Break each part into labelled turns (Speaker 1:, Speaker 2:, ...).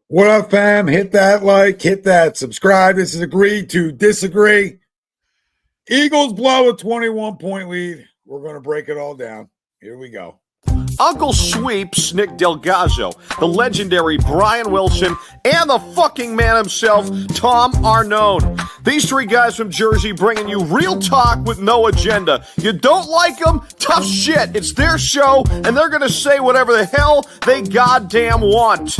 Speaker 1: What up, fam? Hit that like, hit that subscribe. This is Agree to Disagree. Eagles blow a 21-point lead. We're going to break it all down. Here we go.
Speaker 2: Uncle Sweeps, Nick Delgazzo, the legendary Brian Wilson, and the fucking man himself, Tom Arnone. These three guys from Jersey bringing you real talk with no agenda. You don't like them? Tough shit. It's their show, and they're going to say whatever the hell they goddamn want.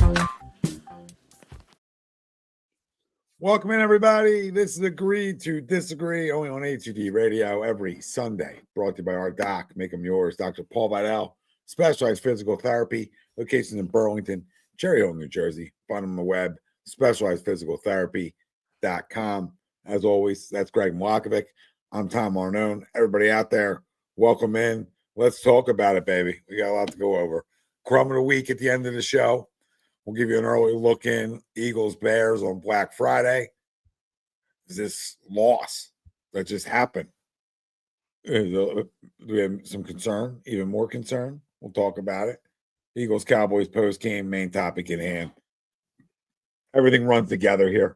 Speaker 1: Welcome in, everybody. This is Agree to Disagree, only on HUD Radio every Sunday. Brought to you by our doc, make them yours, Dr. Paul Vidal, Specialized Physical Therapy, locations in Burlington, Cherry Hill, New Jersey. Find them on the web, specializedphysicaltherapy.com. As always, that's Greg Mlakovic. I'm Tom Arnone. Everybody out there, welcome in. Let's talk about it, baby. We got a lot to go over. Crumb of the week at the end of the show. We'll give you an early look in Eagles-Bears on Black Friday. Is this loss that just happened? Do we have some concern, even more concern? We'll talk about it. Eagles-Cowboys postgame, main topic at hand. Everything runs together here.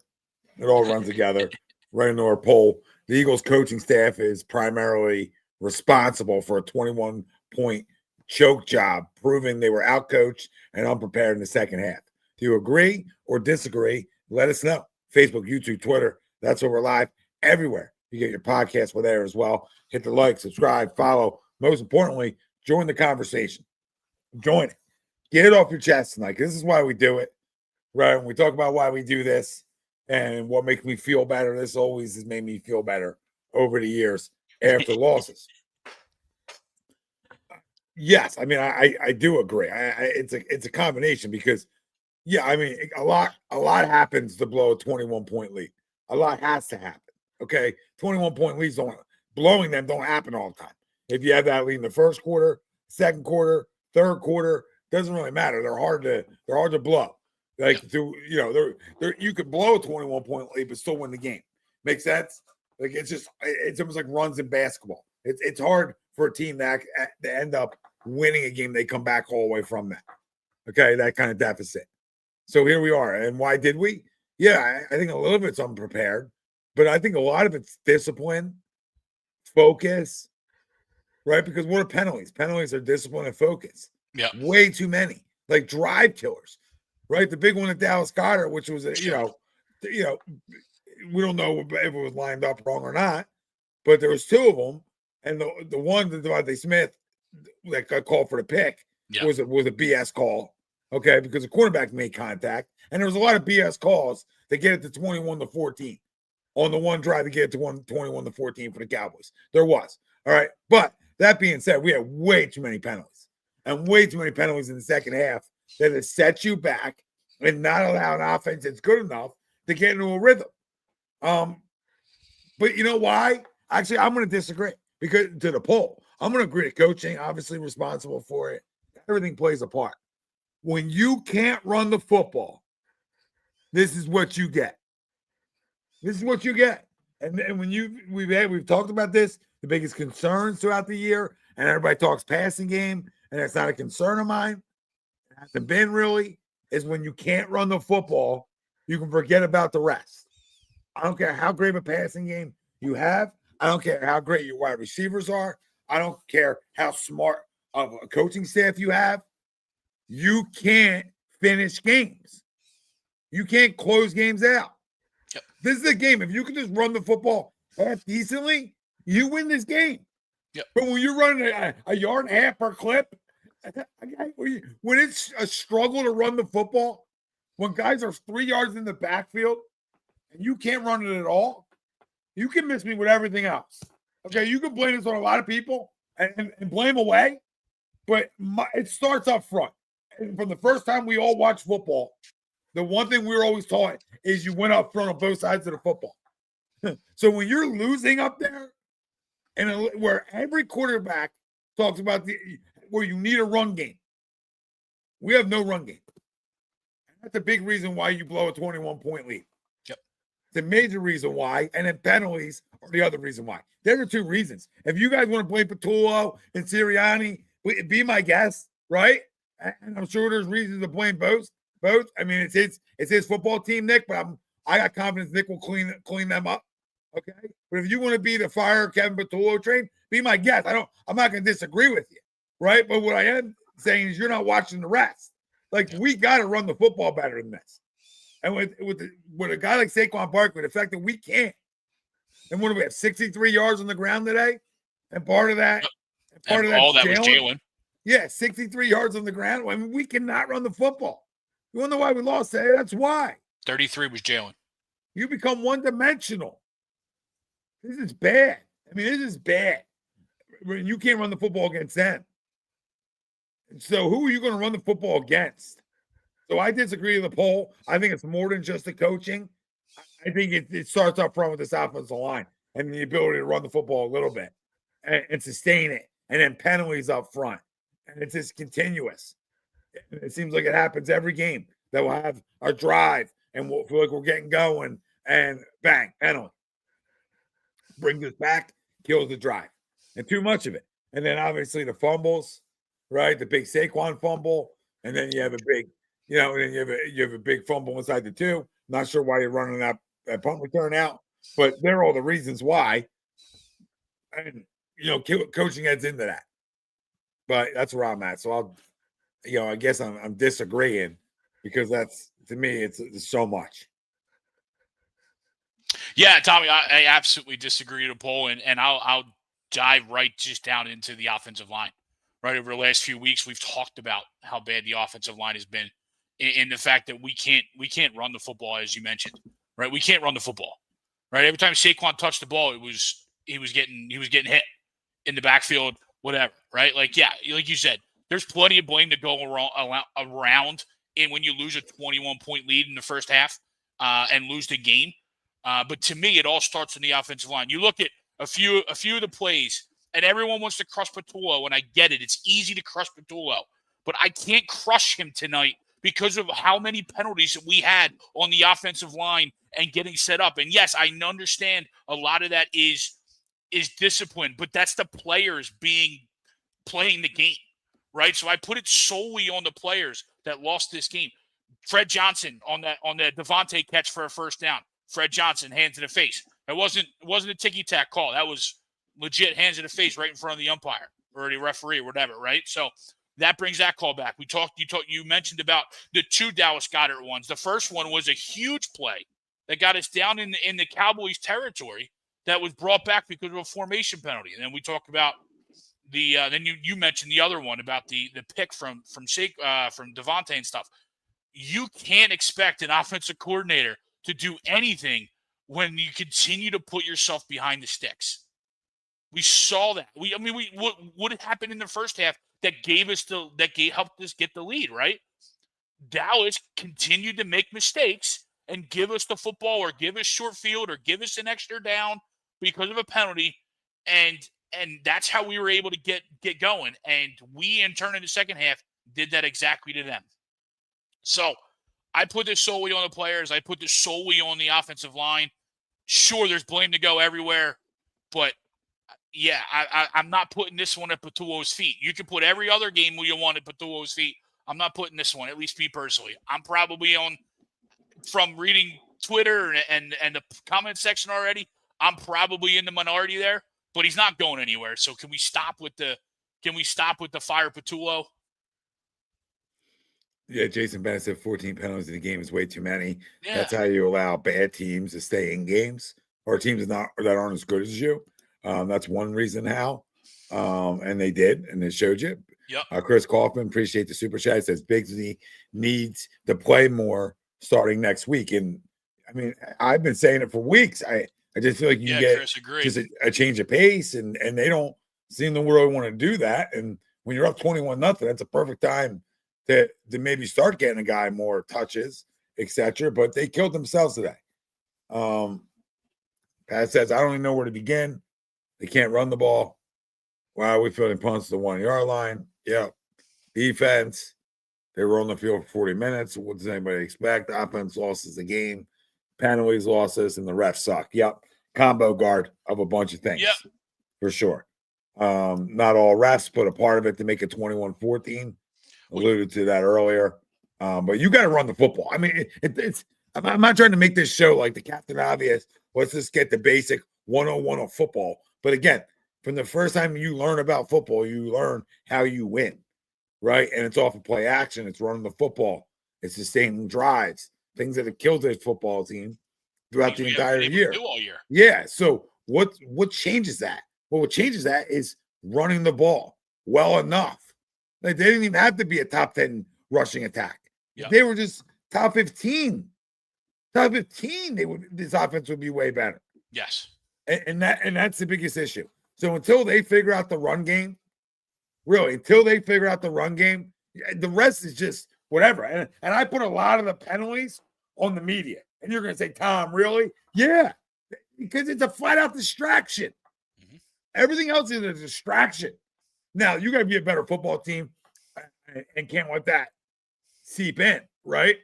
Speaker 1: It all runs together right into our poll. The Eagles coaching staff is primarily responsible for a 21-point choke job, proving they were outcoached and unprepared in the second half. Do you agree or disagree? Let us know. Facebook, YouTube, Twitter. That's where we're live everywhere. You get your podcast, we're there as well. Hit the like, subscribe, follow. Most importantly, join the conversation. Join it. Get it off your chest tonight. This is why we do it, right? When we talk about why we do this and what makes me feel better, this always has made me feel better over the years after losses. Yes, I mean I do agree. It's a combination because, yeah, I mean a lot happens to blow a 21-point lead. A lot has to happen. Okay, 21-point leads don't happen all the time. If you have that lead in the first quarter, second quarter, third quarter, doesn't really matter. They're hard to blow. Like you could blow a 21-point lead but still win the game. Make sense? Like it's almost like runs in basketball. It's hard for a team to end up winning a game. They come back all the way from that. Okay, that kind of deficit. So here we are. And why did we? Yeah, I think a little bit's unprepared, but I think a lot of it's discipline, focus, right? Because what are penalties? Penalties are discipline and focus.
Speaker 3: Yeah,
Speaker 1: way too many, like drive killers, right? The big one at Dallas Goedert, which was we don't know if it was lined up wrong or not, but there was two of them, and the one that Devontae Smith that got called for the pick was a BS call, okay, because the quarterback made contact, and there was a lot of BS calls that get it to 21-14 on the one drive to get it to 21-14 for the Cowboys. There was, all right, but that being said, we had way too many penalties and way too many penalties in the second half that has set you back and not allow an offense that's good enough to get into a rhythm. But you know why? Actually, I'm going to disagree because to the poll. I'm going to agree. Coaching, obviously responsible for it. Everything plays a part. When you can't run the football, this is what you get. This is what you get. And when we've talked about this, the biggest concerns throughout the year, and everybody talks passing game, and that's not a concern of mine. It hasn't been really, is when you can't run the football, you can forget about the rest. I don't care how great of a passing game you have. I don't care how great your wide receivers are. I don't care how smart of a coaching staff you have. You can't finish games. You can't close games out.
Speaker 3: Yep.
Speaker 1: This is a game. If you can just run the football half decently, you win this game.
Speaker 3: Yep.
Speaker 1: But when you're running a yard and a half per clip, when it's a struggle to run the football, when guys are 3 yards in the backfield and you can't run it at all, you can miss me with everything else. Okay, you can blame this on a lot of people and blame away, but it starts up front. And from the first time we all watched football, the one thing we were always taught is you went up front on both sides of the football. So when you're losing up there, and where every quarterback talks about where you need a run game, we have no run game. That's a big reason why you blow a 21-point lead. The major reason why, and then penalties are the other reason why. There are two reasons. If you guys want to blame Patullo and Sirianni, be my guest, right? And I'm sure there's reasons to blame both. Both. I mean, it's his football team, Nick. But I got confidence Nick will clean them up. Okay. But if you want to be the fire Kevin Patullo train, be my guest. I'm not going to disagree with you, right? But what I am saying is you're not watching the rest. Like we got to run the football better than this. And with a guy like Saquon Barkley, the fact that we can't. And what do we have? 63 yards on the ground today, and part of that
Speaker 3: all that was Jalen.
Speaker 1: Yeah, 63 yards on the ground. I mean, we cannot run the football. You want to know why we lost? That's why.
Speaker 3: 33 was Jalen.
Speaker 1: You become one-dimensional. This is bad. I mean, this is bad. You can't run the football against them. So who are you going to run the football against? So I disagree with the poll. I think it's more than just the coaching. I think it starts up front with this offensive line and the ability to run the football a little bit and sustain it. And then penalties up front. And it's just continuous. It seems like it happens every game that we'll have our drive and we'll feel like we're getting going and bang, penalty. Brings us back, kills the drive. And too much of it. And then obviously the fumbles, right? The big Saquon fumble. And then you have a big, and then you have a big fumble inside the 2. Not sure why you're running that punt return out, but they're all the reasons why. And, coaching heads into that. But that's where I'm at. So I guess I'm disagreeing because that's, to me, it's so much.
Speaker 3: Yeah, Tommy, I absolutely disagree with the poll, and I'll dive right just down into the offensive line. Right over the last few weeks, we've talked about how bad the offensive line has been, in the fact that we can't run the football, as you mentioned. Right, we can't run the football. Right, every time Saquon touched the ball, he was getting hit in the backfield. Whatever, right? Like you said, there's plenty of blame to go around in when you lose a 21-point lead in the first half and lose the game. But to me, it all starts in the offensive line. You look at a few of the plays, and everyone wants to crush Patullo, and I get it. It's easy to crush Patullo, but I can't crush him tonight because of how many penalties that we had on the offensive line and getting set up. And yes, I understand a lot of that is discipline, but that's the players playing the game, right? So I put it solely on the players that lost this game. Fred Johnson on that Devontae catch for a first down. Fred Johnson, hands to the face. It wasn't a ticky-tack call. That was legit hands to the face right in front of the umpire or the referee or whatever, right? So that brings that call back. You mentioned about the 2 Dallas Goedert ones. The first one was a huge play that got us down in the Cowboys territory that was brought back because of a formation penalty. And then we talked about then you mentioned the other one about the pick from Devontae and stuff. You can't expect an offensive coordinator to do anything when you continue to put yourself behind the sticks. We saw that. What had happened in the first half that helped us get the lead, right? Dallas continued to make mistakes and give us the football or give us short field or give us an extra down because of a penalty, and that's how we were able to get going. And we, in turn, in the second half, did that exactly to them. So I put this solely on the players. I put this solely on the offensive line. Sure, there's blame to go everywhere, but yeah, I'm not putting this one at Patullo's feet. You can put every other game where you want at Patullo's feet. I'm not putting this one, at least me personally. I'm probably from reading Twitter and the comment section already, I'm probably in the minority there, but he's not going anywhere. So can we stop with the fire Patullo?
Speaker 1: Yeah, Jason Bennett said 14 penalties in the game is way too many.
Speaker 3: Yeah.
Speaker 1: That's how you allow bad teams to stay in games or teams that aren't as good as you. That's one reason how. And they did, and it showed you.
Speaker 3: Yep.
Speaker 1: Chris Kaufman, appreciate the super chat. Says Bigsby needs to play more starting next week. And I mean, I've been saying it for weeks. I just feel like you get just a change of pace, and they don't seem to really want to do that. And when you're up 21-0, that's a perfect time to maybe start getting a guy more touches, etc. But they killed themselves today. Pat says, I don't even know where to begin. They can't run the ball. Wow, we fielding punts to the 1-yard line. Yep. Defense, they were on the field for 40 minutes. What does anybody expect? Offense losses the game. Penalties losses, and the refs suck. Yep. Combo guard of a bunch of things.
Speaker 3: Yep.
Speaker 1: For sure. Not all refs, but a part of it to make it 21-14. Alluded to that earlier. But you got to run the football. I mean, I'm not trying to make this show like the Captain Obvious. Let's just get the basic 101 of football. But again, from the first time you learn about football, you learn how you win, right? And it's off of play action. It's running the football. It's sustaining drives, things that have killed this football team throughout the entire year.
Speaker 3: All year.
Speaker 1: Yeah. So what changes that? Well, what changes that is running the ball well enough. Like they didn't even have to be a top 10 rushing attack. If they were just top 15, this offense would be way better.
Speaker 3: Yes.
Speaker 1: And that's the biggest issue. So until they figure out the run game, the rest is just whatever. And I put a lot of the penalties on the media. And you're going to say, Tom, really? Yeah, because it's a flat out distraction. Mm-hmm. Everything else is a distraction. Now, you got to be a better football team and can't let that seep in, right?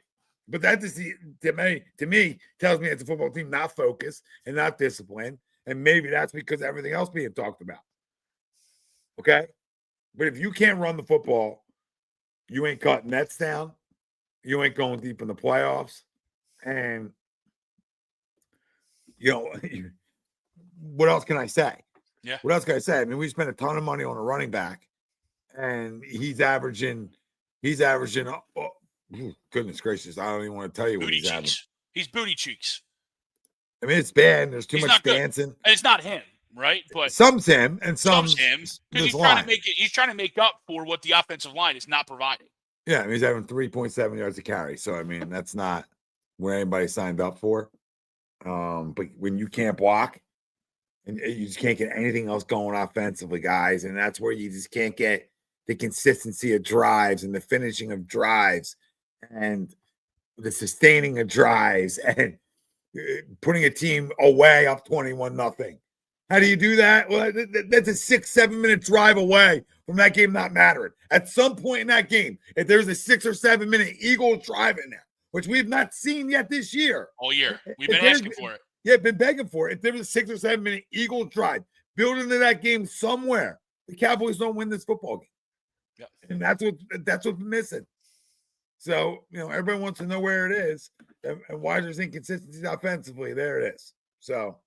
Speaker 1: But that to me tells me it's a football team not focused and not disciplined. And maybe that's because everything else being talked about. Okay? But if you can't run the football, you ain't cutting nets down. You ain't going deep in the playoffs. And, what else can I say?
Speaker 3: Yeah.
Speaker 1: What else can I say? I mean, we spent a ton of money on a running back, and he's averaging, goodness gracious, I don't even want to tell you what he's averaging.
Speaker 3: He's booty cheeks.
Speaker 1: I mean, it's bad. There's too much dancing.
Speaker 3: And it's not him, right? But
Speaker 1: some's him, and some's
Speaker 3: him because he's trying to make up for what the offensive line is not providing.
Speaker 1: Yeah, I mean, he's having 3.7 yards to carry. So I mean, that's not what anybody signed up for. But when you can't block and you just can't get anything else going offensively, guys, and that's where you just can't get the consistency of drives and the finishing of drives and the sustaining of drives and putting a team away up 21-0. How do you do that? Well, that's a 6-7 minute drive away from that game not mattering. At some point in that game, if there's a 6 or 7 minute Eagle drive in there, which we've not seen yet this year.
Speaker 3: All year. We've been asking for it.
Speaker 1: Yeah, been begging for it. If there was a 6 or 7 minute Eagle drive built into that game somewhere, the Cowboys don't win this football game.
Speaker 3: Yep.
Speaker 1: And that's what's missing. So, everybody wants to know where it is and why there's inconsistencies offensively. There it is. So,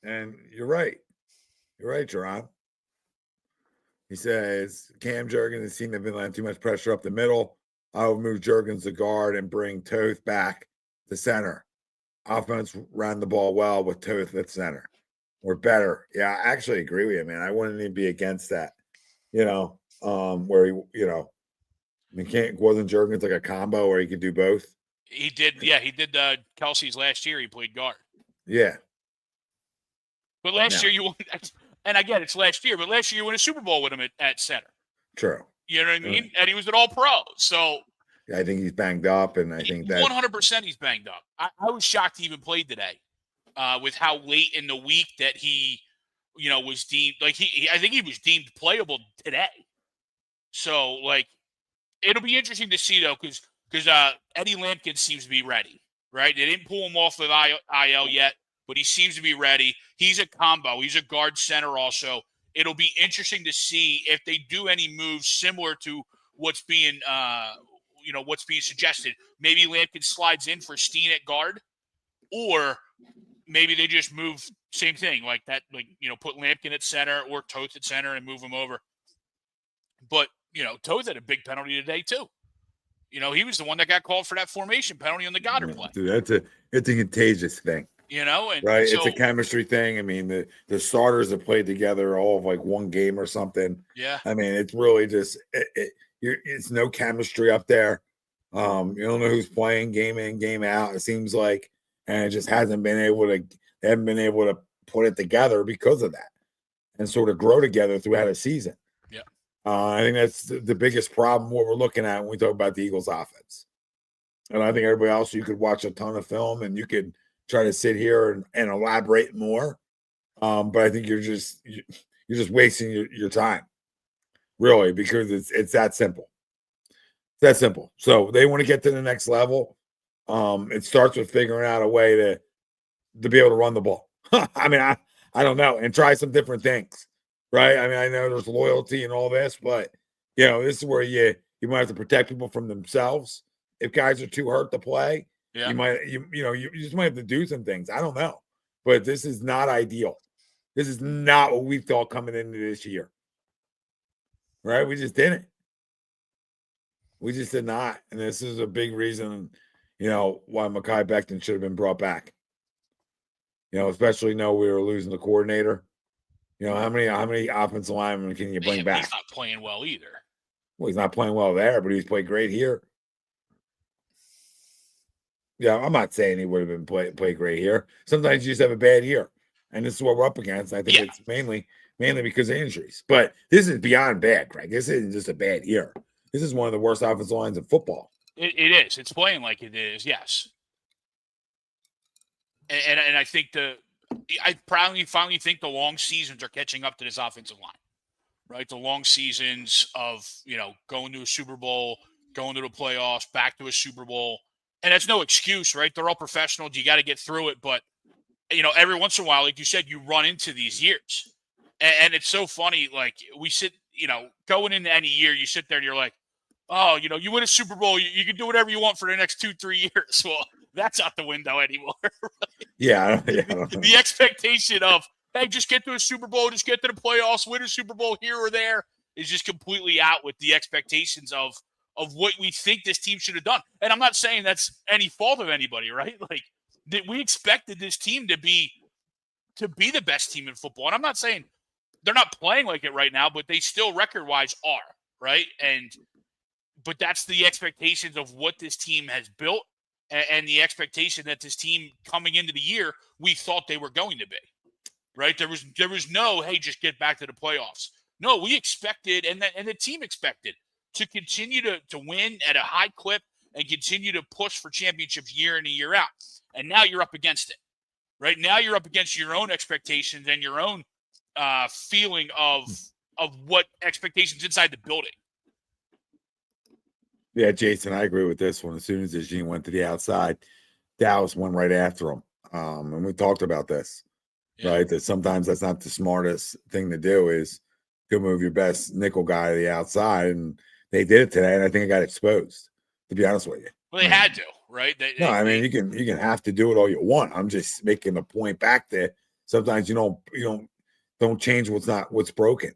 Speaker 1: and you're right. You're right, Jerron. He says, Cam Jurgens has seen they've been letting too much pressure up the middle. I will move Jurgens to guard and bring Toth back to center. Offense ran the ball well with Toth at center. We're better. Yeah, I actually agree with you, man. I wouldn't even be against that. Where he, wasn't Jurgens like a combo where he could do both?
Speaker 3: He did. Yeah, he did. Kelsey's last year, he played guard.
Speaker 1: Yeah.
Speaker 3: But last year you won, and again, it's last year, but last year you won a Super Bowl with him at center.
Speaker 1: True.
Speaker 3: You know what I mean? And he was an all-pro. So
Speaker 1: yeah, I think he's banged up, and I think that
Speaker 3: 100% he's banged up. I was shocked he even played today, with how late in the week that he, was deemed I think he was deemed playable today. So it'll be interesting to see though, because Eddie Lampkin seems to be ready, right? They didn't pull him off with IL yet, but he seems to be ready. He's a combo. He's a guard center also. It'll be interesting to see if they do any moves similar to what's being suggested. Maybe Lampkin slides in for Steen at guard, or maybe they just move same thing like that, put Lampkin at center or Toth at center and move him over. But Toth had a big penalty today too. He was the one that got called for that formation penalty on the Goddard play.
Speaker 1: Dude, it's a contagious thing.
Speaker 3: And
Speaker 1: right?
Speaker 3: So,
Speaker 1: it's a chemistry thing. I mean, the starters have played together all of one game or something.
Speaker 3: Yeah.
Speaker 1: I mean, it's really just it's no chemistry up there. You don't know who's playing game in, game out. It seems like, and it just hasn't been able to. They haven't been able to put it together because of that, and sort of grow together throughout a season.
Speaker 3: Yeah.
Speaker 1: I think that's the biggest problem. What we're looking at when we talk about the Eagles' offense, and I think everybody else, you could watch a ton of film and you could try to sit here and elaborate more. But I think you're just wasting your time, really, because it's that simple. It's that simple. So they want to get to the next level. It starts with figuring out a way to be able to run the ball. I mean, I don't know, and try some different things, right? I mean, I know there's loyalty and all this, but this is where you You might have to protect people from themselves. If guys are too hurt to play,
Speaker 3: Yeah.
Speaker 1: you just might have to do some things. I don't know. But this is not ideal. This is not what we thought coming into this year. Right? We just didn't. We just did not. And this is a big reason, why Mekhi Becton should have been brought back. Especially we were losing the coordinator. How many offensive linemen can you bring back?
Speaker 3: He's not playing well either.
Speaker 1: Well, he's not playing well there, but he's played great here. Yeah, I'm not saying he would have been played great here. Sometimes you just have a bad year, and this is what we're up against. I think it's mainly because of injuries. But this is beyond bad, Craig. This isn't just a bad year. This is one of the worst offensive lines in football.
Speaker 3: It is. It's playing like it is. Yes. And I think I finally think the long seasons are catching up to this offensive line, right? The long seasons of, going to a Super Bowl, going to the playoffs, back to a Super Bowl. And that's no excuse, right? They're all professionals. You got to get through it. But, every once in a while, like you said, you run into these years. And it's so funny. Like we sit, going into any year, you sit there and you're like, oh, you win a Super Bowl, you can do whatever you want for the next 2-3 years. Well, that's out the window anymore. Right?
Speaker 1: Yeah.
Speaker 3: The expectation of, hey, just get to a Super Bowl, just get to the playoffs, win a Super Bowl here or there is just completely out with the expectations of what we think this team should have done. And I'm not saying that's any fault of anybody, right? Like we expected this team to be the best team in football. And I'm not saying they're not playing like it right now, but they still record-wise are, right? But that's the expectations of what this team has built and the expectation that this team coming into the year, we thought they were going to be, right? There was no, hey, just get back to the playoffs. No, we expected, and the team expected to continue to win at a high clip and continue to push for championships year in and year out. And now you're up against it, right? Now you're up against your own expectations and your own feeling of what expectations inside the building.
Speaker 1: Yeah, Jason, I agree with this one. As soon as Eugene went to the outside, Dallas went right after him. And we talked about this, right? That sometimes that's not the smartest thing to do is go move your best nickel guy to the outside. And they did it today, and I think it got exposed, to be honest with you.
Speaker 3: Well, they had to, right?
Speaker 1: You can have to do it all you want. I'm just making a point back there. Sometimes you don't change what's not broken.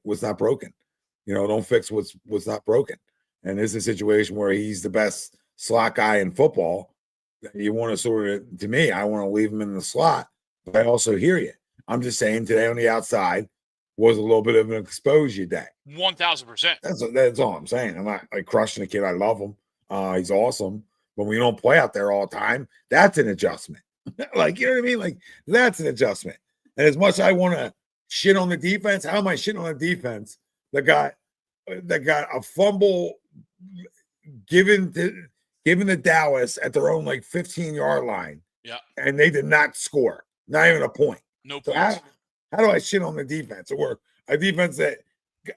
Speaker 1: Don't fix what's not broken. And this is a situation where he's the best slot guy in football. You want to to me, I want to leave him in the slot, but I also hear you. I'm just saying today on the outside was a little bit of an exposure day.
Speaker 3: 1,000%.
Speaker 1: That's all I'm saying. I'm not like crushing the kid. I love him. He's awesome. But when you don't play out there all the time, that's an adjustment. Like, you know what I mean? Like, that's an adjustment. And as much as I want to shit on the defense, how am I shitting on the defense that got a fumble given to Dallas at their own 15-yard line?
Speaker 3: Yeah.
Speaker 1: And they did not score. Not even a point.
Speaker 3: No
Speaker 1: so
Speaker 3: points.
Speaker 1: How do I shit on the defense? Or a defense that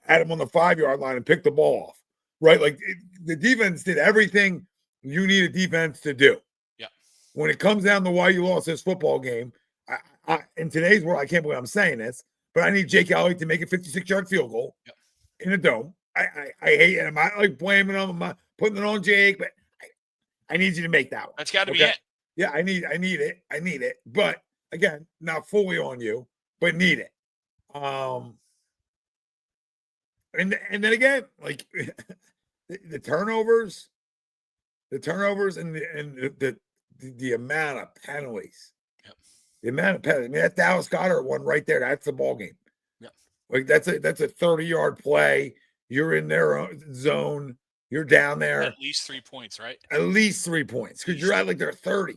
Speaker 1: had him on the 5-yard line and picked the ball off, right? Like the defense did everything you need a defense to do.
Speaker 3: Yeah.
Speaker 1: When it comes down to why you lost this football game, in today's world, I can't believe I'm saying this, but I need Jake Elliott to make a 56-yard field goal in a dome. I hate it. I'm not blaming him. I'm not putting it on Jake, but I need you to make that one.
Speaker 3: That's got to be it.
Speaker 1: Yeah, I need it. But again, not fully on you, but need it. And then again, the turnovers and the amount of penalties.
Speaker 3: Yep.
Speaker 1: The amount of penalties. I mean, that Dallas Goedert one right there, that's the ball game.
Speaker 3: Yep.
Speaker 1: That's a 30-yard play. You're in their zone. You're down there.
Speaker 3: At least 3 points, right?
Speaker 1: At least 3 points because you're at they're 30.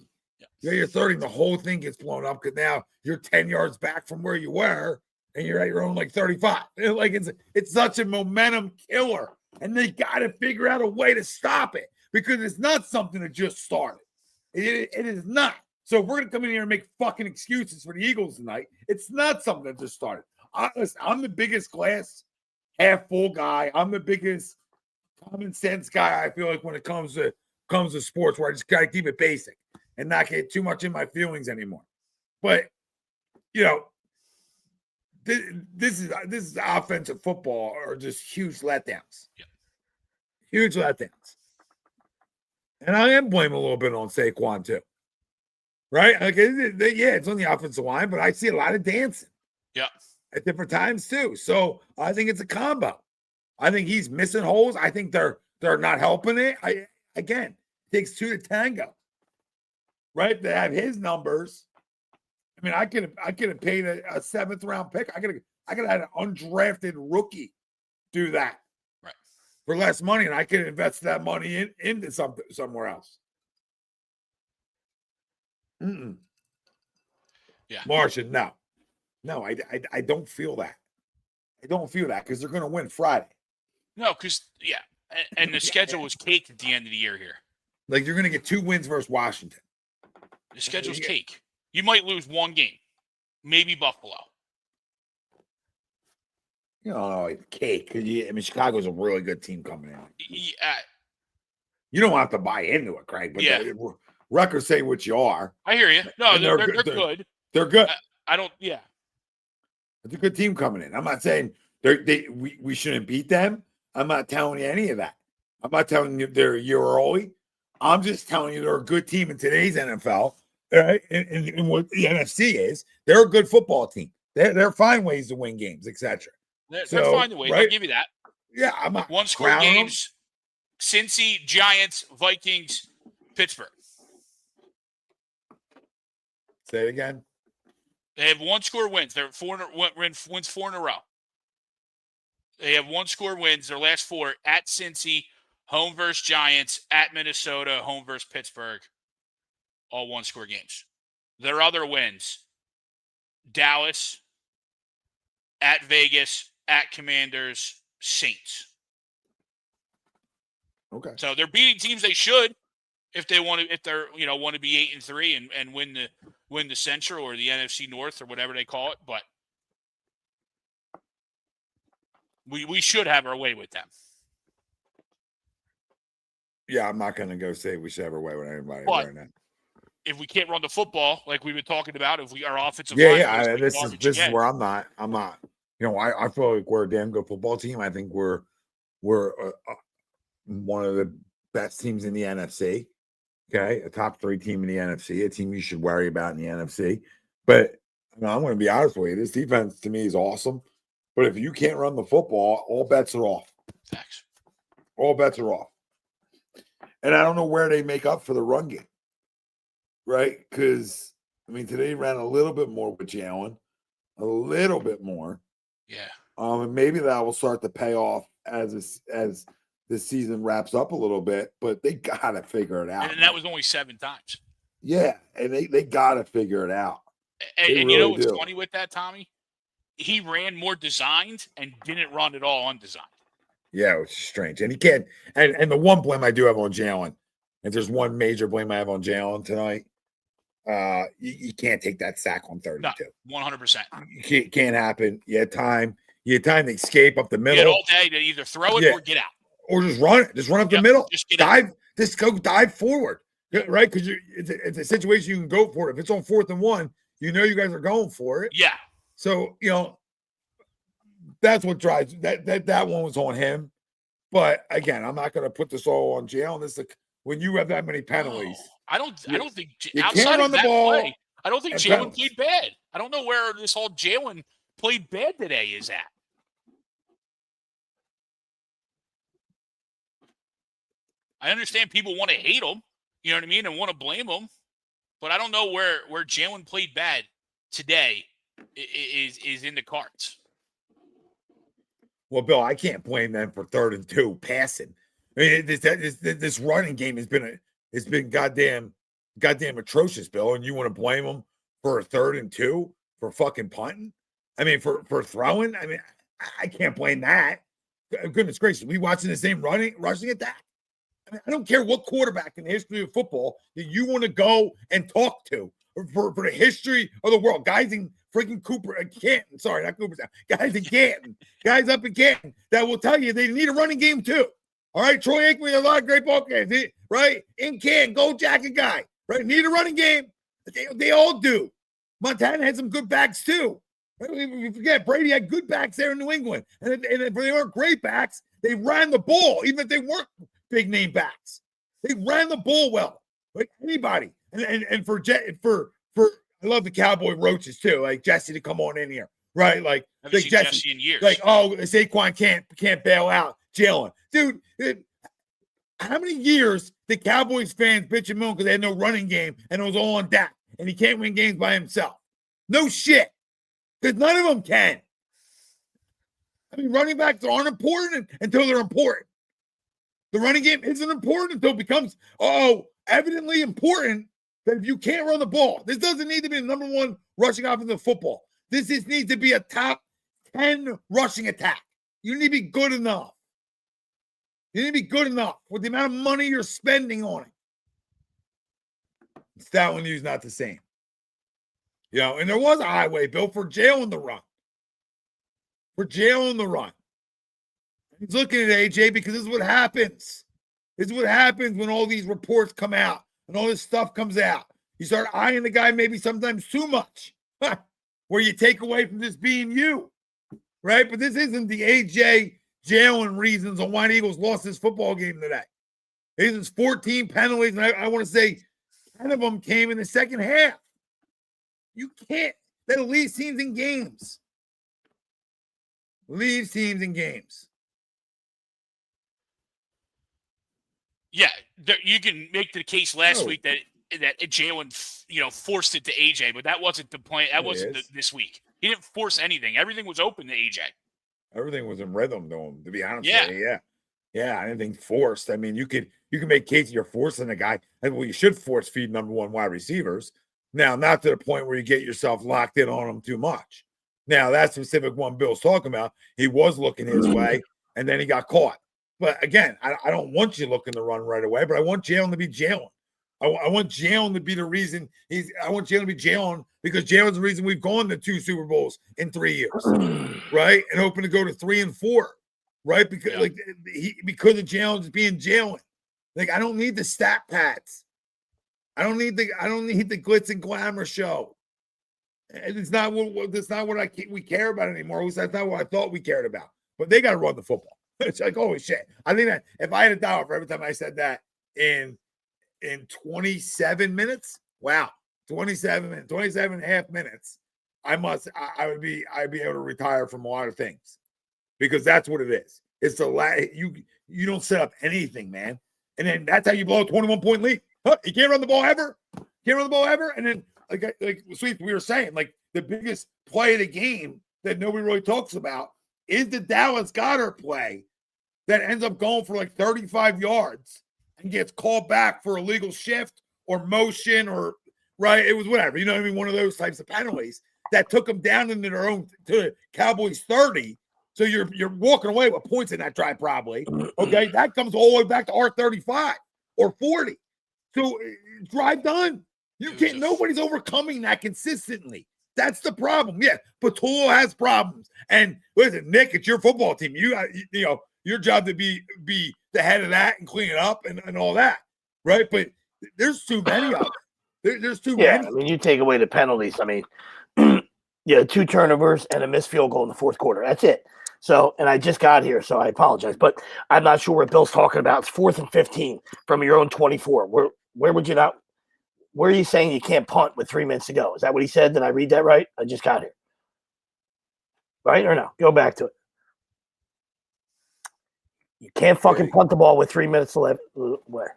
Speaker 1: Yeah, you're 30. And the whole thing gets blown up because now you're 10 yards back from where you were, and you're at your own 35. It's such a momentum killer, and they got to figure out a way to stop it because it's not something that just started. It is not. So if we're gonna come in here and make fucking excuses for the Eagles tonight, it's not something that just started. I'm the biggest glass half full guy. I'm the biggest common sense guy. I feel like when it comes to sports, where I just gotta keep it basic and not get too much in my feelings anymore. But this is offensive football are just huge letdowns.
Speaker 3: Yeah.
Speaker 1: Huge letdowns. And I am blaming a little bit on Saquon too. Right? Like, yeah, it's on the offensive line, but I see a lot of dancing.
Speaker 3: Yeah.
Speaker 1: At different times too. So I think it's a combo. I think he's missing holes. I think they're not helping it. Again, it takes two to tango. Right? They have his numbers. I mean, I could have paid a 7th round pick. I could have had an undrafted rookie do that.
Speaker 3: Right.
Speaker 1: For less money, and I could invest that money into somewhere else.
Speaker 3: Yeah.
Speaker 1: Martian, no, I don't feel that. I don't feel that because they're going to win Friday.
Speaker 3: No, because and the schedule was cake at the end of the year here.
Speaker 1: Like you're going to get 2 wins versus Washington.
Speaker 3: The schedule's cake. You might lose 1 game, maybe Buffalo.
Speaker 1: You know, cake. I mean, Chicago's a really good team coming in.
Speaker 3: Yeah.
Speaker 1: You don't have to buy into it, Craig. But records say what you are.
Speaker 3: I hear you. No, they're good.
Speaker 1: They're good.
Speaker 3: I don't. Yeah.
Speaker 1: It's a good team coming in. I'm not saying we shouldn't beat them. I'm not telling you any of that. I'm not telling you they're a year early. I'm just telling you they're a good team in today's NFL. Right? And what the NFC is, they're a good football team. They're fine ways to win games, etc.
Speaker 3: They're fine ways.
Speaker 1: Right?
Speaker 3: I'll give you that.
Speaker 1: Yeah, I'm not
Speaker 3: 1-score games. Cincy, Giants, Vikings, Pittsburgh.
Speaker 1: Say it again.
Speaker 3: They have 1-score wins. They're wins 4 in a row. They have 1-score wins. Their last 4 at Cincy, home versus Giants, at Minnesota, home versus Pittsburgh. All 1-score games. Their other wins: Dallas, at Vegas, at Commanders, Saints.
Speaker 1: Okay.
Speaker 3: So they're beating teams they should if they want to. If they're want to be 8-3 and win the Central or the NFC North or whatever they call it, but we should have our way with them.
Speaker 1: Yeah, I'm not going to go say we should have our way with anybody right now.
Speaker 3: If we can't run the football like we've been talking about, if our offensive
Speaker 1: line, this is where I'm not. I feel like we're a damn good football team. I think we're one of the best teams in the NFC. Okay, a top 3 team in the NFC, a team you should worry about in the NFC. But I'm going to be honest with you. This defense to me is awesome. But if you can't run the football, all bets are off.
Speaker 3: Thanks.
Speaker 1: All bets are off. And I don't know where they make up for the run game. Right? Because, today ran a little bit more with Jalen. A little bit more.
Speaker 3: Yeah.
Speaker 1: And maybe that will start to pay off as this season wraps up a little bit. But they got to figure it out.
Speaker 3: And that was only 7 times.
Speaker 1: Yeah. And they got to figure it out.
Speaker 3: And really you know what's funny with that, Tommy? He ran more designed and didn't run at all undesigned.
Speaker 1: Yeah, which is strange. And he can't. And the one blame I do have on Jalen, if there's one major blame I have on Jalen tonight, you can't take that sack on 32.
Speaker 3: No, 100%.
Speaker 1: It can't happen. You had time. You had time to escape up the middle.
Speaker 3: You had all day to either throw it or get out.
Speaker 1: Or just run it. Just run up the middle.
Speaker 3: Just get
Speaker 1: dive.
Speaker 3: Out.
Speaker 1: Just go dive forward. Right? Because it's a situation you can go for it. If it's on 4th and 1, you guys are going for it.
Speaker 3: Yeah.
Speaker 1: So, that's what drives that one was on him. But again, I'm not going to put this all on Jalen. This is when you have that many penalties.
Speaker 3: I don't think
Speaker 1: outside of that play,
Speaker 3: I don't think Jalen played bad. I don't know where this whole Jalen played bad today is at. I understand people want to hate him, you know what I mean, and want to blame him, but I don't know where Jalen played bad today is in the cards.
Speaker 1: Well, Bill, I can't blame them for 3rd and 2 passing. This running game has been goddamn atrocious, Bill, and you want to blame them for a 3rd and 2 for fucking punting? For throwing? I can't blame that. Goodness gracious, we watching the same rushing attack? I don't care what quarterback in the history of football that you want to go and talk to for the history of the world. Guys in freaking Canton. Sorry, not Cooperstown. Guys in Canton. Guys up in Canton that will tell you they need a running game too. All right, Troy Aikman, a lot of great ball games. Right? In Canton, go Jacket guy. Right? Need a running game. They all do. Montana had some good backs too. Right? We forget Brady had good backs there in New England. And if they weren't great backs, They ran the ball, even if they weren't big name backs. They ran the ball well, like anybody. And for I love the Cowboy roaches too, like Jesse to come on in here, right? Like
Speaker 3: Jesse in years.
Speaker 1: Like, oh, Saquon can't bail out Jalen, dude. How many years did Cowboys fans bitch and moan because they had no running game and it was all on Dak and he can't win games by himself? No shit, because none of them can. I mean, running backs aren't important until they're important. The running game isn't important until it becomes, evidently important that if you can't run the ball, this doesn't need to be the number one rushing offense of football. This just needs to be a top 10 rushing attack. You need to be good enough. You need to be good enough with the amount of money you're spending on it. Stalin U's not the same. And there was a highway built for Jalen to run. For Jalen to run. He's looking at AJ because this is what happens. This is what happens when all these reports come out and all this stuff comes out. You start eyeing the guy maybe sometimes too much, where you take away from this being you, right? But this isn't the AJ Jalen reasons on why the Eagles lost this football game today. There's 14 penalties, and I want to say 10 of them came in the second half. You can't. That leaves teams in games. Leaves teams in games.
Speaker 3: Yeah, you can make the case last week that Jalen, forced it to AJ, but that wasn't the point. That wasn't this week. He didn't force anything. Everything was open to AJ.
Speaker 1: Everything was in rhythm to him, to be honest
Speaker 3: with
Speaker 1: you. Yeah, anything forced. I mean, you can make cases you're forcing a guy. Well, you should force feed number one wide receivers. Now, not to the point where you get yourself locked in on them too much. Now, that specific one Bill's talking about, he was looking his way, and then he got caught. But again, I don't want you looking to run right away, but I want Jalen to be Jalen. I want Jalen to be the reason I want Jalen to be Jalen because Jalen's the reason we've gone to 2 Super Bowls in 3 years, right? And hoping to go to 3 and 4, right? Because because of Jalen just being Jalen. Like I don't need the stat pads. I don't need the glitz and glamour show. It's not what we care about anymore. At least that's not what I thought we cared about. But they got to run the football. It's like, holy shit. I think that if I had $1 for every time I said that in 27 minutes, wow, 27 and a half minutes, I'd be able to retire from a lot of things because that's what it is. It's you don't set up anything, man. And then that's how you blow a 21-point lead. You can't run the ball ever. And then like Sweet, we were saying, like the biggest play of the game that nobody really talks about is the Dallas Goedert play that ends up going for like 35 yards and gets called back for illegal shift or motion or right. It was whatever, you know what I mean? One of those types of penalties that took them down into their own to the Cowboys 30. So you're walking away with points in that drive, probably. Okay, that comes all the way back to R35 or 40. So drive done. You can't. Nobody's overcoming that consistently. That's the problem. Yeah, Patul has problems. And listen, Nick, it's your football team. You know your job to be the head of that and clean it up and all that, right? But there's too many of them. There's too many.
Speaker 4: I mean, you take away the penalties. I mean, 2 turnovers and a missed field goal in the fourth quarter. That's it. So, and I just got here, so I apologize. But I'm not sure what Bill's talking about. It's 4th and 15 from your own 24. Where would you not? Where are you saying you can't punt with 3 minutes to go? Is that what he said? Did I read that right? I just got here. Right or no? Go back to it. You can't fucking punt the ball with 3 minutes left. Where?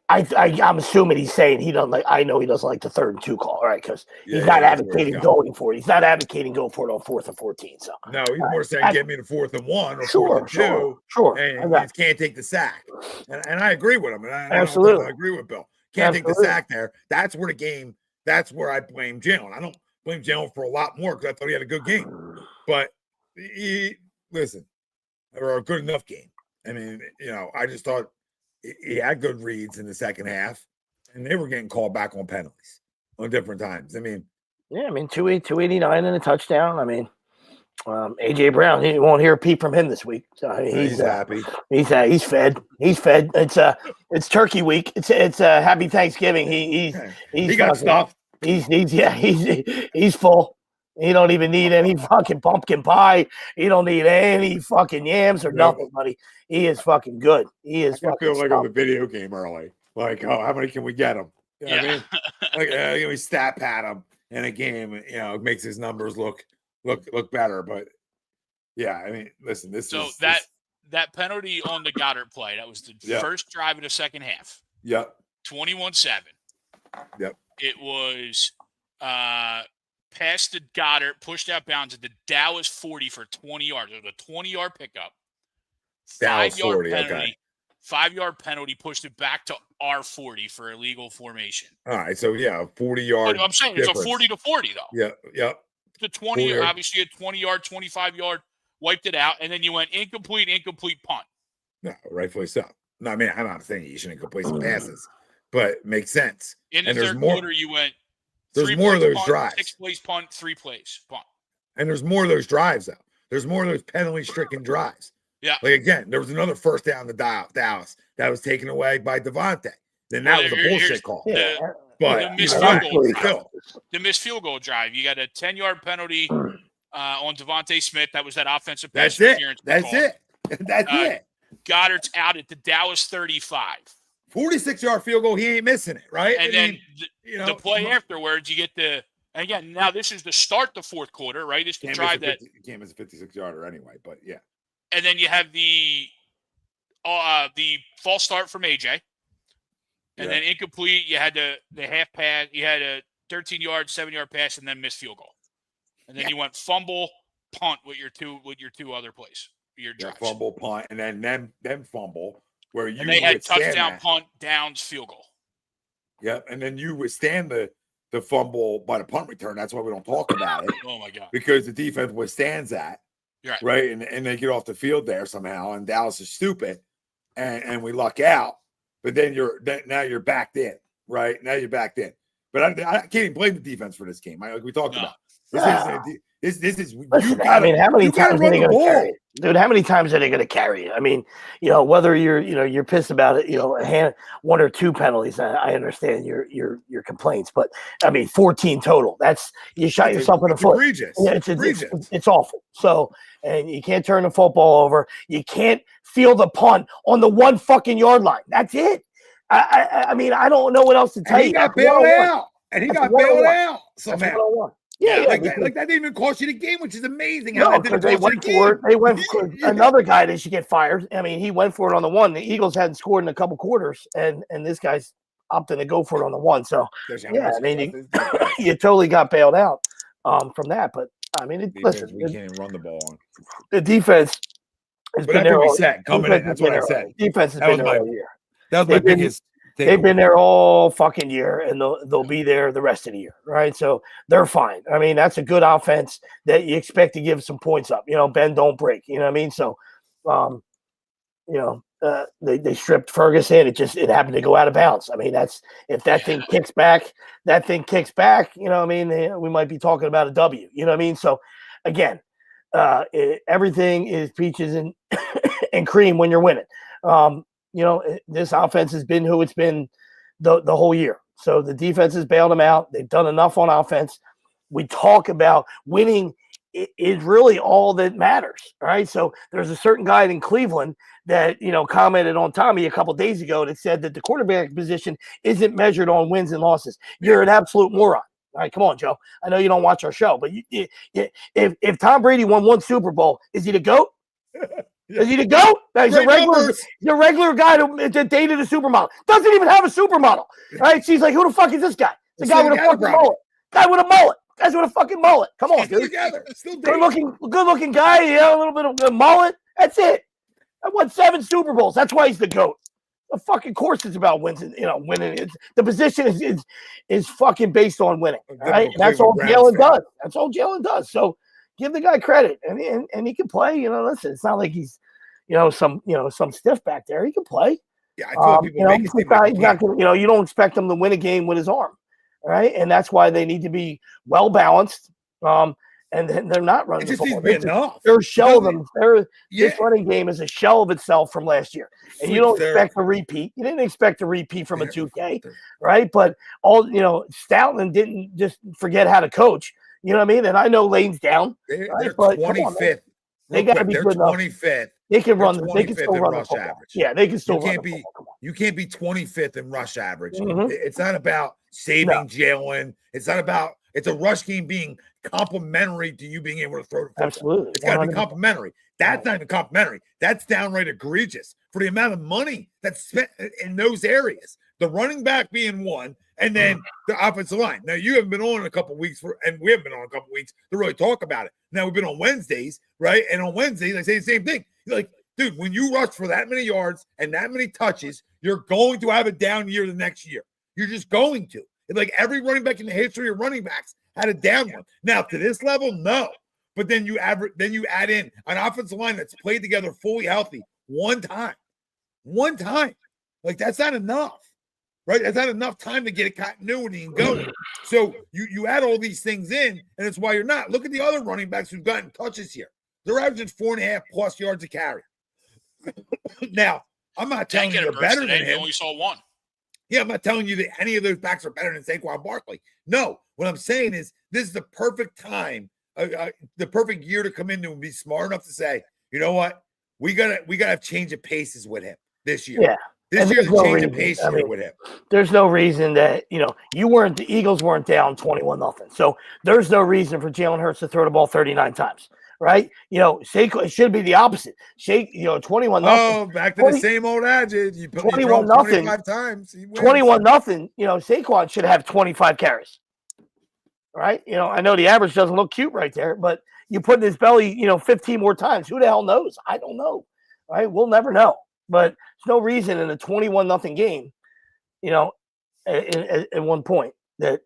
Speaker 4: I'm assuming he's saying he doesn't like. I know he doesn't like the 3rd and 2 call, right? Because he's not advocating going for it. He's not advocating going for it on 4th and 14. So
Speaker 1: no, he's more saying get me to 4th and 1 or 4th and 2.
Speaker 4: Sure.
Speaker 1: And he can't take the sack. And I agree with him. And
Speaker 4: Absolutely,
Speaker 1: I agree with Bill. Can't take the sack there. That's where the game. That's where I blame Jalen. I don't blame Jalen for a lot more because I thought he had a good game. But or a good enough game. I mean, I just thought he had good reads in the second half, and they were getting called back on penalties on different times. I mean,
Speaker 4: 289 and a touchdown. I mean, AJ Brown, you won't hear a peep from him this week. So I mean,
Speaker 1: he's happy.
Speaker 4: He's fed. He's fed. It's Turkey week. It's Happy Thanksgiving. He got
Speaker 1: stuff.
Speaker 4: He's full. You don't even need any fucking pumpkin pie. You don't need any fucking yams or nothing, buddy. He is fucking good. He is
Speaker 1: I
Speaker 4: fucking
Speaker 1: feel like
Speaker 4: stuffed.
Speaker 1: on the video game early. Like, oh, how many can we get him? You know what I mean? Like, we stat pad him in a game. It makes his numbers look better. But yeah, I mean, listen,
Speaker 3: that penalty on the Goddard play, that was the first drive of the second half.
Speaker 1: Yep.
Speaker 3: 21-7.
Speaker 1: Yep.
Speaker 3: It was past the Goddard, pushed out bounds at the Dallas 40 for 20 yards. It was a 20-yard pickup.
Speaker 1: Dallas 40,
Speaker 3: penalty.
Speaker 1: okay.
Speaker 3: 5-yard penalty, pushed it back to our 40 for illegal formation.
Speaker 1: All right, so 40-yard.
Speaker 3: I'm saying difference. It's a 40 to 40 though.
Speaker 1: Yeah, yep.
Speaker 3: The 20, obviously a 20-yard, 25-yard, wiped it out, and then you went incomplete punt.
Speaker 1: No, rightfully so. No, I mean, I'm not saying you shouldn't complete some passes, but it makes sense.
Speaker 3: In the third quarter, you went.
Speaker 1: There's more of those
Speaker 3: punt,
Speaker 1: drives.
Speaker 3: 6 plays punt, 3 plays punt.
Speaker 1: And there's more of those drives, though. There's more of those penalty-stricken drives.
Speaker 3: Yeah.
Speaker 1: Like, again, there was another first down to Dallas that was taken away by Devontae. Then that was a bullshit call. But
Speaker 3: the missed field goal drive. You got a 10-yard penalty on Devontae Smith. That was that offensive pass interference.
Speaker 1: That's it.
Speaker 3: Goddard's out at the Dallas 35.
Speaker 1: 46-yard field goal. He ain't missing it, right?
Speaker 3: And then the play afterwards, you get the – again, now this is to start the fourth quarter, right? It's to drive that –
Speaker 1: you can't miss a 56-yarder anyway, but yeah.
Speaker 3: And then you have the false start from AJ. And then incomplete, you had the half pass. You had a 13-yard, 7-yard pass, and then missed field goal. And then you went fumble, punt with your two other plays. Your drives.
Speaker 1: Fumble, punt, and then fumble. Where you
Speaker 3: and they had touchdown, punt, downs, field goal.
Speaker 1: Yep, and then you withstand the fumble by the punt return. That's why we don't talk about it.
Speaker 3: Oh my God!
Speaker 1: Because the defense withstands that, right? And they get off the field there somehow. And Dallas is stupid, and we luck out. But then now you're backed in, right? Now you're backed in. But I can't even blame the defense for this game. Like we talked about. This is.
Speaker 4: Listen, how many times are they going to carry it? Dude, how many times are they going to carry it? I mean, whether you're pissed about it, one or two penalties. I understand your complaints, but I mean, 14 total. That's you shot yourself in the foot.
Speaker 1: Egregious.
Speaker 4: Yeah, it's awful. So, and you can't turn the football over. You can't field the punt on the 1 fucking yard line. That's it. I mean, I don't know what else to tell you.
Speaker 1: He got bailed out. And he got bailed out somehow.
Speaker 4: Yeah,
Speaker 1: like that didn't even cost you the game, which is amazing.
Speaker 4: No, because they went for it. They went for another guy that should get fired. I mean, he went for it on the 1. The Eagles hadn't scored in a couple quarters, and this guy's opting to go for it on the 1. So I mean, you totally got bailed out from that. But I mean, listen,
Speaker 1: we can't even run the ball on.
Speaker 4: The defense has been there.
Speaker 1: That's what I said.
Speaker 4: Defense has been there all year.
Speaker 1: That was my biggest.
Speaker 4: They've been there all fucking year, and they'll be there the rest of the year, right? So they're fine. I mean, that's a good offense that you expect to give some points up. Bend don't break. You know what I mean? So, they stripped Ferguson. It happened to go out of bounds. I mean, if that thing kicks back. You know what I mean? We might be talking about a W. You know what I mean? So, again, everything is peaches and and cream when you're winning. This offense has been who it's been the whole year. So the defense has bailed them out. They've done enough on offense. We talk about winning is really all that matters. All right. So there's a certain guy in Cleveland that, commented on Tommy a couple of days ago that said that the quarterback position isn't measured on wins and losses. You're an absolute moron. All right. Come on, Joe. I know you don't watch our show, but if Tom Brady won 1 Super Bowl, is he the GOAT? Is he the GOAT? He's a regular guy that dated a supermodel. Doesn't even have a supermodel. Right? She's like, who the fuck is this guy? The guy with a fucking mullet. Guy with a mullet. Guys with a fucking mullet. Come on, dude. Good looking guy. A little bit of a mullet. That's it. I won 7 Super Bowls. That's why he's the GOAT. The fucking course is about winning. Winning. The position is fucking based on winning. Right? That's all Jalen does. That's all Jalen does. So give the guy credit, and he can play. Listen, it's not like he's, some stiff back there. He can play.
Speaker 1: Yeah, I feel people
Speaker 4: you don't expect him to win a game with his arm, right? And that's why they need to be well balanced. And they're not running the football. They're a shell of them. This running game is a shell of itself from last year, and you don't expect a repeat. You didn't expect a repeat from a 2K, right? But Stoutland didn't just forget how to coach. You know what I mean? And I know Lane's down.
Speaker 1: They're
Speaker 4: right? But come on,
Speaker 1: 25th.
Speaker 4: They gotta be
Speaker 1: They're
Speaker 4: good enough.
Speaker 1: 25th.
Speaker 4: They can run.
Speaker 1: They're
Speaker 4: They can
Speaker 1: 25th
Speaker 4: still
Speaker 1: in
Speaker 4: run the
Speaker 1: rush
Speaker 4: football.
Speaker 1: average.
Speaker 4: Yeah, they can still
Speaker 1: You
Speaker 4: run
Speaker 1: can't
Speaker 4: the
Speaker 1: be
Speaker 4: football. Come on.
Speaker 1: you can't be 25th in rush average.
Speaker 4: Mhm.
Speaker 1: It's not about saving Jalen. It's not about it's a rush game being complementary to you being able to throw the football.
Speaker 4: Absolutely.
Speaker 1: It's got to be
Speaker 4: 100%.
Speaker 1: complimentary. That's not even complimentary. That's downright egregious for the amount of money that's spent in those areas. The running back being one, and then the offensive line. Now, you haven't been on in a couple weeks, and we haven't been on a couple weeks to really talk about it. Now, we've been on Wednesdays, right? And on Wednesdays, I say the same thing. You're like, dude, when you rush for that many yards and that many touches, you're going to have a down year the next year. You're just going to. It's like every running back in the history of running backs had a down one. Now, to this level, no. But then you add in an offensive line that's played together fully healthy one time. One time. Like, that's not enough. Right? That's not enough time to get a continuity and go. So you add all these things in, and it's why you're not. Look at the other running backs who've gotten touches here. They're averaging 4.5 plus yards a carry. Now, I'm not telling you they're better than him.
Speaker 3: You only saw one.
Speaker 1: Yeah, I'm not telling you that any of those backs are better than Saquon Barkley. No, what I'm saying is this is the perfect time, the perfect year to come into and be smart enough to say, you know what, we gotta have change of paces with him this year.
Speaker 4: Yeah.
Speaker 1: This year's a change of pace here with him.
Speaker 4: There's no reason that, the Eagles weren't down 21-0. So there's no reason for Jalen Hurts to throw the ball 39 times, right? Saquon, it should be the opposite. 21-0.
Speaker 1: Oh, back to the same old adage. You
Speaker 4: 21-0.
Speaker 1: 25 times.
Speaker 4: 21-0. Saquon should have 25 carries, right? I know the average doesn't look cute right there, but you put in his belly, 15 more times. Who the hell knows? I don't know, right? We'll never know. But there's no reason in a 21-0 game, at one point that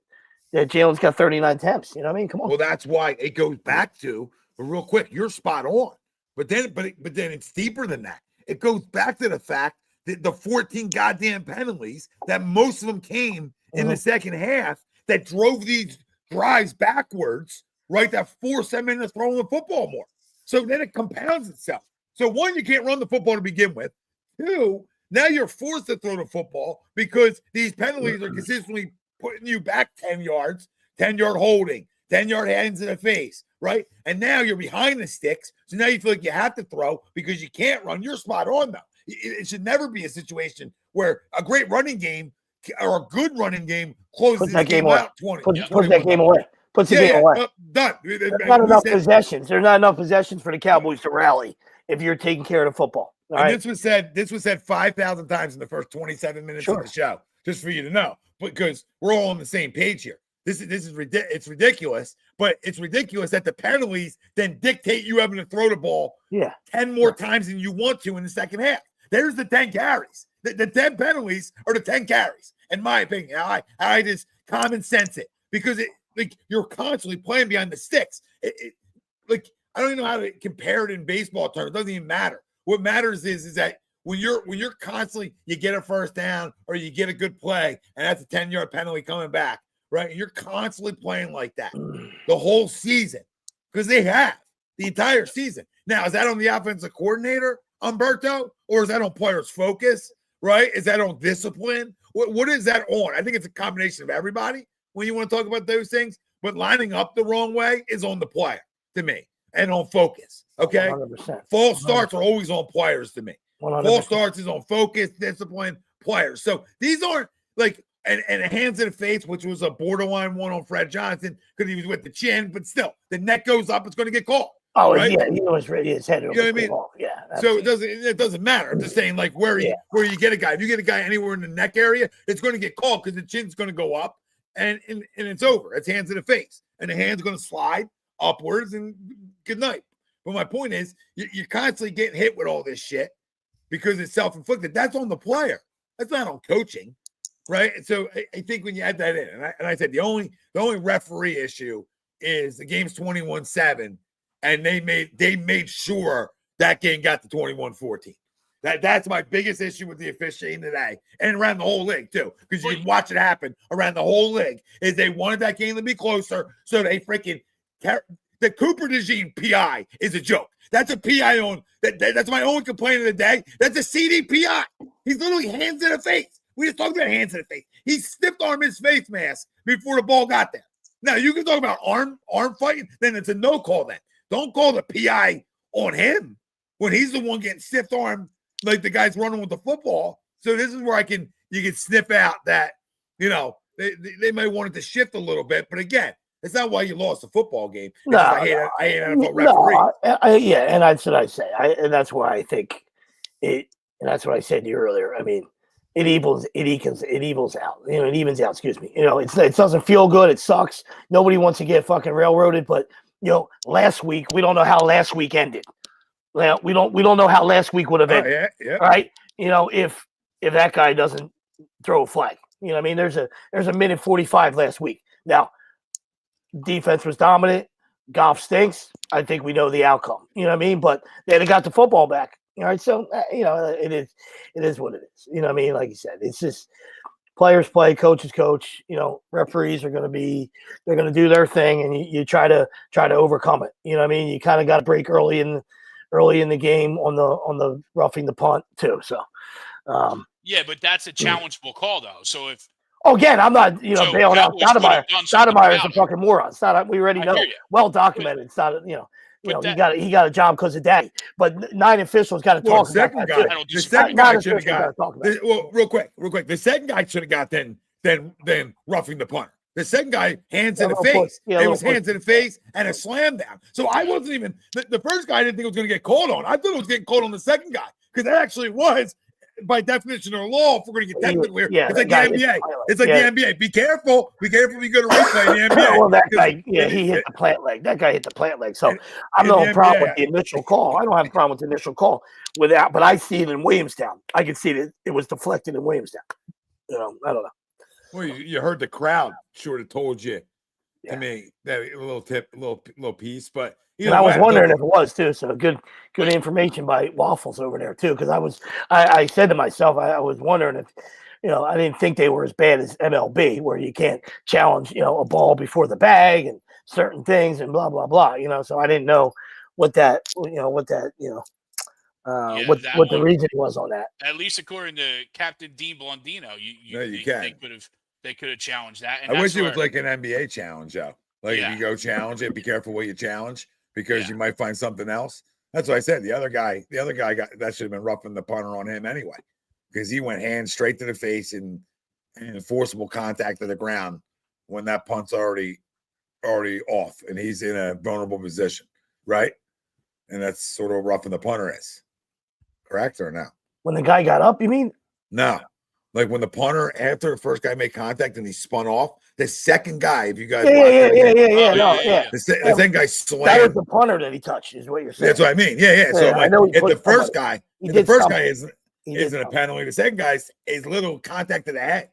Speaker 4: Jalen's got 39 attempts. You know what I mean? Come on.
Speaker 1: Well, that's why it goes back to, real quick, you're spot on. But then it's deeper than that. It goes back to the fact that the 14 goddamn penalties, that most of them came in the second half, that drove these drives backwards, right? That forced them into throwing the football more. So then it compounds itself. So one, you can't run the football to begin with. Two, now you're forced to throw the football because these penalties are consistently putting you back 10 yards, 10-yard holding, 10-yard hands in the face, right? And now you're behind the sticks. So now you feel like you have to throw because you can't run. You're spot on, though. It should never be a situation where a great running game or a good running game closes this game out 20.
Speaker 4: Puts that game away. Puts the game away.
Speaker 1: Done.
Speaker 4: There's not enough possessions. There's not enough possessions for the Cowboys to rally if you're taking care of the football.
Speaker 1: And this was said 5,000 times in the first 27 minutes of the show, just for you to know, because we're all on the same page here. This is it's ridiculous, but it's ridiculous that the penalties then dictate you having to throw the ball 10 more times than you want to in the second half. There's the 10 carries. The 10 penalties are the 10 carries, in my opinion. I just common sense it because you're constantly playing behind the sticks. I don't even know how to compare it in baseball terms. It doesn't even matter. What matters is that when you're constantly, you get a first down or you get a good play, and that's a 10-yard penalty coming back, right? And you're constantly playing like that the whole season because they have the entire season. Now, is that on the offensive coordinator, Umberto, or is that on players' focus, right? Is that on discipline? What is that on? I think it's a combination of everybody when you want to talk about those things, but lining up the wrong way is on the player to me and on focus. Okay,
Speaker 4: 100%.
Speaker 1: False starts are always on players to me.
Speaker 4: 100%.
Speaker 1: False starts is on focus, discipline, players. So these aren't and hands in the face, which was a borderline one on Fred Johnson because he was with the chin, but still, the neck goes up, it's going to get called.
Speaker 4: Oh,
Speaker 1: right?
Speaker 4: Yeah, he was ready. His head.
Speaker 1: You know what I mean?
Speaker 4: Yeah.
Speaker 1: So it doesn't matter. I'm just saying, where you get a guy. If you get a guy anywhere in the neck area, it's going to get called because the chin's going to go up, and it's over. It's hands in the face, and the hand's going to slide upwards, and good night. But my point is, you're constantly getting hit with all this shit because it's self-inflicted. That's on the player. That's not on coaching, right? And so I think when you add that in, and I said the only referee issue is the game's 21-7, and they made sure that game got to 21-14. That's my biggest issue with the officiating today, and around the whole league too, because you can watch it happen around the whole league. Is they wanted that game to be closer, so they freaking. The Cooper DeJean PI is a joke. That's a PI on that's my only complaint of the day. That's a CD PI. He's literally hands in the face. We just talked about hands in the face. He stiff armed his face mask before the ball got there. Now you can talk about arm fighting, then it's a no call. Then don't call the PI on him when he's the one getting stiff armed, like the guy's running with the football. So this is where you can sniff out that they might want it to shift a little bit, but again, it's not why you lost the football game. I hate NFL referee.
Speaker 4: Yeah, and that's what I say. And that's why I think it. And that's what I said to you earlier. I mean, it evens out. It evens out. Excuse me. It doesn't feel good. It sucks. Nobody wants to get fucking railroaded. But last week we don't know how last week ended. Well, we don't know how last week would have ended.
Speaker 1: Yeah.
Speaker 4: Right? If that guy doesn't throw a flag, I mean, there's a minute 45 last week. Now, defense was dominant. Goff stinks. I think we know the outcome. You know what I mean? But they got the football back. All right, so it is what it is. You know what I mean? Like you said, it's just players play, coaches coach. Referees are going to do their thing, and you try to overcome it. You know what I mean? You kind of got to break early in the game on the roughing the punt too. So
Speaker 3: yeah, but that's a challengeable call though. So if
Speaker 4: again, I'm not bailing out Stoudemire. Stoudemire's a fucking moron. It's not. We already know. Well documented. It's not. He got a job because of that. But 9 officials got to talk about that.
Speaker 1: The second guy should have got. Well, real quick. The second guy should have got then roughing the punter. The second guy hands in the face. It was hands in the face and a slam down. So I wasn't even the first guy. I didn't think it was going to get called on. I thought it was getting called on the second guy because it actually was. By definition of the law, if we're going to get technical here, it's like the NBA. It's like the NBA. Be careful. Be careful if you go to replay in the NBA.
Speaker 4: Well, that guy, he hit the plant leg. That guy hit the plant leg. So I'm no problem with the initial call. I don't have a problem with the initial call but I see it in Williamstown. I can see that it was deflected in Williamstown. I don't know.
Speaker 1: Well, you heard the crowd sort of told you to me that a little tip, a little piece, but.
Speaker 4: And I was wondering if it was too. So good information by Waffles over there too. Because I said to myself, I was wondering if, I didn't think they were as bad as MLB, where you can't challenge, a ball before the bag and certain things and blah blah blah. So I didn't know what the reason was on that.
Speaker 3: At least according to Captain Dean Blondino, they could have challenged that. And
Speaker 1: I wish it was like an NBA challenge, though. Like if you go challenge it, be careful what you challenge. Because you might find something else. That's what I said. The other guy got that should have been roughing the punter on him anyway, because he went hands straight to the face and enforceable contact to the ground when that punt's already off and he's in a vulnerable position, right? And that's sort of roughing the punter is. Correct or no?
Speaker 4: When the guy got up, you mean?
Speaker 1: No. Like when the punter, after the first guy made contact and he spun off, the second guy, if you guys the second guy slammed.
Speaker 4: That was the punter that he touched, is what you're saying.
Speaker 1: That's what I mean. Yeah. So
Speaker 4: I know
Speaker 1: if the first guy isn't a penalty, the second guy's is little contact to the head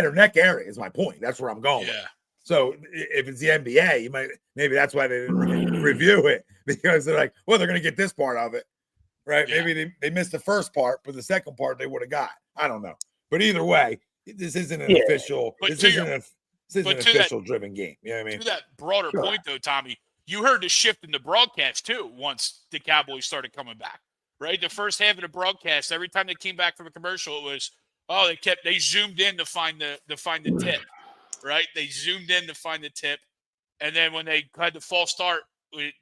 Speaker 1: or neck area is my point. That's where I'm going.
Speaker 3: Yeah.
Speaker 1: So if it's the NBA, maybe that's why they didn't review it, because they're like, well, they're going to get this part of it, right? Yeah. Maybe they missed the first part, but the second part they would have got. I don't know. But either way, this isn't an official. This isn't an official driven game. You know what I mean?
Speaker 3: To that broader point, though, Tommy, you heard the shift in the broadcast too once the Cowboys started coming back. Right, the first half of the broadcast, every time they came back from a commercial, it was they zoomed in to find the tip. Right, they zoomed in to find the tip, and then when they had the false start with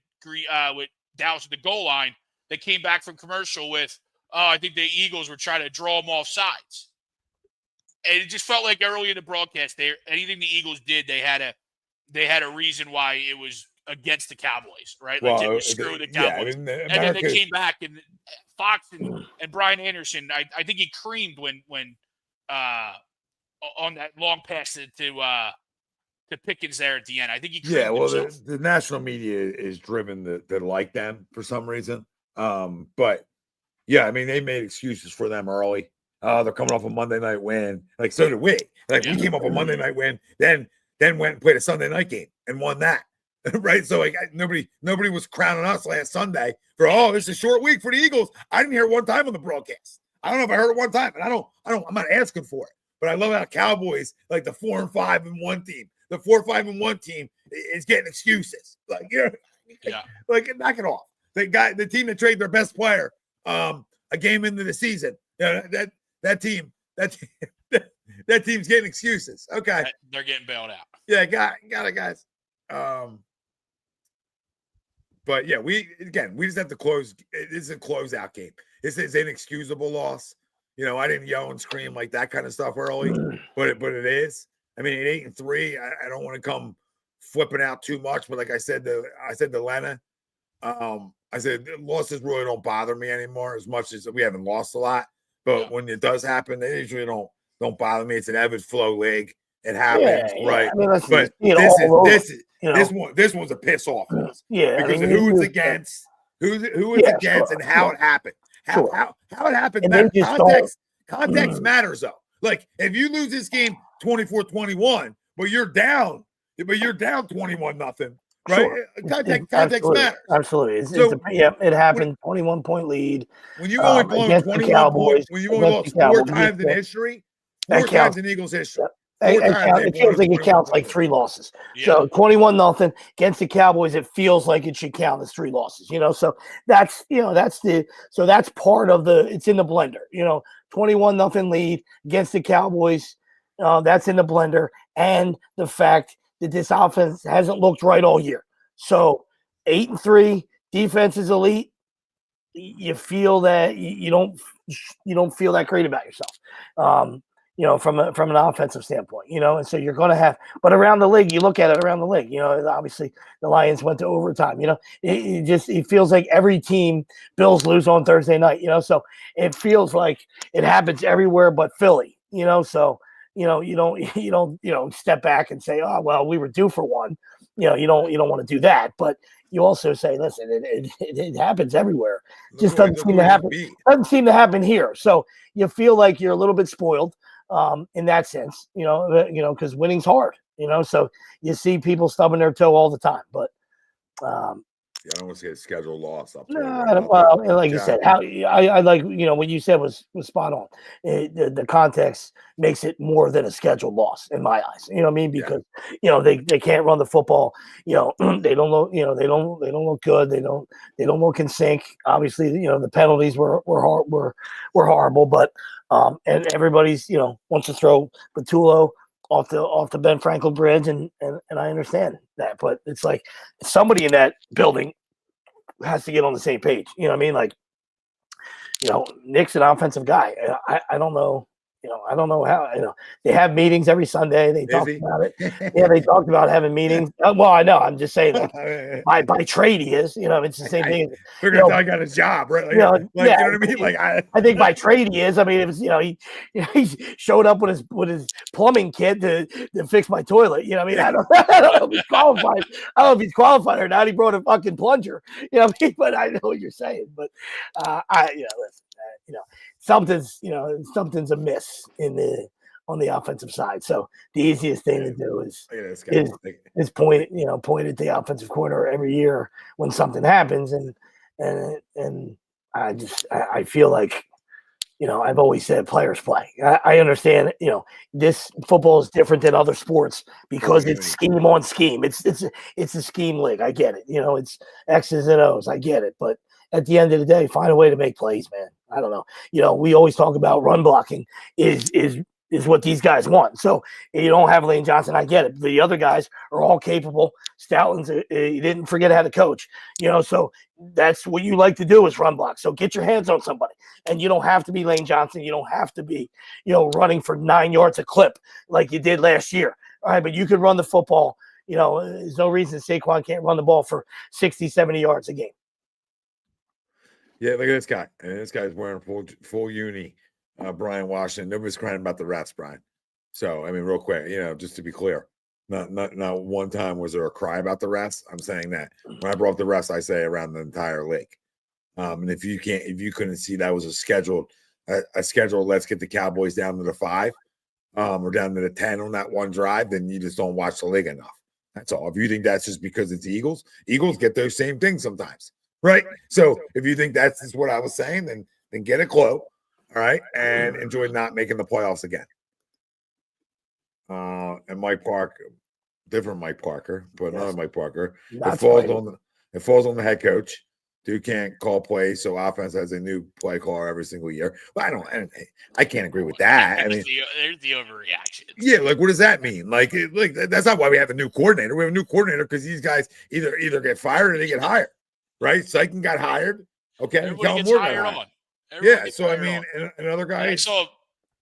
Speaker 3: Dallas at the goal line, they came back from commercial with, I think the Eagles were trying to draw them off sides. And it just felt like early in the broadcast, anything the Eagles did, they had a reason why it was against the Cowboys, right? Like it was screw the Cowboys. And then they came back, and Fox and Brian Anderson, I think he creamed when on that long pass to Pickens there at the end. I think he creamed himself.
Speaker 1: The national media is driven to like them for some reason. But yeah, I mean, they made excuses for them early. They're coming off a Monday night win. Like, so did we. Like, we came off a Monday night win, then went and played a Sunday night game and won that. Right? So, like, nobody was crowning us last Sunday for, this is a short week for the Eagles. I didn't hear it one time on the broadcast. I don't know if I heard it one time, and I'm not asking for it. But I love how Cowboys, like the 4-5-1 team, the 4-5-1 team is getting excuses. Like, like, knock it off. The team that traded their best player a game into the season, that team's getting excuses. Okay.
Speaker 3: They're getting bailed out.
Speaker 1: Yeah, got it, guys. But yeah, we just have to close. This is a closeout game. This is an inexcusable loss. You know, I didn't yell and scream like that kind of stuff early, but it is. I mean, at 8-3, I don't want to come flipping out too much. But like I said to Lena, I said losses really don't bother me anymore as much as we haven't lost a lot. But when it does happen, they usually don't bother me. It's an ebb and flow league. It happens, right?
Speaker 4: I mean, listen,
Speaker 1: But this one's a piss off loss.
Speaker 4: Yeah,
Speaker 1: because
Speaker 4: I mean,
Speaker 1: of who it's against, who it's against, and how it happened. How it happened matters. Context matters though. Like if you lose this game 24-21, but you're down 21-0, right? Context matters.
Speaker 4: Absolutely. It happened. 21-point lead.
Speaker 1: When you've only blown 21 points, when you've only lost 4 times in history, 4 times in Eagles history.
Speaker 4: It feels like it counts like 3 losses. Yeah. So 21-0 against the Cowboys, it feels like it should count as 3 losses. So that's part of it's in the blender. 21-0 lead against the Cowboys, that's in the blender, and the fact that this offense hasn't looked right all year. So 8-3, defense is elite. You feel that you don't feel that great about yourself. From an offensive standpoint, and so you're going to have, but around the league, you look at it around the league, obviously the Lions went to overtime, it feels like every team, Bills lose on Thursday night, so it feels like it happens everywhere but Philly, so, you don't step back and say, oh, well, we were due for one, you don't want to do that, but you also say, listen, it happens everywhere. Just doesn't seem to happen. Doesn't seem to happen here. So you feel like you're a little bit spoiled. In that sense, because winning's hard, so you see people stubbing their toe all the time, but
Speaker 1: I don't want to get a scheduled loss up.
Speaker 4: Well, like you said, how I like, what you said was spot on. The context makes it more than a scheduled loss in my eyes. You know what I mean? Because they can't run the football. They don't look. They don't look good. They don't look in sync. Obviously, the penalties were horrible, but. And everybody's, wants to throw Patullo off the Ben Franklin Bridge, and I understand that, but it's like somebody in that building has to get on the same page. You know what I mean? Like, Nick's an offensive guy. I don't know. I don't know how. They have meetings every Sunday. They talk about it. Yeah, they talked about having meetings. Well, I know. I'm just saying that by trade he is. It's the same thing.
Speaker 1: I got a job, right? You know what I mean? Like
Speaker 4: I think by trade he is. I mean, it was he showed up with his plumbing kit to fix my toilet. You know what I mean? I don't know if he's qualified. I don't know if he's qualified or not. He brought a fucking plunger. You know what I mean? But I know what you're saying. But listen, something's amiss on the offensive side. So the easiest thing to do is point at the offensive coordinator every year when something happens, and I feel like I've always said players play. I understand this football is different than other sports because it's scheme on scheme. It's a scheme league. I get it. It's X's and O's. I get it, but at the end of the day, find a way to make plays, man. I don't know. We always talk about run blocking is what these guys want. So you don't have Lane Johnson. I get it. The other guys are all capable. Stoutland's he didn't forget how to coach. So that's what you like to do is run block. So get your hands on somebody, and you don't have to be Lane Johnson. You don't have to be running for 9 yards a clip like you did last year. All right, but you could run the football. There's no reason Saquon can't run the ball for 60, 70 yards a game.
Speaker 1: Yeah, look at this guy. And this guy's wearing full uni. Brian Washington. Nobody's crying about the refs, Brian. So, I mean, real quick, just to be clear, not one time was there a cry about the refs. I'm saying that when I brought up the refs, I say around the entire league. And if you couldn't see that was a scheduled, let's get the Cowboys down to the 5, or down to the 10 on that one drive, then you just don't watch the league enough. That's all. If you think that's just because it's Eagles get those same things sometimes. Right. So if you think that's just what I was saying, then get a clue. All right. And enjoy not making the playoffs again. And Mike Parker, different Mike Parker, but another Mike Parker. It falls on the head coach. Dude can't call plays, so offense has a new play caller every single year. But I can't agree with that. I mean,
Speaker 3: there's the overreaction.
Speaker 1: Yeah, like what does that mean? Like that's not why we have a new coordinator. We have a new coordinator because these guys either get fired or they get hired, right? Sykin got hired, okay.
Speaker 3: Everybody gets
Speaker 1: Moore
Speaker 3: hired
Speaker 1: got
Speaker 3: on.
Speaker 1: Yeah, so I mean, and other guys.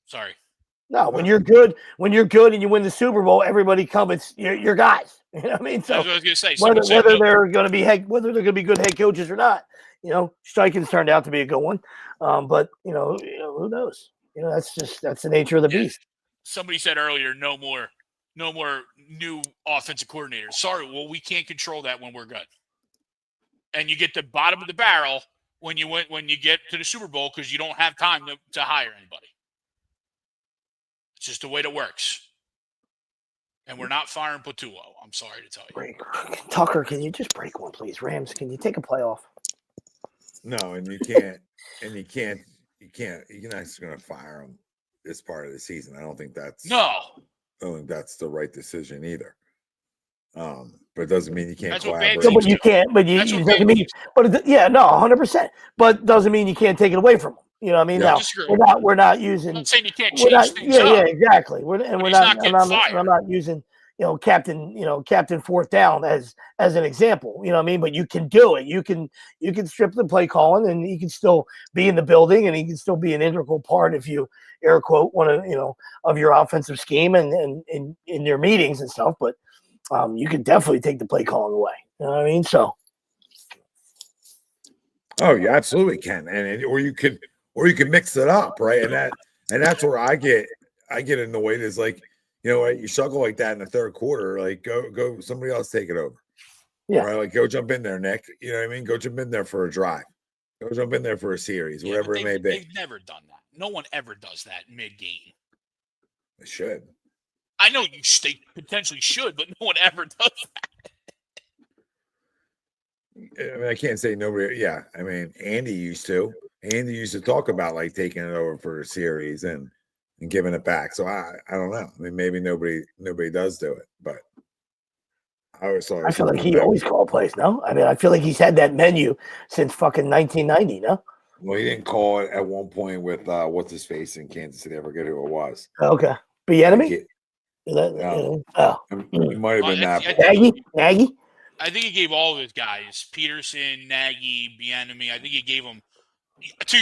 Speaker 3: Sorry.
Speaker 4: No, when you're good and you win the Super Bowl, everybody covets your guys. You know what I mean? So
Speaker 3: That's what I was going to say.
Speaker 4: whether they're going to be good head coaches or not, Steichen's turned out to be a good one. But who knows? That's the nature of the beast.
Speaker 3: Somebody said earlier, no more new offensive coordinators. Sorry, well, we can't control that when we're good. And you get the bottom of the barrel when you get to the Super Bowl because you don't have time to hire anybody. It's just the way it works. And we're not firing Patuo. I'm sorry to tell you.
Speaker 4: Tucker, can you just break one, please? Rams, can you take a playoff?
Speaker 1: No, and you can't. You're not just going to fire him this part of the season. I don't think that's the right decision either. But it doesn't mean you can't collaborate.
Speaker 4: No, but you can't. But you doesn't mean. But 100%. But doesn't mean you can't take it away from them. You know what I mean?
Speaker 1: Yeah.
Speaker 4: Now we're not using.
Speaker 3: I'm saying you can't change things up.
Speaker 4: Yeah, exactly. I'm not using captain fourth down as an example. You know what I mean? But you can do it. You can strip the play calling, and he can still be in the building, and he can still be an integral part if you air quote one of your offensive scheme and in your meetings and stuff. But you can definitely take the play calling away. You know what I mean? So.
Speaker 1: Oh, you absolutely can, or you can mix it up, right? And that's where I get annoyed is like, you struggle like that in the third quarter, like go somebody else take it over.
Speaker 4: Yeah.
Speaker 1: Right? Like go jump in there, Nick. You know what I mean? Go jump in there for a drive. Go jump in there for a series, whatever it may be.
Speaker 3: They've never done that. No one ever does that mid-game.
Speaker 1: They should.
Speaker 3: I know they potentially should, but no one ever does that.
Speaker 1: I mean, I can't say nobody. Yeah, I mean, Andy used to talk about like taking it over for a series and giving it back. So I don't know. I mean, maybe nobody does do it, but I always thought.
Speaker 4: I feel like he always called plays. No, I mean, I feel like he's had that menu since fucking 1990. No.
Speaker 1: Well, he didn't call it at one point with what's his face in Kansas City. I forget who it was.
Speaker 4: Okay, Bieniemy.
Speaker 1: It might have been that.
Speaker 4: Nagy.
Speaker 3: I think he gave all of his guys, Peterson, Nagy, Bieniemy. I think he gave them to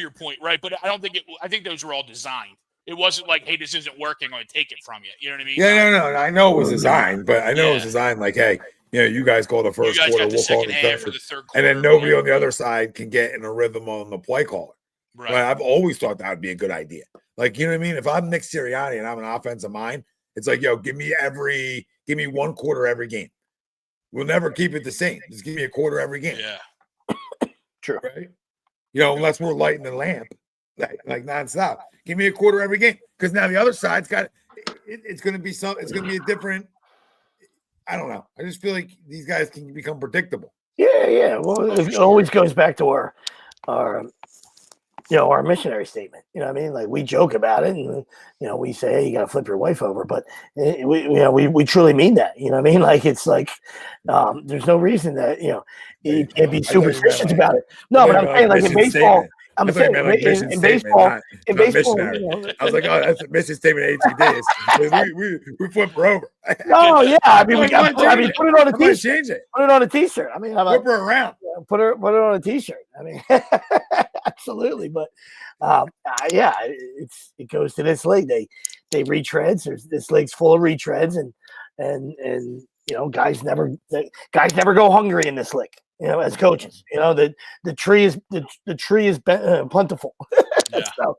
Speaker 3: your point, right? But I don't think I think those were all designed. It wasn't like, hey, this isn't working, I'm going to take it from you. You know what I mean?
Speaker 1: Yeah, no. I know it was designed, but I know it was designed like, hey, you guys call the first quarter, we'll call the third quarter, and then nobody on the other side can get in a rhythm on the play caller. Right. I've always thought that would be a good idea. Like, you know what I mean? If I'm Nick Sirianni and I'm an offensive mind, it's like, give me one quarter every game. We'll never keep it the same. Just give me a quarter every game.
Speaker 4: Yeah. True.
Speaker 1: Right? Unless we're lighting the lamp like nonstop. Give me a quarter every game. Because now the other side's got it's gonna be a different. I don't know. I just feel like these guys can become predictable.
Speaker 4: Yeah. Well, it always goes back to our missionary statement. You know what I mean? Like we joke about it and we say, hey, you gotta flip your wife over, but we truly mean that. You know what I mean? Like it's like there's no reason that you can't be superstitious about it. No, but I'm saying like in baseball. I'm saying in baseball.
Speaker 1: I was like, oh, that's a mission statement. We flip her over.
Speaker 4: Oh yeah, I mean, put it on a t-shirt.
Speaker 1: Change it.
Speaker 4: Put it on a t-shirt. I mean,
Speaker 1: flip her around.
Speaker 4: Put it on a t-shirt. I mean, absolutely. But it goes to this league. They retreads. This league's full of retreads, and guys never go hungry in this league. As coaches, the tree is plentiful. Yeah. So,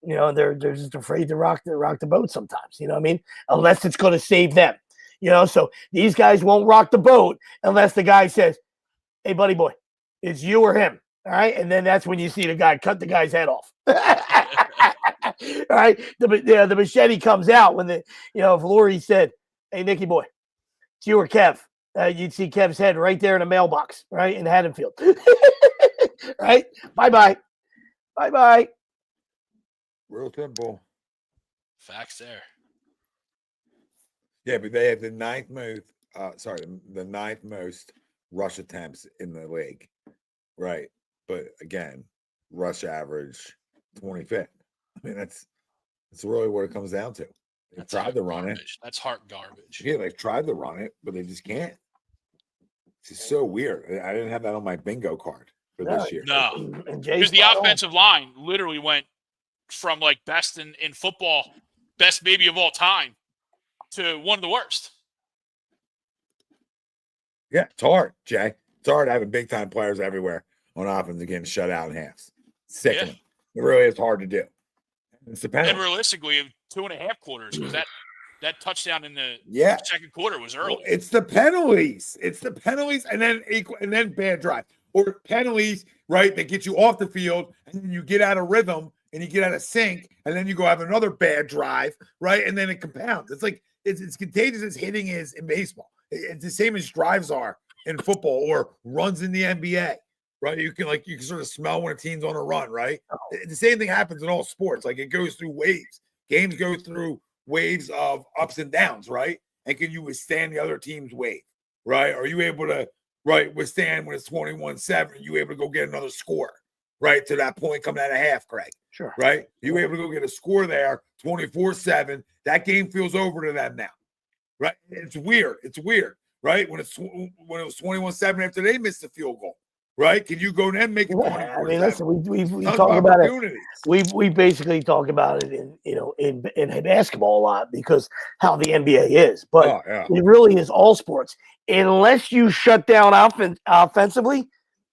Speaker 4: they're just afraid to rock the boat sometimes. You know what I mean? Unless it's going to save them. So these guys won't rock the boat unless the guy says, "Hey, buddy boy, it's you or him." All right, and then that's when you see the guy cut the guy's head off. All right, the machete comes out when if Laurie said, "Hey, Nicky boy, it's you or Kev." You'd see Kev's head right there in a mailbox, right, in Haddonfield. Right? Bye-bye.
Speaker 1: Real simple.
Speaker 3: Facts there.
Speaker 1: Yeah, but they have the ninth most rush attempts in the league, right? But again, rush average 25th. I mean, that's really what it comes down to. They tried to run it.
Speaker 3: That's heart garbage.
Speaker 1: Yeah, they tried to run it, but they just can't. It's just so weird. I didn't have that on my bingo card for this year.
Speaker 3: No, because the offensive line literally went from like best in football, best maybe of all time, to one of the worst.
Speaker 1: Yeah, it's hard, Jay. It's hard having big time players everywhere on offense and getting shut out in halves. Sickening. It really is hard to do. It's the penalty.
Speaker 3: And realistically, 2.5 quarters, because that touchdown in the second quarter was early.
Speaker 1: Well, it's the penalties. It's the penalties, and then bad drive or penalties, right? That get you off the field, and then you get out of rhythm and you get out of sync, and then you go have another bad drive, right? And then it compounds. It's like it's contagious as hitting is in baseball. It's the same as drives are in football or runs in the NBA, right? You can sort of smell when a team's on a run, right? The same thing happens in all sports. Like it goes through waves. Games go through waves of ups and downs, right? And can you withstand the other team's wave, right? Are you able to withstand when it's 21-7? Are you able to go get another score, right? To that point coming out of half, Craig.
Speaker 4: Sure.
Speaker 1: Right? You able to go get a score there 24-7. That game feels over to them now. Right? It's weird. It's weird, right? When it was 21-7 after they missed the field goal, right? Can you go then and make it 24-7?
Speaker 4: I mean, listen, we talk about it. We basically talk about it in basketball a lot because how the NBA is, but it really is all sports. Unless you shut down offensively,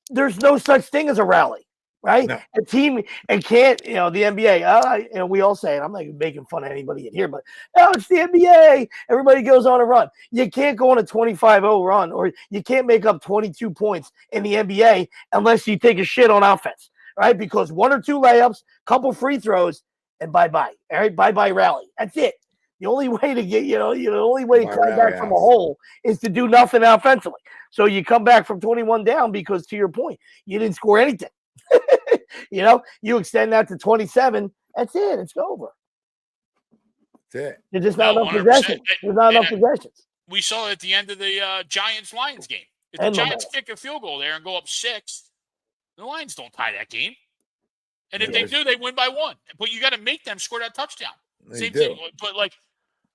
Speaker 4: there's no such thing as a rally. Right?
Speaker 1: No.
Speaker 4: A team and can't, the NBA, we all say it. I'm not making fun of anybody in here, but it's the NBA. Everybody goes on a run. You can't go on a 25-0 run, or you can't make up 22 points in the NBA unless you take a shit on offense, right? Because 1 or 2 layups, couple free throws, and bye-bye. All right, bye-bye rally. That's it. The only way to get, the only way to come back from a hole is to do nothing offensively. So you come back from 21 down because, to your point, you didn't score anything. You extend that to 27. That's it. It's over.
Speaker 1: That's it.
Speaker 4: There's just not enough possessions. There's not enough possessions.
Speaker 3: We saw it at the end of the Giants-Lions game. If the Giants kick a field goal there and go up 6, the Lions don't tie that game. And if they do, they win by 1. But you got to make them score that touchdown. Same thing. But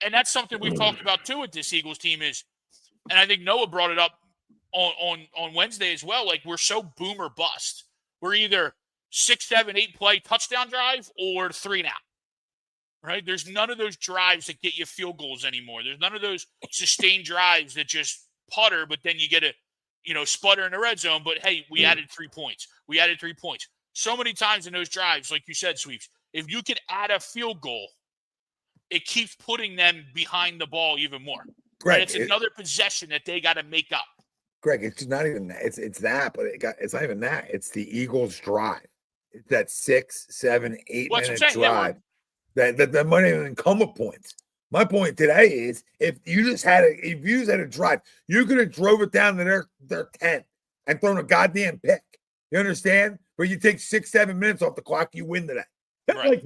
Speaker 3: and that's something we've talked about too with this Eagles team is, and I think Noah brought it up on Wednesday as well. Like we're so boom or bust. We're either 6, 7, 8 play touchdown drive or 3 and out, right? There's none of those drives that get you field goals anymore. There's none of those sustained drives that just putter, but then you get a, sputter in the red zone. But hey, we added 3 points. We added 3 points. So many times in those drives, like you said, Sweeps, if you could add a field goal, it keeps putting them behind the ball even more.
Speaker 1: Greg,
Speaker 3: and it's another possession that they got to make up.
Speaker 1: Greg, it's not even that. It's that, but it's not even that. It's the Eagles' drive. It's that 6, 7, 8 minute drive that might even come with points. My point today is if you just had a drive, you could have drove it down to their 10 and thrown a goddamn pick. You understand? But you take 6, 7 minutes off the clock, you win today.
Speaker 3: Right.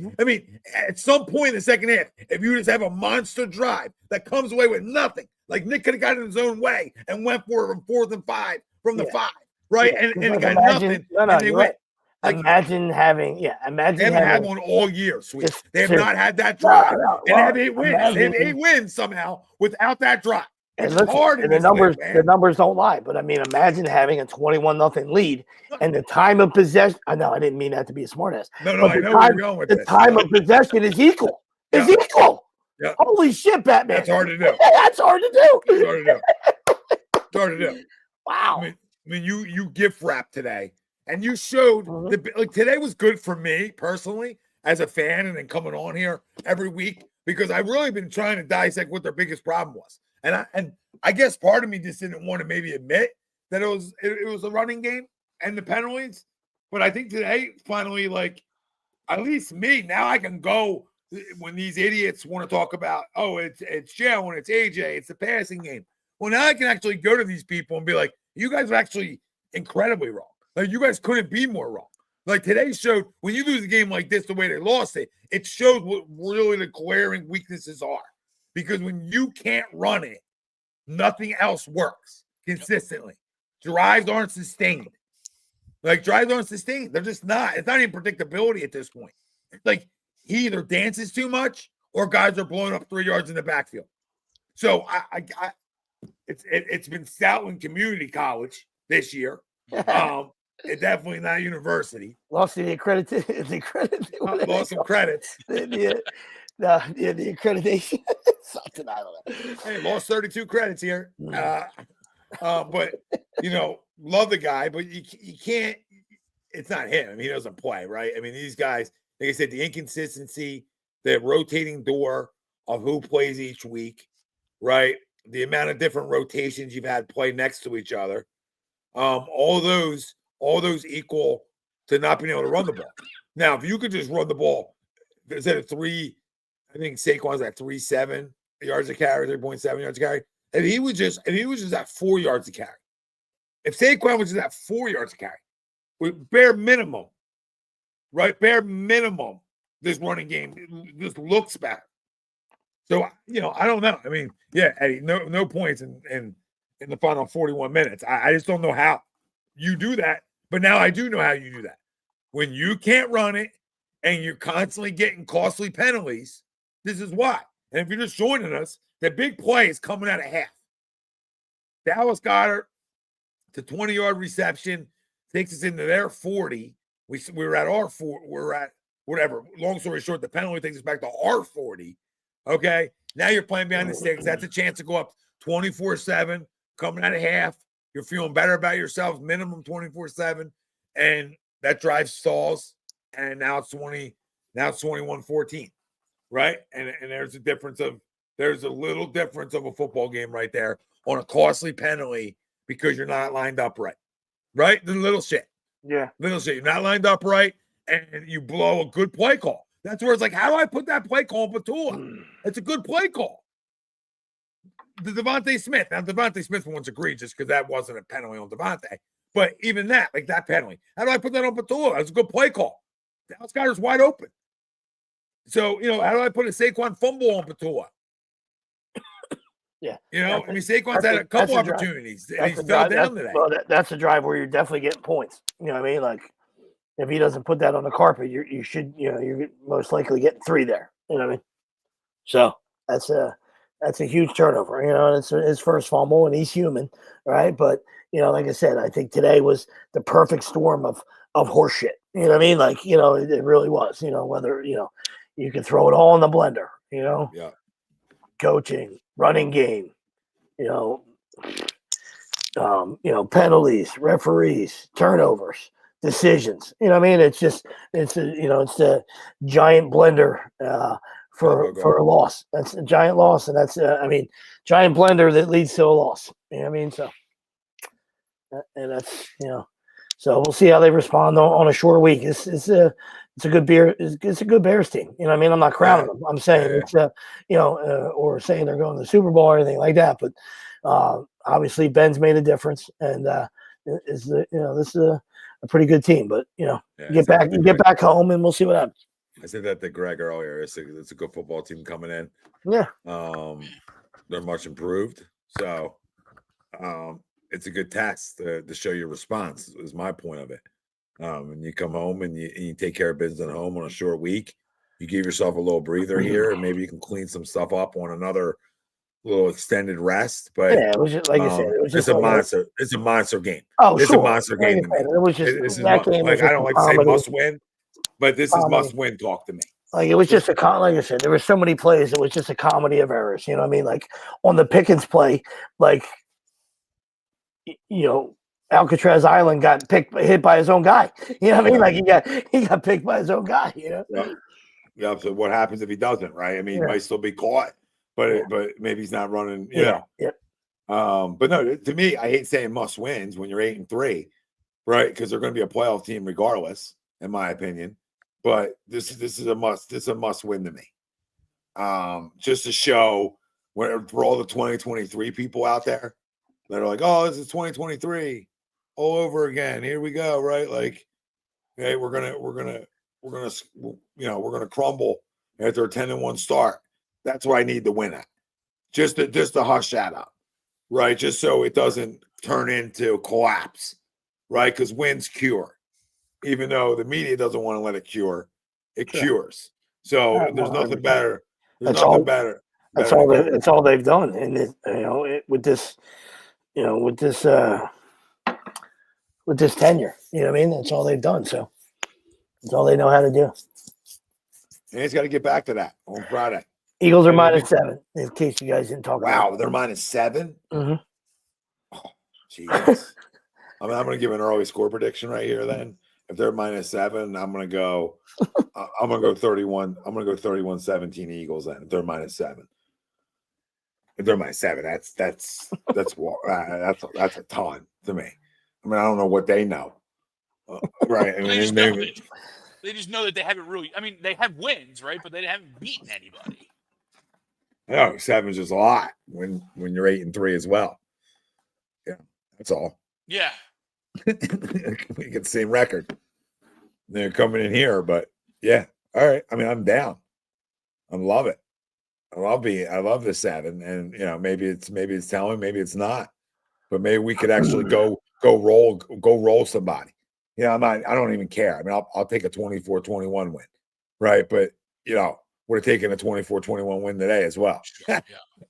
Speaker 1: At some point in the second half, if you just have a monster drive that comes away with nothing, like Nick could have got in his own way and went for it from 4th and 5 from the 5, right?
Speaker 4: Yeah,
Speaker 1: and it got nothing. And they went.
Speaker 4: Imagine having. They haven't
Speaker 1: had one all year, Sweet. They have not had that drive. And they have 8 wins. They have 8 wins somehow without that drive. It's hard.
Speaker 4: And the numbers don't lie. But I mean, imagine having a 21-0 lead and the time of possession. I know I didn't mean that to be a smartass.
Speaker 1: No, I know where you're going with
Speaker 4: this. The time of possession is equal. It's equal.
Speaker 1: Yeah.
Speaker 4: Holy shit, Batman.
Speaker 1: That's hard to do.
Speaker 4: That's hard to do.
Speaker 1: It's hard to do. It's hard to do.
Speaker 4: Wow.
Speaker 1: I mean, you gift wrap today, and you showed today was good for me personally as a fan, and then coming on here every week because I've really been trying to dissect what their biggest problem was. And I guess part of me just didn't want to maybe admit that it was a running game and the penalties. But I think today, finally, at least me, now I can go when these idiots want to talk about, it's Joe and it's AJ, it's the passing game. Well, now I can actually go to these people and be like, you guys are actually incredibly wrong. Like, you guys couldn't be more wrong. Like, today showed when you lose a game like this, the way they lost it, it showed what really the glaring weaknesses are. Because when you can't run it, nothing else works consistently. drives aren't sustained. Like drives aren't sustained. They're just not. It's not even predictability at this point. It's like he either dances too much or guys are blowing up 3 yards in the backfield. So it's been stout in community college this year. It's definitely not university.
Speaker 4: Lost the accreditation.
Speaker 1: Lost some credits.
Speaker 4: The accreditation. Something, I don't know.
Speaker 1: Hey, lost 32 credits here. But love the guy, but you can't. It's not him. I mean, he doesn't play, right? I mean, these guys, like I said, the inconsistency, the rotating door of who plays each week, right? The amount of different rotations you've had play next to each other, all those equal to not being able to run the ball. Now, if you could just run the ball, instead of 3, I think Saquon's at 3.7 yards a carry, 3.7 yards a carry. If he was just at 4 yards a carry, if Saquon was just at 4 yards a carry, with bare minimum, right? Bare minimum, this running game just looks better. So I don't know. I mean, yeah, Eddie, no points in the final 41 minutes. I just don't know how you do that. But now I do know how you do that. When you can't run it and you're constantly getting costly penalties, this is why. And if you're just joining us, the big play is coming out of half. Dallas Goedert, the 20-yard reception, takes us into their 40. We were at our 4. We're at whatever. Long story short, the penalty takes us back to our 40. Okay. Now you're playing behind the sticks. That's a chance to go up 24-7, coming out of half. You're feeling better about yourself, minimum 24-7. And that drive stalls. And now it's 21-14. Right. And there's a little difference of a football game right there on a costly penalty because you're not lined up right. Right? The little shit.
Speaker 4: Yeah.
Speaker 1: Little shit. You're not lined up right, and you blow a good play call. That's where it's like, how do I put that play call on Patula? It's a good play call. The Devontae Smith. Now, Devontae Smith one's egregious because that wasn't a penalty on Devontae. But even that, like that penalty, how do I put that on Patula? That's a good play call. Dallas Goedert's wide open. So, how do I put a Saquon fumble on Patula?
Speaker 4: Yeah.
Speaker 1: I mean, Saquon's had a couple opportunities, and he fell down today.
Speaker 4: Well, that's a drive where you're definitely getting points. You know what I mean? Like, if he doesn't put that on the carpet, you're most likely getting 3 there. You know what I mean? So that's a huge turnover. It's his first fumble, and he's human, right? But like I said, I think today was the perfect storm of horseshit. You know what I mean? Like, it really was. Whether you can throw it all in the blender.
Speaker 1: Yeah.
Speaker 4: Coaching, running game, penalties, referees, turnovers, decisions. You know what I mean? It's a giant blender for a loss. That's a giant loss, and that's giant blender that leads to a loss. You know what I mean? So, and that's so we'll see how they respond on a short week. It's a good beer. It's a good Bears team. You know what I mean? I'm not crowning them. I'm saying it's or saying they're going to the Super Bowl or anything like that. But obviously Ben's made a difference, and this is a pretty good team. But get back home, and we'll see what happens.
Speaker 1: I said that to Greg earlier. It's a good football team coming in.
Speaker 4: Yeah.
Speaker 1: They're much improved. So it's a good test to show your response, is my point of it. And you come home and you take care of business at home on a short week. You give yourself a little breather here, and maybe you can clean some stuff up on another little extended rest. But
Speaker 4: yeah, it was just, like I said, it was just
Speaker 1: it's a monster. It's a monster game.
Speaker 4: Oh,
Speaker 1: it's
Speaker 4: sure.
Speaker 1: a monster game. To me.
Speaker 4: It was just
Speaker 1: I don't like to say must win, but this is must win talk to me.
Speaker 4: Like, it was just like I said, there were so many plays. It was just a comedy of errors. You know what I mean? Like on the Pickens play, Alcatraz Island got hit by his own guy. You know what I mean? Like he got picked by his own guy.
Speaker 1: Yeah. So what happens if he doesn't? Right? I mean, he might still be caught, but maybe he's not running.
Speaker 4: Yeah.
Speaker 1: But no, to me, I hate saying must wins when you're 8-3, right? Because they're going to be a playoff team regardless, in my opinion. But this is a must. This is a must win to me. Just to show for all the 2023 people out there that are like, oh, this is 2023 all over again. Here we go, right? Like, hey, we're gonna crumble after a 10-1 start. That's what I need to win at. Just to hush that up. right? Just so it doesn't turn into collapse, right? Because wins cure. Even though the media doesn't want to let it cure, it cures. So there's nothing better. There's nothing better.
Speaker 4: That's all. That's all they've done, and with this tenure, you know what I mean. That's all they've done. So that's all they know how to do.
Speaker 1: And he's got to get back to that on Friday.
Speaker 4: Eagles are -7. In case you guys didn't talk.
Speaker 1: Wow,
Speaker 4: about it.
Speaker 1: they're -7.
Speaker 4: Mm-hmm.
Speaker 1: Oh, Jesus. I'm going to give an early score prediction right here. Then, if they're -7, I'm going to go. I'm going to go 31. I'm going to go 31-17 Eagles. Then, if they're -7. If they're -7, that's a ton to me. I mean, I don't know what they know, right? I mean,
Speaker 3: they just know that they haven't really. I mean, they have wins, right? But they haven't beaten anybody.
Speaker 1: No, 7 is just a lot when you're 8-3 as well. Yeah, that's all.
Speaker 3: Yeah,
Speaker 1: we get the same record. They're coming in here, but yeah, all right. I mean, I'm down. I love it. I love the 7, and maybe it's telling, maybe it's not, but maybe we could actually go roll somebody. I don't even care. I mean, I'll take a 24-21 win, right? But would have taken a 24-21 win today as well.
Speaker 3: yeah.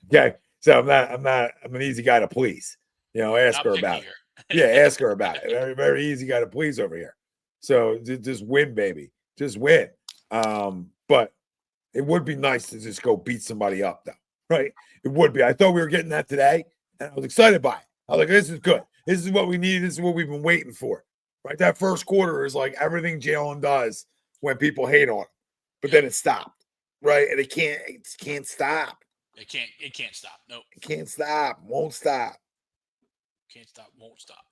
Speaker 1: Okay, so I'm an easy guy to please. Ask her about it. Yeah, ask her about it. Very, very easy guy to please over here. So just win, baby. Just win. But it would be nice to just go beat somebody up, though, right? It would be. I thought we were getting that today, and I was excited by it. I was like, this is good. This is what we need. This is what we've been waiting for, right? That first quarter is like everything Jalen does when people hate on him, but then it stopped, right? And it can't stop.
Speaker 3: It can't stop. Nope.
Speaker 1: It can't stop. Won't stop.
Speaker 3: Can't stop. Won't stop.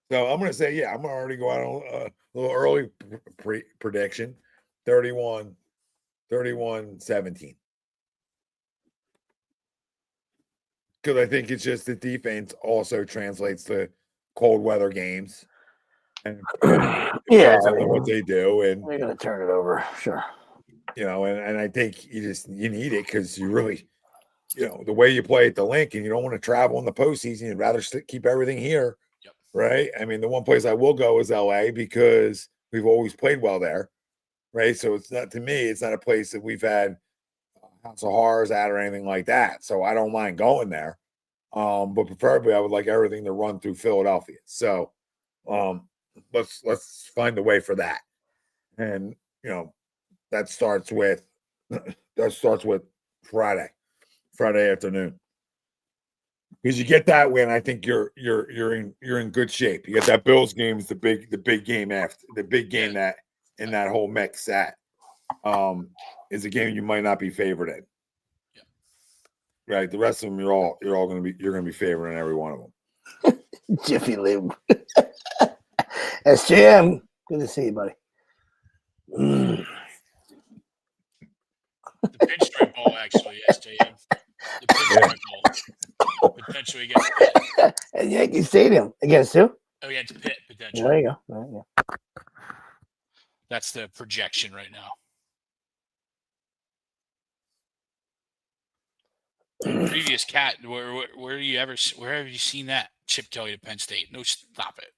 Speaker 1: So I'm going to say, I'm going to already go out on a little early prediction, 31-17. Because I think it's just the defense also translates to cold weather games. And what they do. And
Speaker 4: they're going to turn it over. Sure.
Speaker 1: And I think you need it because you really, the way you play at the link and you don't want to travel in the postseason, you'd rather keep everything here.
Speaker 3: Yep.
Speaker 1: Right. I mean, the one place I will go is LA because we've always played well there. Right. So it's not a place that we've had House of Horrors at or anything like that. So I don't mind going there. But preferably I would like everything to run through Philadelphia. So let's find a way for that. And that starts with Friday afternoon. Because you get that win, I think you're in good shape. You get that Bills game is the big game after the big game that in that whole mix that is a game you might not be favored in. Yeah. Right. The rest of them you're gonna be favored in every one of them.
Speaker 4: Jiffy Lube. SJM. Good to see you, buddy.
Speaker 3: The pinstripe ball, actually, SJM. The pinstripe ball. Potentially against Pitt.
Speaker 4: At Yankee Stadium. Against who?
Speaker 3: Oh, against Pitt, potentially.
Speaker 4: There you go.
Speaker 3: That's the projection right now. Previous cat, where have you seen that? Chip Kelly to Penn State. No, stop it.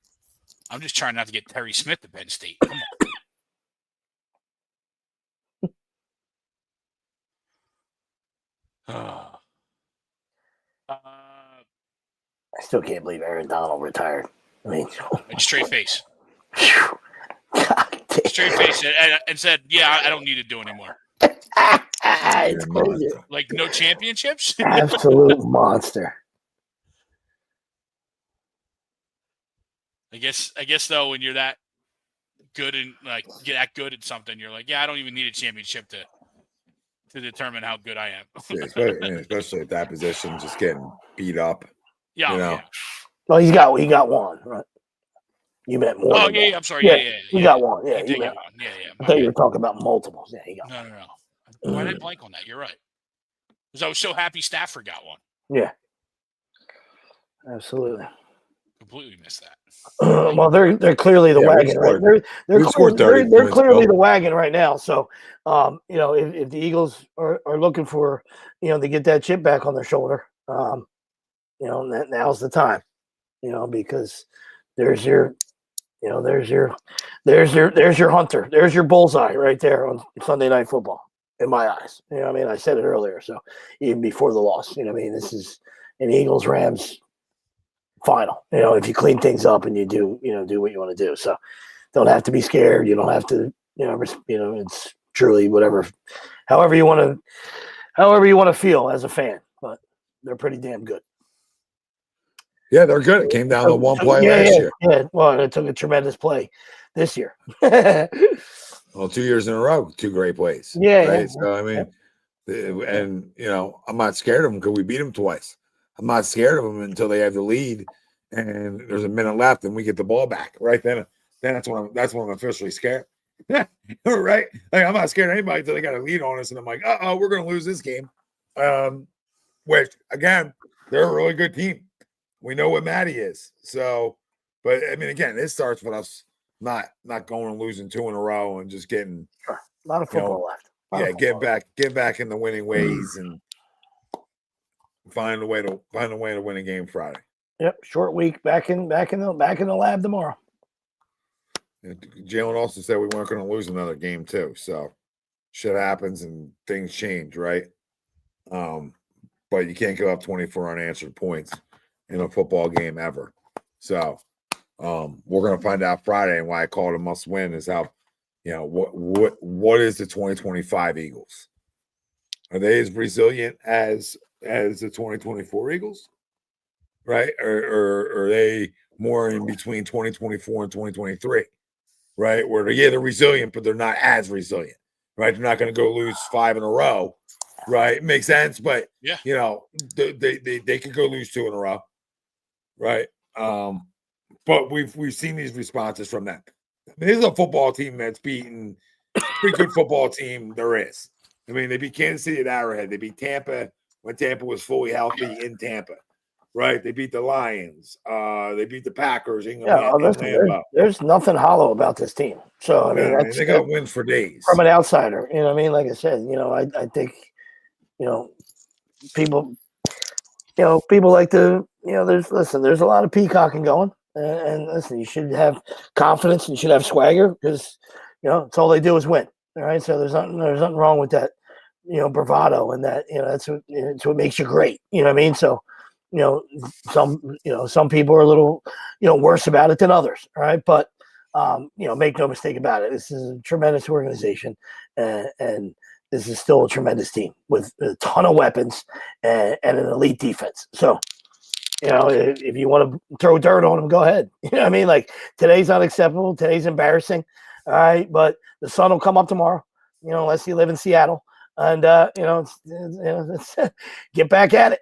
Speaker 3: I'm just trying not to get Terry Smith to Penn State. Come on.
Speaker 4: I still can't believe Aaron Donald retired. I mean,
Speaker 3: straight face.
Speaker 4: God damn.
Speaker 3: Straight face and said, "Yeah, I don't need to do anymore."
Speaker 4: It's crazy.
Speaker 3: Like no championships.
Speaker 4: Absolute monster.
Speaker 3: I guess though, when you're that good and like get that good at something, you're like, yeah, I don't even need a championship to determine how good I am.
Speaker 1: especially at that position, just getting beat up.
Speaker 3: Yeah. Yeah.
Speaker 4: Well, he got one, right? You meant more.
Speaker 3: Oh yeah, I'm sorry. Yeah.
Speaker 4: He got one. Yeah,
Speaker 3: he got one. Yeah.
Speaker 4: I thought you were talking about multiples. Yeah, he got
Speaker 3: one. No. Why did I blank on that? You're right. Because I was so happy Stafford got one.
Speaker 4: Yeah. Absolutely.
Speaker 3: Completely missed that.
Speaker 4: Well, they're clearly the wagon, right? They're clearly the wagon right now. So, if the Eagles are looking for, to get that chip back on their shoulder, now's the time, because there's your there's your hunter. There's your bullseye right there on Sunday Night Football, in my eyes. I said it earlier, so even before the loss, this is an Eagles-Rams final. If you clean things up and you do what you want to do. So don't have to be scared. You don't have to, it's truly whatever, however you want to feel as a fan, but they're pretty damn good.
Speaker 1: Yeah, they're good. It came down to one play last year.
Speaker 4: Yeah, well, it took a tremendous play this year.
Speaker 1: Well, 2 years in a row, 2 great plays.
Speaker 4: Yeah.
Speaker 1: Right? So, and, I'm not scared of them because we beat them twice. I'm not scared of them until they have the lead and there's a minute left and we get the ball back. Right then that's when I'm officially scared. Right? Like, I'm not scared of anybody until they got a lead on us and I'm like, we're going to lose this game. Which, again, they're a really good team. We know what Matty is. So, but again, this starts with us not going and losing 2 in a row and just getting
Speaker 4: a lot of football left.
Speaker 1: Get back in the winning ways and find a way to win a game Friday.
Speaker 4: Yep, short week. Back in the lab tomorrow.
Speaker 1: Jalen also said we weren't going to lose another game too. So shit happens and things change, right? But you can't give up 24 unanswered points in a football game ever. So we're going to find out Friday, and why I call it a must win is how, what is the 2025 Eagles? Are they as resilient as the 2024 Eagles? Right? Or are they more in between 2024 and 2023? Right? Where they're resilient, but they're not as resilient. Right? They're not going to go lose 5 in a row. Right? It makes sense, but
Speaker 3: yeah,
Speaker 1: they could go lose 2 in a row. Right. But we've seen these responses from them. This is a football team that's beaten pretty good football team there is. They beat Kansas City at Arrowhead. They beat Tampa when Tampa was fully healthy in Tampa. Right. They beat the Lions. They beat the Packers.
Speaker 4: There's nothing hollow about this team. So
Speaker 1: they got wins for days.
Speaker 4: From an outsider, like I said, I think, people like to, there's a lot of peacocking going, and listen, you should have confidence and you should have swagger because, it's all they do is win. All right. So there's nothing wrong with that, bravado, and that, that's what makes you great. So, some people are a little, worse about it than others. All right. But, make no mistake about it. This is a tremendous organization, and this is still a tremendous team with a ton of weapons and an elite defense. So, if you want to throw dirt on them, go ahead. Like, today's unacceptable. Today's embarrassing. All right. But the sun will come up tomorrow, unless you live in Seattle. And, get back at it.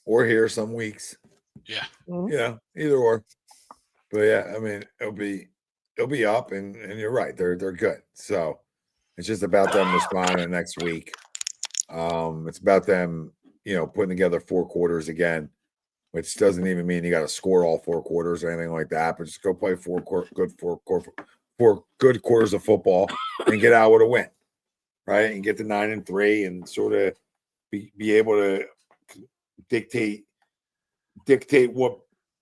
Speaker 1: Or here some weeks.
Speaker 3: Yeah.
Speaker 1: Mm-hmm. Either or. But yeah, it'll be up, and you're right. They're good. So it's just about them responding next week. It's about them, putting together 4 quarters again, which doesn't even mean you got to score all 4 quarters or anything like that. But just go play 4 good quarters of football and get out with a win, right? And get to 9-3 and sort of be able to dictate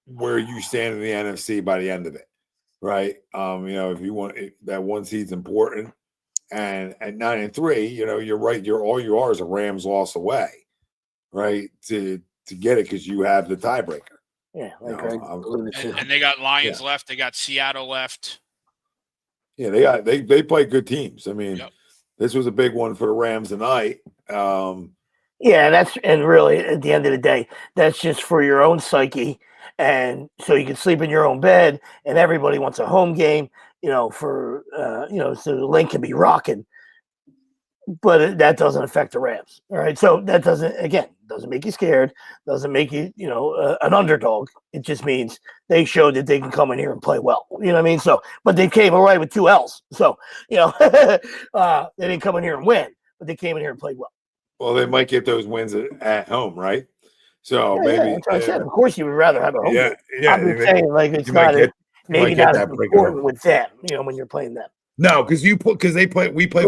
Speaker 1: where you stand in the NFC by the end of it, right? If you want that 1 seed's important. And at 9-3, you're right. All you are is a Rams loss away, right? To get it because you have the tiebreaker.
Speaker 4: Yeah,
Speaker 3: and they got Lions left. They got Seattle left.
Speaker 1: Yeah, they play good teams. This was a big one for the Rams tonight.
Speaker 4: And really at the end of the day, that's just for your own psyche, and so you can sleep in your own bed. And everybody wants a home game. So the link can be rocking, but that doesn't affect the Rams. All right. So that doesn't make you scared, doesn't make you, an underdog. It just means they showed that they can come in here and play well. So, but they came away with 2 L's. So, they didn't come in here and win, but they came in here and played well.
Speaker 1: Well, they might get those wins at home, right? So maybe.
Speaker 4: That's what I said. Of course, you would rather have a home game.
Speaker 1: Yeah.
Speaker 4: I'm just saying, like, it's not. Maybe not as important with them, when you're playing them.
Speaker 1: No, because we play
Speaker 4: But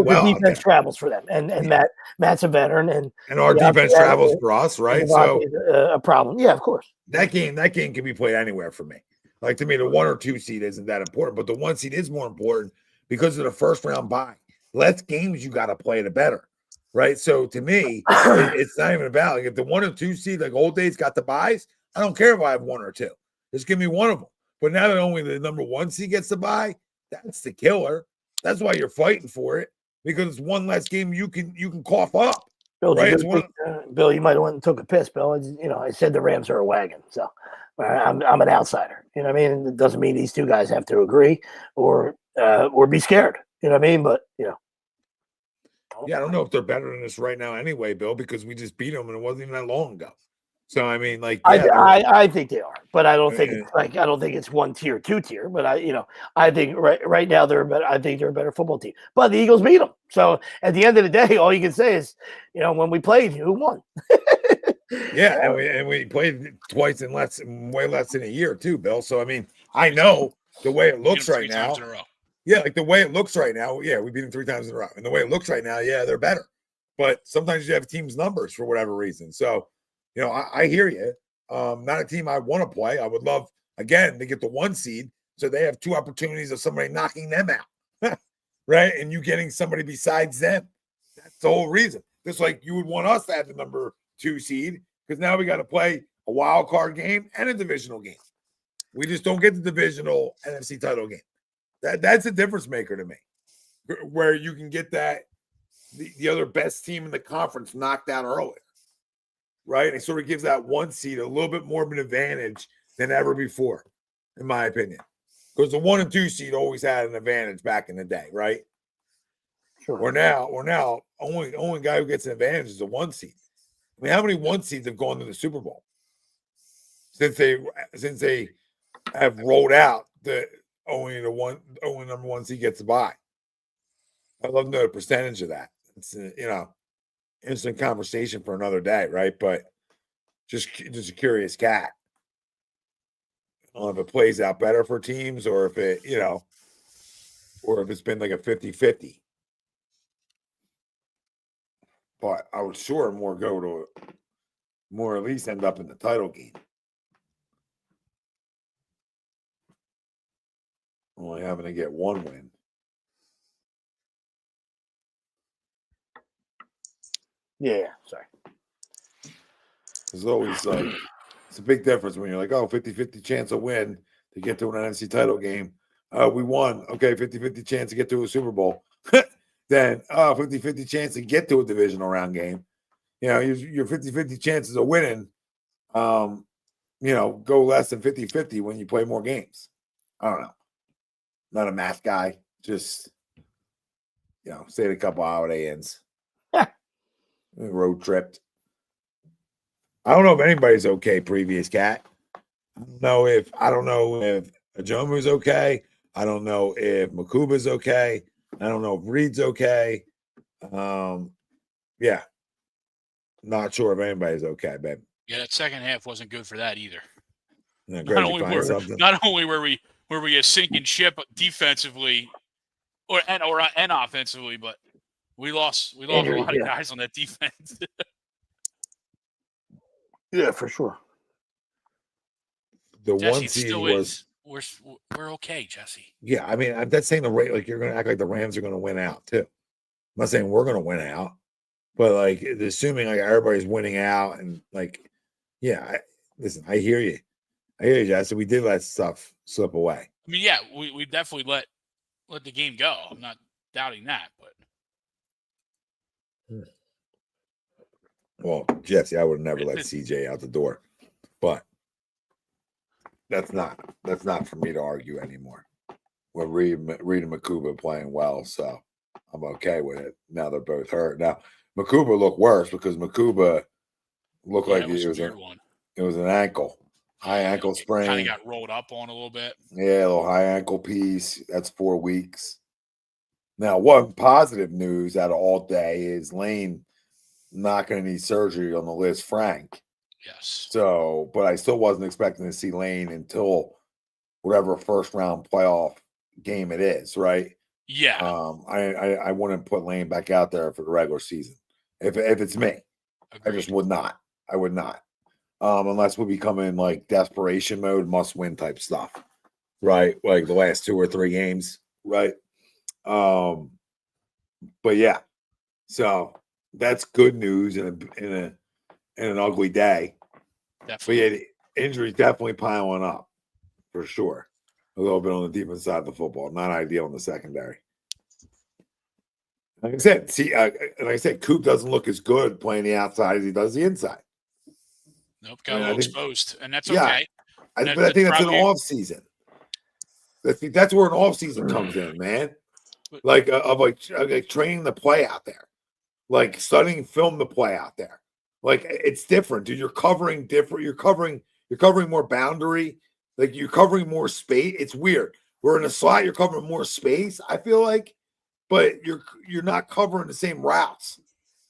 Speaker 1: well
Speaker 4: the
Speaker 1: out
Speaker 4: defense
Speaker 1: there,
Speaker 4: travels for them, and Matt's a veteran, and
Speaker 1: and our defense travels for us, right? So
Speaker 4: Devontae's a problem. Yeah, of course.
Speaker 1: that game can be played anywhere for me. Like, to me, the 1 or 2 seed isn't that important, but the 1 seed is more important because of the first round bye. Less games you got to play, the better, right? So to me, it's not even about, like, if the 1 or 2 seed, like old days, got the buys. I don't care if I have 1 or 2. Just give me one of them. But now that only the number 1 seed gets the buy, that's the killer. That's why you're fighting for it, because it's one less game you can cough up.
Speaker 4: Bill,
Speaker 1: Right?
Speaker 4: Bill, you might have went and took a piss, Bill. I said the Rams are a wagon, so I'm an outsider. You know what I mean? It doesn't mean these two guys have to agree or be scared. You know what I mean? But
Speaker 1: yeah, I don't know if they're better than us right now anyway, Bill, because we just beat them and it wasn't even that long ago. So I mean, like, yeah,
Speaker 4: I think they are, but I don't think it's 1 tier, 2 tier. But I think right now they're better. I think they're a better football team. But the Eagles beat them. So at the end of the day, all you can say is, when we played, who won?
Speaker 1: Yeah, and we played twice in way less than a year too, Bill. So I mean, I know the way it looks right now. Yeah, like the way it looks right now. Yeah, we beat them 3 times in a row, and the way it looks right now, yeah, they're better. But sometimes you have teams' numbers for whatever reason. So, I hear you. Not a team I want to play. I would love, again, to get the 1 seed, so they have 2 opportunities of somebody knocking them out, right? And you getting somebody besides them. That's the whole reason. Just like you would want us to have the number 2 seed, because now we got to play a wild card game and a divisional game. We just don't get the divisional NFC title game. That's a difference maker to me, where you can get the other best team in the conference knocked out earlier, right? It sort of gives that 1 seed a little bit more of an advantage than ever before, in my opinion. Because the 1 and 2 seed always had an advantage back in the day, right?
Speaker 4: Sure.
Speaker 1: Or now, only guy who gets an advantage is the 1 seed. I mean, how many 1 seeds have gone to the Super Bowl since they have rolled out the only number 1 seed gets to buy? I'd love to know the percentage of that. It's interesting conversation for another day, right? But just a curious cat. I don't know if it plays out better for teams, or if it, or if it's been like a 50-50. But I would sure more at least end up in the title game. Only having to get 1 win.
Speaker 4: Yeah, sorry.
Speaker 1: It's always like, it's a big difference when you're like, 50-50 chance of win to get to an NFC title game. We won. Okay, 50-50 chance to get to a Super Bowl. Then 50-50 chance to get to a divisional round game. Your 50-50 chances of winning, go less than 50-50 when you play more games. I don't know. Not a math guy. Just, stayed a couple holiday inns. Road tripped. I don't know if anybody's okay, previous cat. I don't know if Ajomu's okay. I don't know if Makuba's okay. I don't know if Reed's okay. Yeah. Not sure if anybody's okay, babe.
Speaker 3: Yeah, that second half wasn't good for that either.
Speaker 1: Yeah,
Speaker 3: not only were we a sinking ship defensively and offensively, but we lost a lot of guys on that defense.
Speaker 4: Yeah, for sure.
Speaker 1: The
Speaker 3: Jesse,
Speaker 1: 1 seed was
Speaker 3: we're okay, Jesse.
Speaker 1: Yeah, I mean, I'm not saying you're going to act like the Rams are going to win out too. I'm not saying we're going to win out, but like assuming like everybody's winning out and like, yeah. Listen, I hear you, Jesse. We did let stuff slip away.
Speaker 3: I mean, yeah, we definitely let the game go. I'm not doubting that, but.
Speaker 1: Well, Jesse, I would never let CJ out the door, but that's not for me to argue anymore. We're Reed and Makuba playing well, so I'm okay with it. Now they're both hurt. Now Makuba looked worse because Makuba looked like it was an ankle, high ankle sprain.
Speaker 3: Kind of got rolled up on a little bit.
Speaker 1: Yeah, a little high ankle piece. That's 4 weeks. Now, one positive news out of all day is Lane not going to need surgery on the Liz Frank.
Speaker 3: Yes.
Speaker 1: So, but I still wasn't expecting to see Lane until whatever first round playoff game it is, right?
Speaker 3: Yeah.
Speaker 1: I wouldn't put Lane back out there for the regular season. If it's me, I just
Speaker 3: Agreed.
Speaker 1: would not. I would not. Unless we become in like desperation mode, must win type stuff. Right. Like the last 2 or 3 games. Right. But yeah. So that's good news in an ugly day. But
Speaker 3: Definitely.
Speaker 1: yeah, injuries definitely piling up for sure. A little bit on the defense side of the football. Not ideal in the secondary. Like I said, Coop doesn't look as good playing the outside as he does the inside.
Speaker 3: Nope.
Speaker 1: I
Speaker 3: Got a
Speaker 1: mean, I
Speaker 3: little
Speaker 1: think,
Speaker 3: exposed, and that's
Speaker 1: yeah,
Speaker 3: okay.
Speaker 1: but I think that's an off season. That's where an off season comes in, man. Like of like training the play out there, like studying film the play out there. Like it's different, dude. You're covering different. You're covering more boundary. Like you're covering more space. It's weird. We're in a slot. You're covering more space. I feel like, but you're not covering the same routes.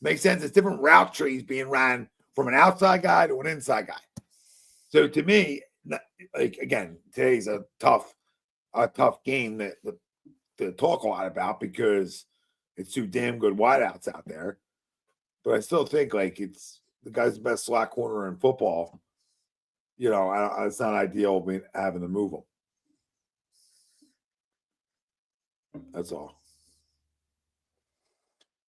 Speaker 1: Makes sense. It's different route trees being ran from an outside guy to an inside guy. So to me, like again, today's a tough game to talk a lot about because it's 2 damn good wideouts out there. But I still think like it's the guy's the best slot corner in football. You know, it's not ideal having to move him. That's all.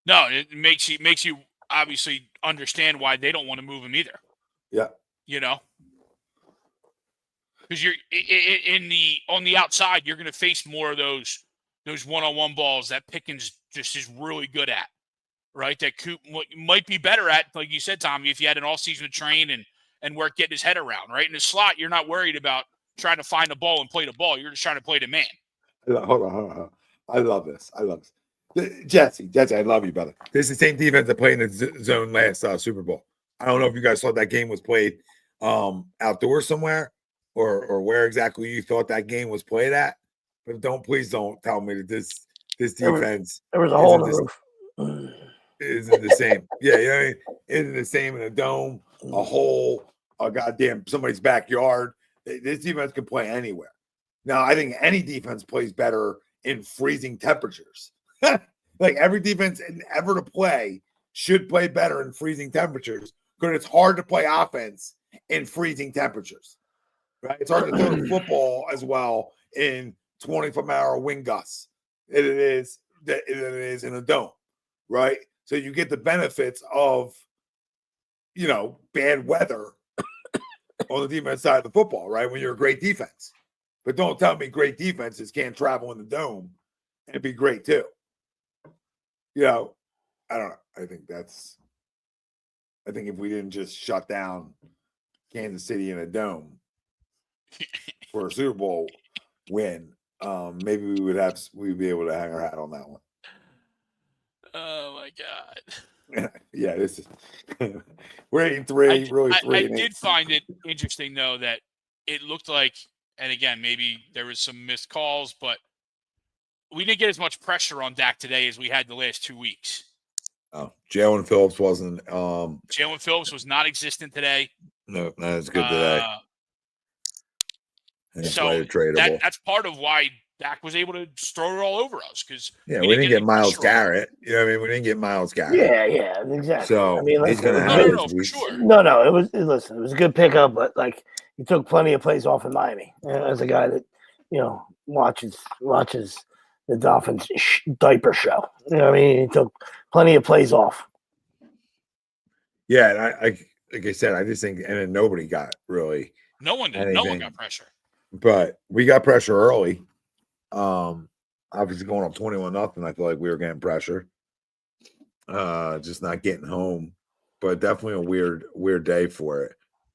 Speaker 3: No, it makes you obviously understand why they don't want to move him either.
Speaker 1: Yeah.
Speaker 3: You know, because you're on the outside, you're going to face more of those one-on-one balls that Pickens just is really good at, right? That Coop might be better at, like you said, Tommy, if you had an all-season to train and work getting his head around, right? In the slot, you're not worried about trying to find the ball and play the ball. You're just trying to play the man.
Speaker 1: Hold on. I love this. Jesse, I love you, brother. This is the same defense that played in the zone last Super Bowl. I don't know if you guys thought that game was played outdoors somewhere or where exactly you thought that game was played at. But please don't tell me that this defense
Speaker 4: there was a hole in the roof.
Speaker 1: Isn't the same. Yeah, you know what I mean? Isn't the same in a dome, a hole, a goddamn somebody's backyard. This defense can play anywhere. Now, I think any defense plays better in freezing temperatures. Like every defense ever to play should play better in freezing temperatures because it's hard to play offense in freezing temperatures. Right? It's hard to throw the football as well in 25-mile wind gusts. It is in a dome, right? So you get the benefits of, bad weather on the defense side of the football, right? When you're a great defense. But don't tell me great defenses can't travel in the dome and be great too. I don't know. I think if we didn't just shut down Kansas City in a dome for a Super Bowl win, maybe we'd be able to hang our hat on that one.
Speaker 3: Oh my God.
Speaker 1: Yeah, this is we're 8-3, really 3.
Speaker 3: I did find it interesting though that it looked like, and again, maybe there was some missed calls, but we didn't get as much pressure on Dak today as we had the last 2 weeks.
Speaker 1: Oh, Jalen Phillips wasn't.
Speaker 3: Jalen Phillips was non-existent today.
Speaker 1: No, not as good today.
Speaker 3: So that's part of why Dak was able to throw it all over us because
Speaker 1: we didn't get Myles Garrett. You know what I mean? We didn't get Myles Garrett.
Speaker 4: Yeah, exactly.
Speaker 1: So
Speaker 4: I mean,
Speaker 1: he's going to
Speaker 4: have
Speaker 3: no, for sure.
Speaker 4: No, it was a good pickup, but like he took plenty of plays off in Miami. As a guy that watches the Dolphins diaper show, I mean, he took plenty of plays off.
Speaker 1: Yeah, and I like I said, I just think, and then nobody got really.
Speaker 3: No one did. No one got pressure.
Speaker 1: But we got pressure early. Obviously going up 21-0, I feel like we were getting pressure. Just not getting home. But definitely a weird day for it.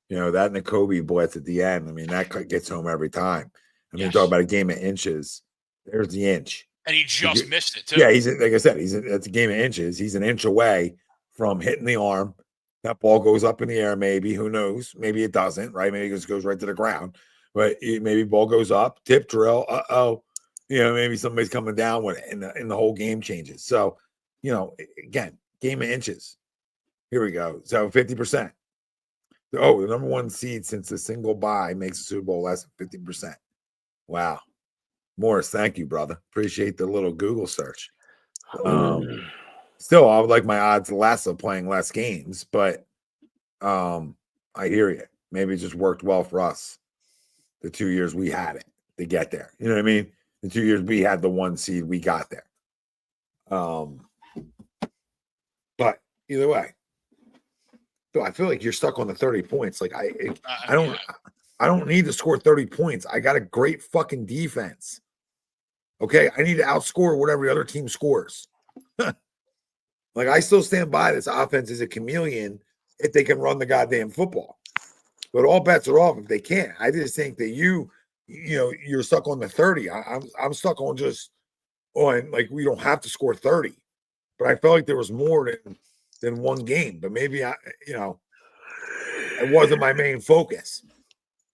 Speaker 1: That and the Kobe blitz at the end. I mean, that gets home every time. I mean, talk about a game of inches. There's the inch.
Speaker 3: And he just missed it too.
Speaker 1: Yeah, like I said, it's a game of inches. He's an inch away from hitting the arm. That ball goes up in the air, maybe. Who knows? Maybe it doesn't, right? Maybe it just goes right to the ground. But maybe ball goes up, tip drill. Maybe somebody's coming down with it, and the whole game changes. So, again, game of inches. Here we go. So 50%. Oh, the number 1 seed since the single bye makes the Super Bowl less than 50%. Wow. Morris, thank you, brother. Appreciate the little Google search. Still, I would like my odds less of playing less games, but I hear you. Maybe it just worked well for us the 2 years we had it to get there. You know what I mean? The 2 years we had the 1 seed, we got there. But either way, so I feel like you're stuck on the 30 points. Like I don't need to score 30 points. I got a great fucking defense. Okay, I need to outscore what every other team scores. Like I still stand by this offense is a chameleon if they can run the goddamn football. But all bets are off if they can't. I just think that you're stuck on the 30. I'm stuck on like we don't have to score 30. But I felt like there was more than one game. But maybe it wasn't my main focus,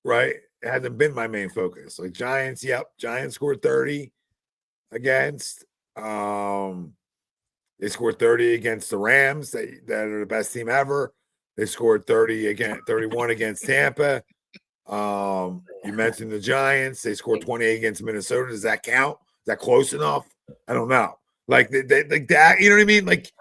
Speaker 1: right? It hasn't been my main focus. Like Giants, Giants scored 30 against. They scored 30 against the Rams that are the best team ever. They scored 31 against Tampa. You mentioned the Giants. They scored 28 against Minnesota. Does that count? Is that close enough? I don't know. Like like that, you know what I mean? Like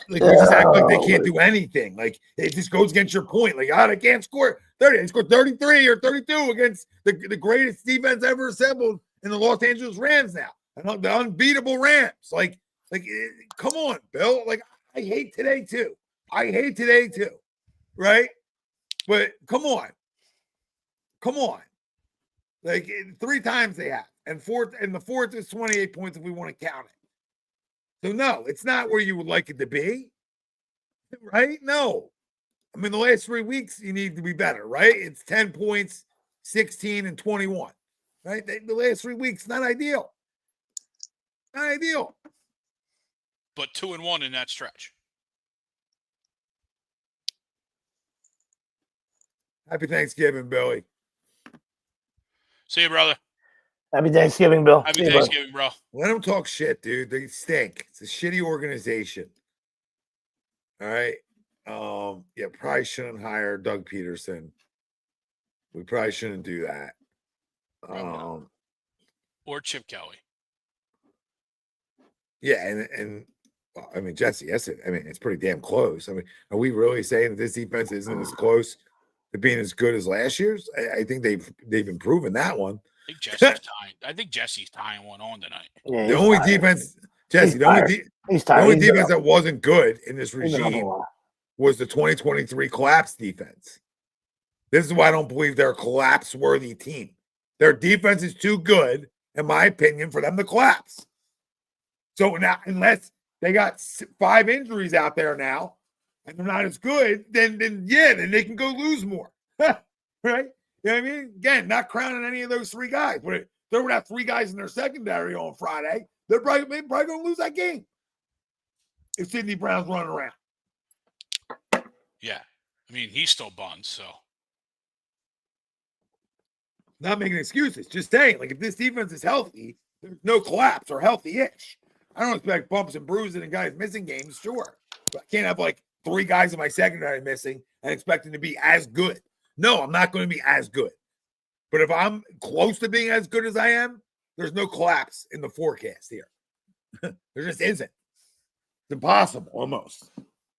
Speaker 1: we just act like they can't do anything. Like it just goes against your point. Like, they can't score 30. They scored 33 or 32 against the greatest defense ever assembled in the Los Angeles Rams now. The unbeatable Rams. Like, come on, Bill. Like, I hate today too. Right? But come on. Like 3 times they have. And the fourth is 28 points if we want to count it. So no, it's not where you would like it to be. Right? No. I mean, the last 3 weeks you need to be better, right? It's 10 points, 16 and 21. Right? The last 3 weeks, not ideal. Not ideal.
Speaker 3: But 2-1 in that stretch.
Speaker 1: Happy Thanksgiving, Billy.
Speaker 3: See you, brother.
Speaker 4: Happy Thanksgiving, Bill.
Speaker 3: Happy Thanksgiving, bro.
Speaker 1: Let them talk shit, dude. They stink. It's a shitty organization. All right. Probably shouldn't hire Doug Peterson. We probably shouldn't do that.
Speaker 3: Or Chip Kelly.
Speaker 1: Yeah, and I mean, Jesse, yes, it's pretty damn close. I mean, are we really saying that this defense isn't as close to being as good as last year's? I think they've improved that one.
Speaker 3: I think Jesse's tying one on tonight.
Speaker 1: Yeah, the only defense, Jesse, the only defense that wasn't good in this regime was the 2023 collapse defense. This is why I don't believe they're a collapse-worthy team. Their defense is too good, in my opinion, for them to collapse. So now, unless they got 5 injuries out there now, and they're not as good, then they can go lose more. Right? You know what I mean? Again, not crowning any of those 3 guys. But if they would have 3 guys in their secondary on Friday, they're probably going to lose that game if Sidney Brown's running around.
Speaker 3: Yeah. I mean, he's still buns, so.
Speaker 1: Not making excuses. Just saying, like, if this defense is healthy, there's no collapse or healthy-ish. I don't expect bumps and bruises and guys missing games, sure. But I can't have, like, 3 guys in my secondary missing and expect them to be as good. No, I'm not going to be as good. But if I'm close to being as good as I am, there's no collapse in the forecast here. There just isn't. It's impossible, almost.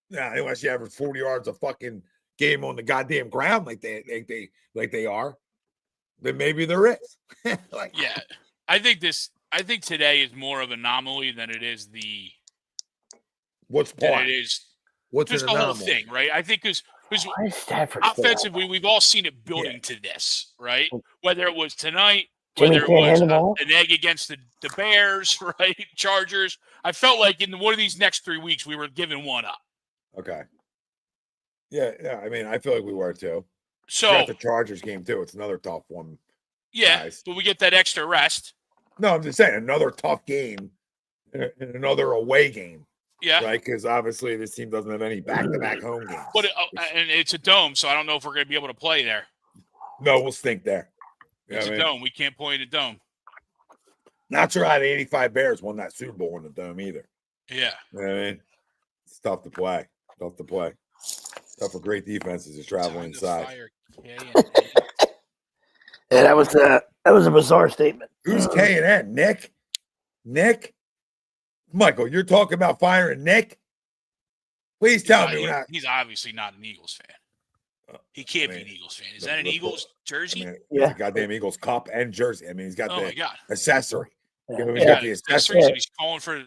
Speaker 1: Yeah, unless you average 40 yards a fucking game on the goddamn ground like they are, then maybe there is.
Speaker 3: Yeah, I think today is more of an anomaly than it is
Speaker 1: what's part?
Speaker 3: It is
Speaker 1: what's
Speaker 3: just
Speaker 1: an
Speaker 3: the whole
Speaker 1: anomaly?
Speaker 3: thing, right? I think because offensively, we've all seen it building to this, right? Whether it was tonight, whether it was an egg against the Bears, right? Chargers. I felt like in one of these next 3 weeks, we were giving one up.
Speaker 1: Okay. Yeah. I mean, I feel like we were too.
Speaker 3: So
Speaker 1: got the Chargers game too. It's another tough one.
Speaker 3: Yeah, but we get that extra rest.
Speaker 1: No, I'm just saying another tough game in another away game.
Speaker 3: Yeah.
Speaker 1: Right, because obviously this team doesn't have any back-to-back home games.
Speaker 3: But and it's a dome, so I don't know if we're going to be able to play there.
Speaker 1: No, we'll stink there.
Speaker 3: It's a dome. We can't play in a dome.
Speaker 1: Not sure how the 85 Bears won that Super Bowl in the dome either.
Speaker 3: Yeah.
Speaker 1: You know what I mean? It's tough to play. Tough for great defenses to travel inside.
Speaker 4: Yeah, that was That was a bizarre statement.
Speaker 1: Who's K and N? Nick? Nick? Michael, you're talking about firing Nick? Please tell me we're not.
Speaker 3: He's obviously not an Eagles fan. He can't be an Eagles fan. Is that an Eagles jersey?
Speaker 1: It's a goddamn Eagles cup and jersey. I mean, he's got the accessory.
Speaker 3: He's got accessories, and he's calling for.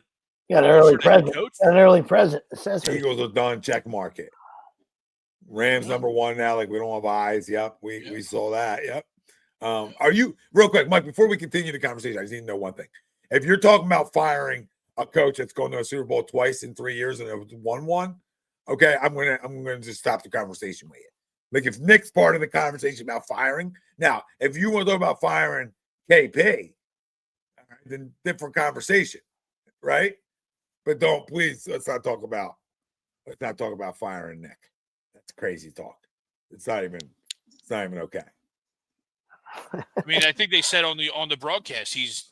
Speaker 4: Got an early present. An early present accessory.
Speaker 1: Eagles are done. Check mark it. Rams number one now. Like we don't have eyes. Yep, we saw that. Yep. Are you real quick, Mike? Before we continue the conversation, I just need to know one thing. If you're talking about firing a coach that's going to a Super Bowl twice in 3 years and it won one, okay, I'm gonna just stop the conversation with you. Like if Nick's part of the conversation about firing, now if you want to talk about firing KP, then different conversation, right? But let's not talk about firing Nick. That's crazy talk. It's not even okay.
Speaker 3: I mean, I think they said on the broadcast he's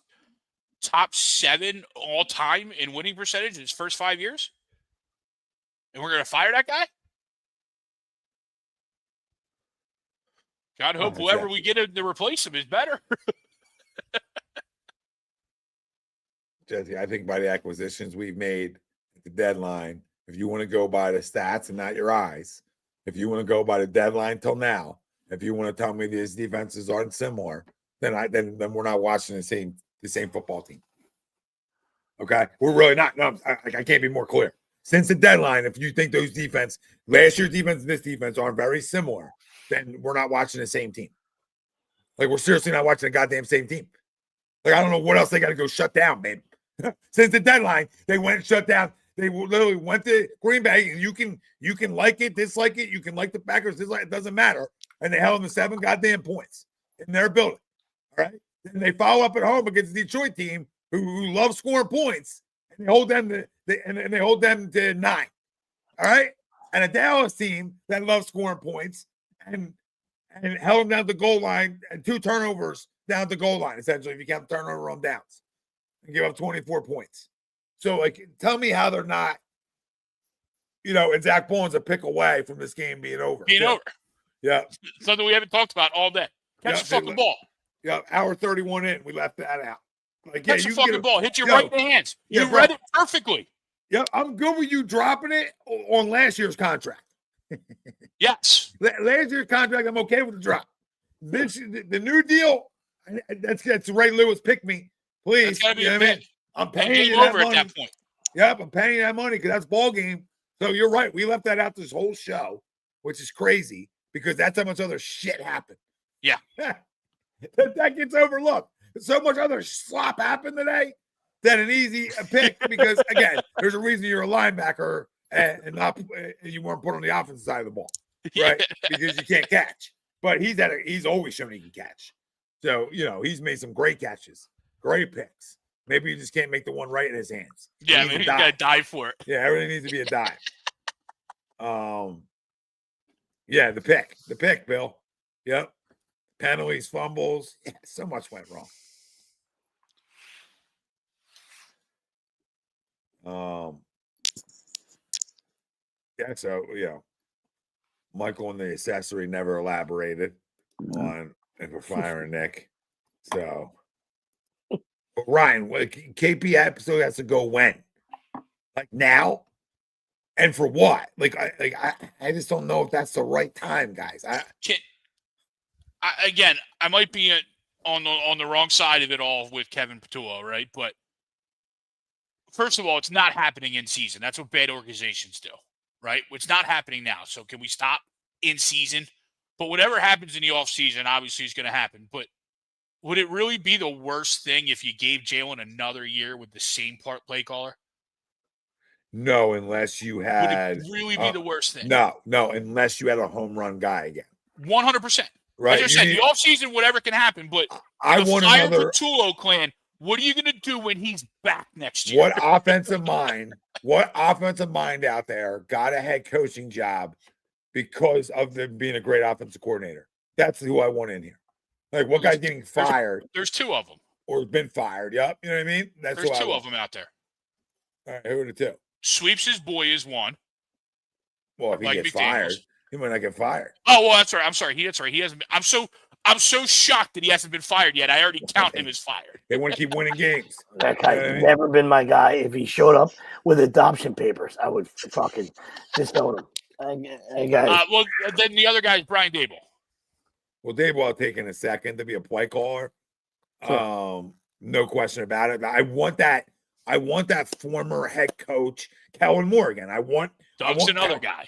Speaker 3: top 7 all time in winning percentage in his first 5 years, and we're gonna fire that guy. God hope whoever we get to replace him is better.
Speaker 1: Jesse, I think by the acquisitions we've made at the deadline, if you want to go by the stats and not your eyes, if you want to go by the deadline till now, if you want to tell me these defenses aren't similar, then we're not watching the same football team. Okay, we're really not. No, I can't be more clear. Since the deadline, if you think those last year's defense and this defense are very similar, then we're not watching the same team. Like we're seriously not watching the goddamn same team. Like I don't know what else they got to go shut down, babe. Since the deadline, they went and shut down. They literally went to Green Bay, and you can like it, dislike it. You can like the Packers, dislike it. It doesn't matter. And they held them to 7 goddamn points in their building. All right. Then they follow up at home against the Detroit team who loves scoring points, and they hold them to 9. All right. And a Dallas team that loves scoring points and held them down the goal line and 2 turnovers down the goal line, essentially, if you count turnover on downs, and give up 24 points. So, like, tell me how they're not, and Zach Bowen's a pick away from this game being over. Yeah.
Speaker 3: Something we haven't talked about all day. Catch the fucking ball.
Speaker 1: Yeah, hour 31 in, we left that out. Like,
Speaker 3: catch the fucking ball. Hit you right in the hands. You read it perfectly.
Speaker 1: Yeah, I'm good with you dropping it on last year's contract.
Speaker 3: Yes.
Speaker 1: Last year's contract, I'm okay with the drop. The new deal, that's Ray Lewis pick me. Please.
Speaker 3: That's gotta be a pick.
Speaker 1: I'm paying you that
Speaker 3: over
Speaker 1: money.
Speaker 3: At that point.
Speaker 1: Yep, I'm paying you that money because that's ball game. So you're right. We left that out this whole show, which is crazy because that's how much other shit happened.
Speaker 3: Yeah.
Speaker 1: that gets overlooked. So much other slop happened today that an easy pick because, again, there's a reason you're a linebacker and you weren't put on the offensive side of the ball, right? Because you can't catch. But he's always shown he can catch. So, he's made some great catches, great picks. Maybe you just can't make the one right in his hands.
Speaker 3: Yeah, he's got to dive for it.
Speaker 1: Yeah, everything needs to be a dive. Yeah, the pick, Bill. Yep. Penalties, fumbles. Yeah, so much went wrong. Yeah, so Michael and the accessory never elaborated on if we're firing Nick. So, but Ryan, KP episode has to go when? Like now? And for what? I just don't know if that's the right time, guys.
Speaker 3: I might be on the wrong side of it all with Kevin Patullo, right? But first of all, it's not happening in season. That's what bad organizations do, right? It's not happening now. So can we stop in season? But whatever happens in the offseason, obviously is going to happen. But would it really be the worst thing if you gave Jalen another year with the same play caller?
Speaker 1: No, unless you had.
Speaker 3: Would it really be the worst thing?
Speaker 1: No, unless you had a home run guy again.
Speaker 3: 100%.
Speaker 1: Right.
Speaker 3: As I said, the offseason, whatever can happen. But
Speaker 1: I want another
Speaker 3: Patullo clan. What are you going to do when he's back next year?
Speaker 1: What offensive mind out there got a head coaching job because of them being a great offensive coordinator? That's who I want in here. Like, what guy's getting fired?
Speaker 3: There's 2 of them.
Speaker 1: Or been fired. Yep. You know what I mean?
Speaker 3: There's 2 of them out there.
Speaker 1: All right. Who are the 2?
Speaker 3: Sweeps' boy is one.
Speaker 1: Well, if he gets fired, he might not get fired.
Speaker 3: Oh, well, that's right. I'm sorry. That's right. He hasn't been. I'm so shocked that he hasn't been fired yet. I already count him as fired.
Speaker 1: They want to keep winning games.
Speaker 4: That guy's never been my guy. If he showed up with adoption papers, I would fucking disown him.
Speaker 3: Well, then the other guy is Brian Dable.
Speaker 1: Well, Dable, I'll take in a second to be a play caller. Sure. No question about it. I want that former head coach, Kellen Moore again.
Speaker 3: Doug's another guy.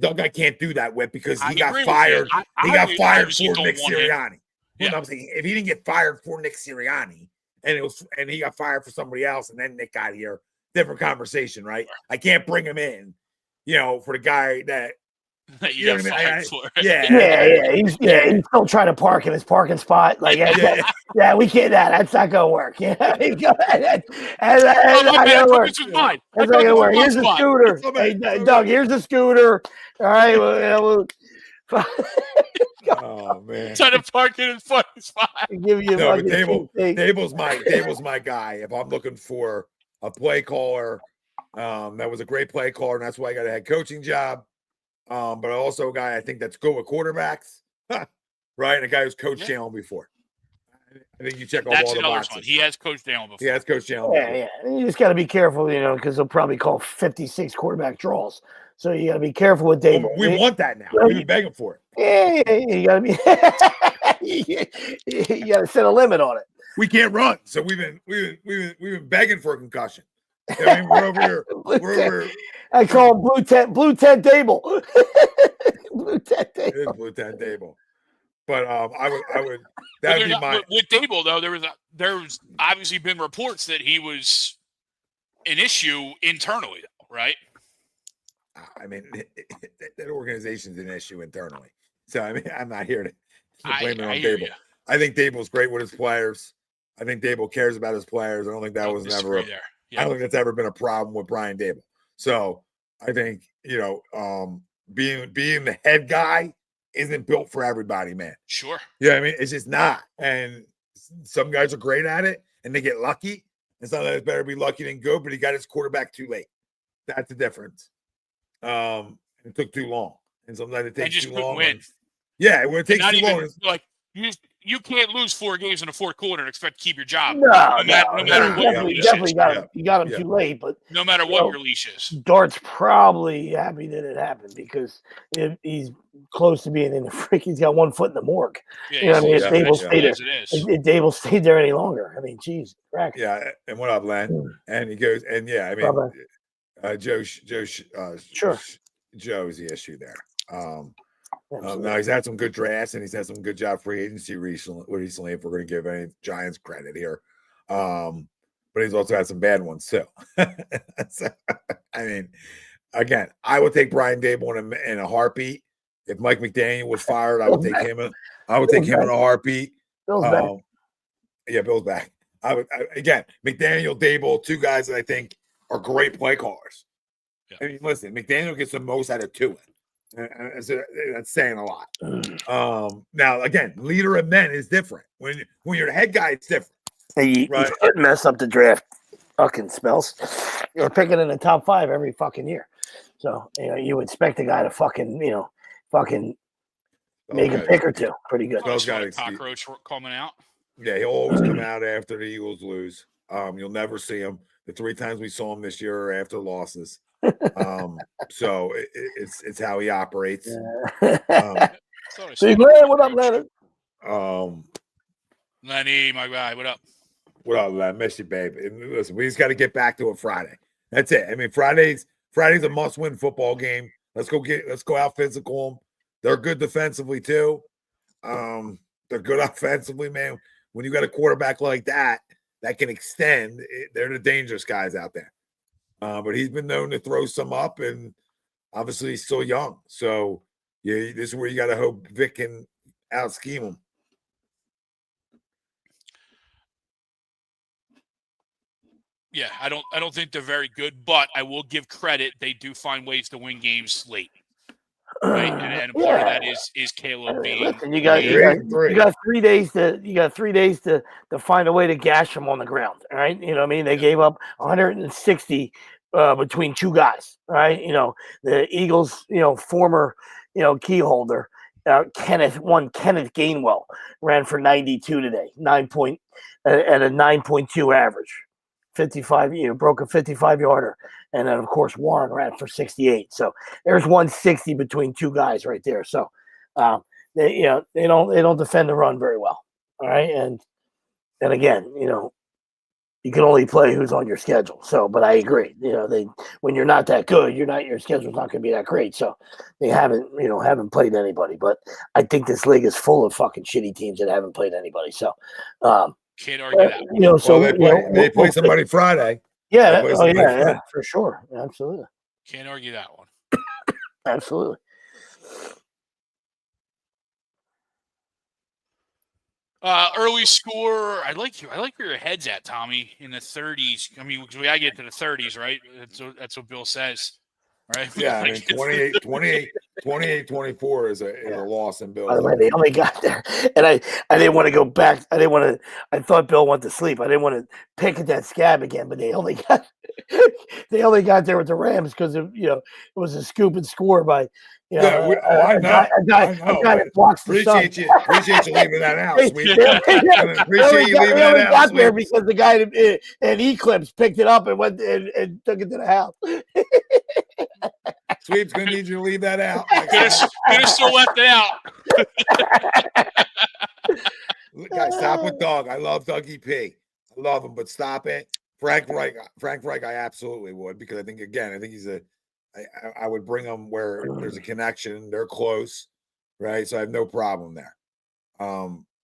Speaker 1: Doug, I can't do that with because he got fired. He got fired for Nick Sirianni. You know what I'm saying? If he didn't get fired for Nick Sirianni and he got fired for somebody else and then Nick got here, different conversation, right? I can't bring him in, for the guy that
Speaker 3: you got fired for.
Speaker 4: Yeah. He's still trying to park in his parking spot. Like, yeah, we can't. That's not gonna work. Yeah, that's not gonna work. That's not gonna work. Here's the scooter. Hey, Doug, here's the scooter. All right.
Speaker 1: Oh man!
Speaker 3: Trying to park in his fucking spot.
Speaker 4: Give you
Speaker 1: Dable's my guy. If I'm looking for a play caller, that was a great play caller, and that's why I got a head coaching job. But also a guy I think that's good with quarterbacks, right? And a guy who's coached Jalen before. I think you check all the boxes.
Speaker 3: One. He has coached Jalen before.
Speaker 1: He has coached Jalen.
Speaker 4: Yeah. You just got to be careful, because they'll probably call 56 quarterback draws. So you got to be careful with Dable.
Speaker 1: Well, we want that now. We've been begging for it.
Speaker 4: Yeah. You got to be. You got to set a limit on it.
Speaker 1: We can't run, so we've been begging for a concussion. I mean, we're over here.
Speaker 4: I call him Blue Tent Dable. Blue Tent Dable.
Speaker 1: It is Blue Tent Dable. But I would that would be my
Speaker 3: with Dable though. There's obviously been reports that he was an issue internally, right?
Speaker 1: I mean, that organization's an issue internally. So I mean, I'm not here to blame it on Dable. I think Dable's great with his players. I think Dable cares about his players. I don't think that was ever. I don't think that's ever been a problem with Brian Dable. So I think being the head guy isn't built for everybody, man.
Speaker 3: Sure.
Speaker 1: Yeah, I mean it's just not. And some guys are great at it, and they get lucky. And sometimes it's better to be lucky than good. But he got his quarterback too late. That's the difference. It took too long, and sometimes it takes too long. When it takes too long,
Speaker 3: like you can't lose 4 games in the fourth quarter and expect to keep your job.
Speaker 4: No
Speaker 3: matter what
Speaker 4: you definitely got him too late. But
Speaker 3: no matter what your leash is,
Speaker 4: Dart's probably happy that it happened because he's close to being in the freak. He's got 1 foot in the morgue.
Speaker 3: Yeah,
Speaker 4: if Dable stayed there any longer, I mean, geez, crack.
Speaker 1: Yeah, and what up, Len? And he goes, and I mean, Joe's the issue there. Now he's had some good drafts and he's had some good job free agency recently. If we're going to give any Giants credit here, but he's also had some bad ones too. So, I mean, again, I would take Brian Dable in a heartbeat. If Mike McDaniel was fired, I would take him. I would take him in a heartbeat.
Speaker 4: Bill's back.
Speaker 1: Yeah, Bill's back. Again, McDaniel, Dable, 2 guys that I think are great play callers. Yeah. I mean, listen, McDaniel gets the most out of Tua. That's saying a lot. Now, again, leader of men is different. When you're the head guy, it's different.
Speaker 4: You couldn't mess up the draft fucking spells. You're picking in the top 5 every fucking year. So, you expect a guy to fucking make a pick or 2. Pretty good.
Speaker 3: Those guys cockroach coming out.
Speaker 1: Yeah, he'll always come out after the Eagles lose. You'll never see him. The 3 times we saw him this year are after losses. So it's how he operates.
Speaker 4: What up, Leonard?
Speaker 3: Lenny, my guy, what up?
Speaker 1: What up, Len? Miss you, babe. And listen, we just got to get back to it Friday. That's it. I mean, Friday's a must-win football game. Let's go out physical them. They're good defensively too. They're good offensively, man. When you got a quarterback like that can extend, they're the dangerous guys out there. But he's been known to throw some up, and obviously he's still young. So, this is where you got to hope Vic can out-scheme him.
Speaker 3: Yeah, I don't think they're very good, but I will give credit. They do find ways to win games late. Right, and part of that is Caleb being.
Speaker 4: Listen, you got 3 days to find a way to gash them on the ground. All right, you know what I mean. They gave up 160 between 2 guys. All right, the Eagles, former key holder, Kenneth Gainwell ran for 92 today, at a 9.2 average, 55. Broke a 55-yarder, and then of course Warren ran for 68. So there's 160 between two guys right there. So they don't defend the run very well. All right, and again, you can only play who's on your schedule. So, but I agree. When you're not that good, your schedule's not going to be that great. So they haven't played anybody. But I think this league is full of fucking shitty teams that haven't played anybody. So,
Speaker 3: can't argue that.
Speaker 4: So
Speaker 1: they play somebody Friday.
Speaker 4: Yeah. Yeah, for sure. Absolutely.
Speaker 3: Can't argue that one.
Speaker 4: Absolutely.
Speaker 3: Early score. I like where your head's at, Tommy. In the 30s. I mean, we gotta get to the 30s, right? That's what Bill says, right?
Speaker 1: Yeah, I mean, 28-24 is a loss in Bill.
Speaker 4: By the way, they only got there, and I didn't want to go back. I thought Bill went to sleep. I didn't want to pick at that scab again, but they only got there with the Rams because it was a scoop and score by.
Speaker 1: I know.
Speaker 4: A guy that blocks the sun.
Speaker 1: Appreciate you leaving that out, sweet.
Speaker 4: Appreciate you leaving that out. Got there because the guy in Eclipse picked it up and went and took it to the house.
Speaker 1: Sweep's gonna need you to leave that out.
Speaker 3: Could have still left it out.
Speaker 1: Guys, stop with Doug. I love Dougie P. I love him, but stop it. Frank Reich, I absolutely would, because I think he's I would bring him where there's a connection. They're close, right? So I have no problem there.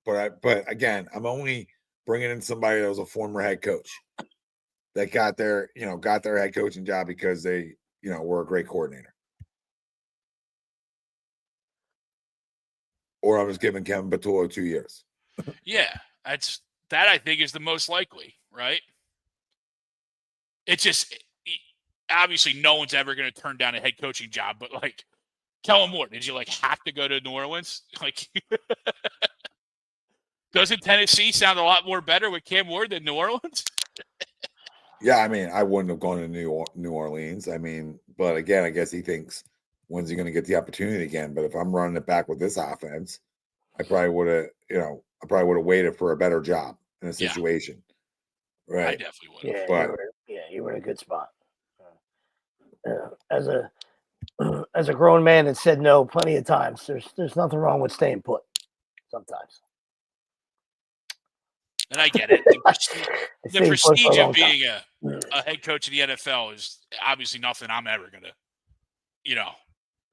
Speaker 1: But again, I'm only bringing in somebody that was a former head coach that got their head coaching job because they, were a great coordinator. Or I was giving Kevin Patullo 2 years.
Speaker 3: Yeah, that I think is the most likely, right? It's just obviously no one's ever going to turn down a head coaching job, but like Kellen Moore, did you have to go to New Orleans? Doesn't Tennessee sound a lot more better with Cam Ward than New Orleans?
Speaker 1: Yeah, I mean, I wouldn't have gone to New Orleans. I mean, but again, I guess he thinks, when's he going to get the opportunity again? But if I'm running it back with this offense, I probably would have waited for a better job in a situation. Yeah. Right.
Speaker 3: I definitely would have.
Speaker 4: Yeah, you were in a good spot. As a grown man that said no plenty of times, there's nothing wrong with staying put sometimes.
Speaker 3: And I get it. The prestige of being a head coach in the NFL is obviously nothing I'm ever going to,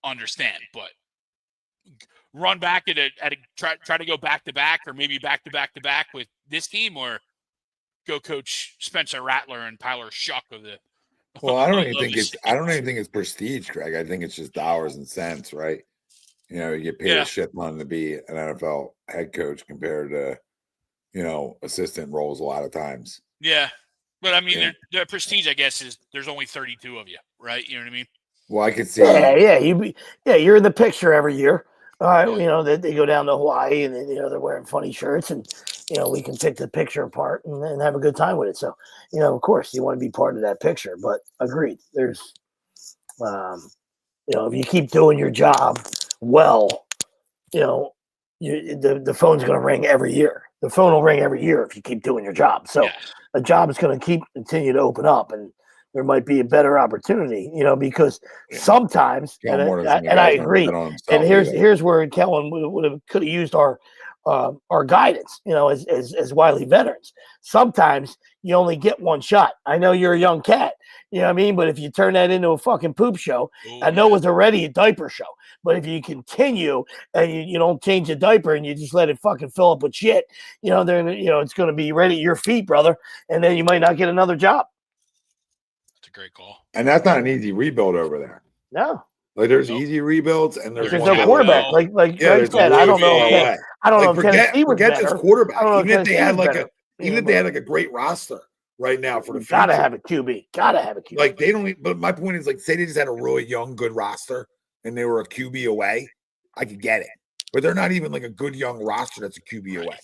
Speaker 3: understand. But run back try to go back to back, or maybe back to back with this team, or go coach Spencer Rattler and Tyler Shuck of the.
Speaker 1: Well, I don't even think it's prestige, Craig. I think it's just dollars and cents, right? You get paid a shit ton to be an NFL head coach compared to, assistant roles a lot of times.
Speaker 3: Yeah. But I mean, the prestige, I guess, is there's only 32 of you, right? You know what I mean?
Speaker 1: Well, I could see.
Speaker 4: You're in the picture every year. They go down to Hawaii and they're wearing funny shirts, and we can pick the picture apart and have a good time with it. So of course you want to be part of that picture. But agreed, there's if you keep doing your job well, the phone's going to ring every year. The phone will ring every year if you keep doing your job. So a job is going to continue to open up, and there might be a better opportunity, because sometimes, and I agree. And here's where Kellen could have used our guidance, as wily veterans. Sometimes you only get one shot. I know you're a young cat, you know what I mean? But if you turn that into a fucking poop show, I know it was already a diaper show. But if you continue and you don't change the diaper and you just let it fucking fill up with shit, then it's going to be right at your feet, brother. And then you might not get another job.
Speaker 3: Great call.
Speaker 1: And that's not an easy rebuild over there.
Speaker 4: No.
Speaker 1: There's easy rebuilds, and there's
Speaker 4: no quarterback. Like Greg said, I don't know. I don't know if Tennessee was better.
Speaker 1: Just quarterback. Even if they had a great roster right now for the future.
Speaker 4: Gotta have a QB.
Speaker 1: Like they don't. But my point is, say they just had a really young, good roster, and they were a QB away. I could get it, but they're not even a good young roster that's a QB away.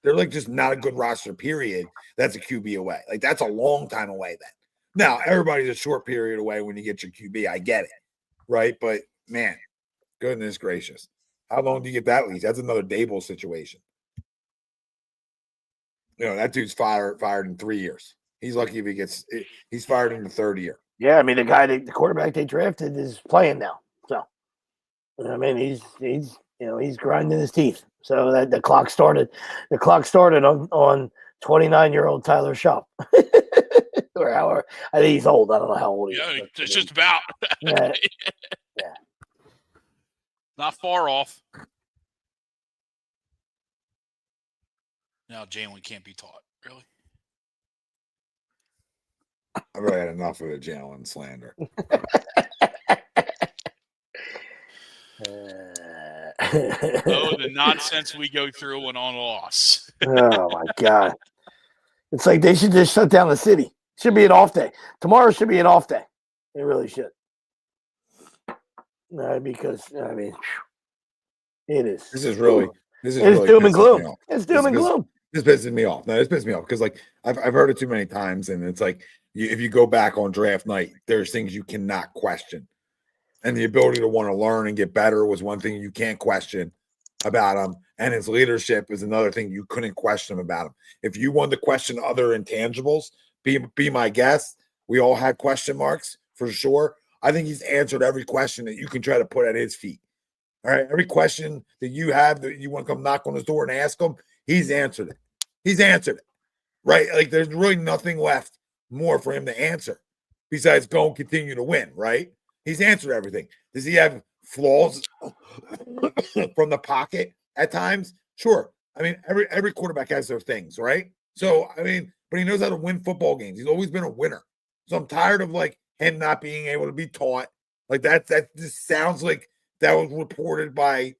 Speaker 1: They're just not a good roster. Period. That's a QB away. That's a long time away then. Now, everybody's a short period away when you get your QB. I get it, right? But, man, goodness gracious. How long do you get that leash? That's another Dable situation. That dude's fired in 3 years. He's lucky if he's fired in the third year.
Speaker 4: Yeah, I mean the quarterback they drafted is playing now. So I mean he's grinding his teeth. So that the clock started on 29-year-old Tyler Shupp. Or however, I think he's old. I don't know how old he is.
Speaker 3: It's just about.
Speaker 4: Yeah.
Speaker 3: Not far off. Now Jalen can't be taught. Really?
Speaker 1: I've really had enough of the Jalen slander.
Speaker 3: The nonsense we go through when on a loss.
Speaker 4: Oh my God. It's like they should just shut down the city. Should be an off day. Tomorrow should be an off day. It really should. Because I mean, it is.
Speaker 1: This is really
Speaker 4: doom and gloom. It's doom and gloom.
Speaker 1: This pisses me off. No, this pisses me off because I've heard it too many times, and it's like if you go back on draft night, there's things you cannot question, and the ability to want to learn and get better was one thing you can't question about him, and his leadership is another thing you couldn't question about him. If you wanted to question other intangibles, be my guest. We all had question marks for sure. I think he's answered every question that you can try to put at his feet. All right, every question that you have that you want to come knock on his door and ask him, he's answered it. He's answered it, right? Like there's really nothing left more for him to answer besides go and continue to win, right? He's answered everything. Does he have flaws from the pocket at times? Sure. I mean, every quarterback has their things, right? So, I mean, but he knows how to win football games. He's always been a winner. So I'm tired of him not being able to be taught. Like that just sounds like that was reported by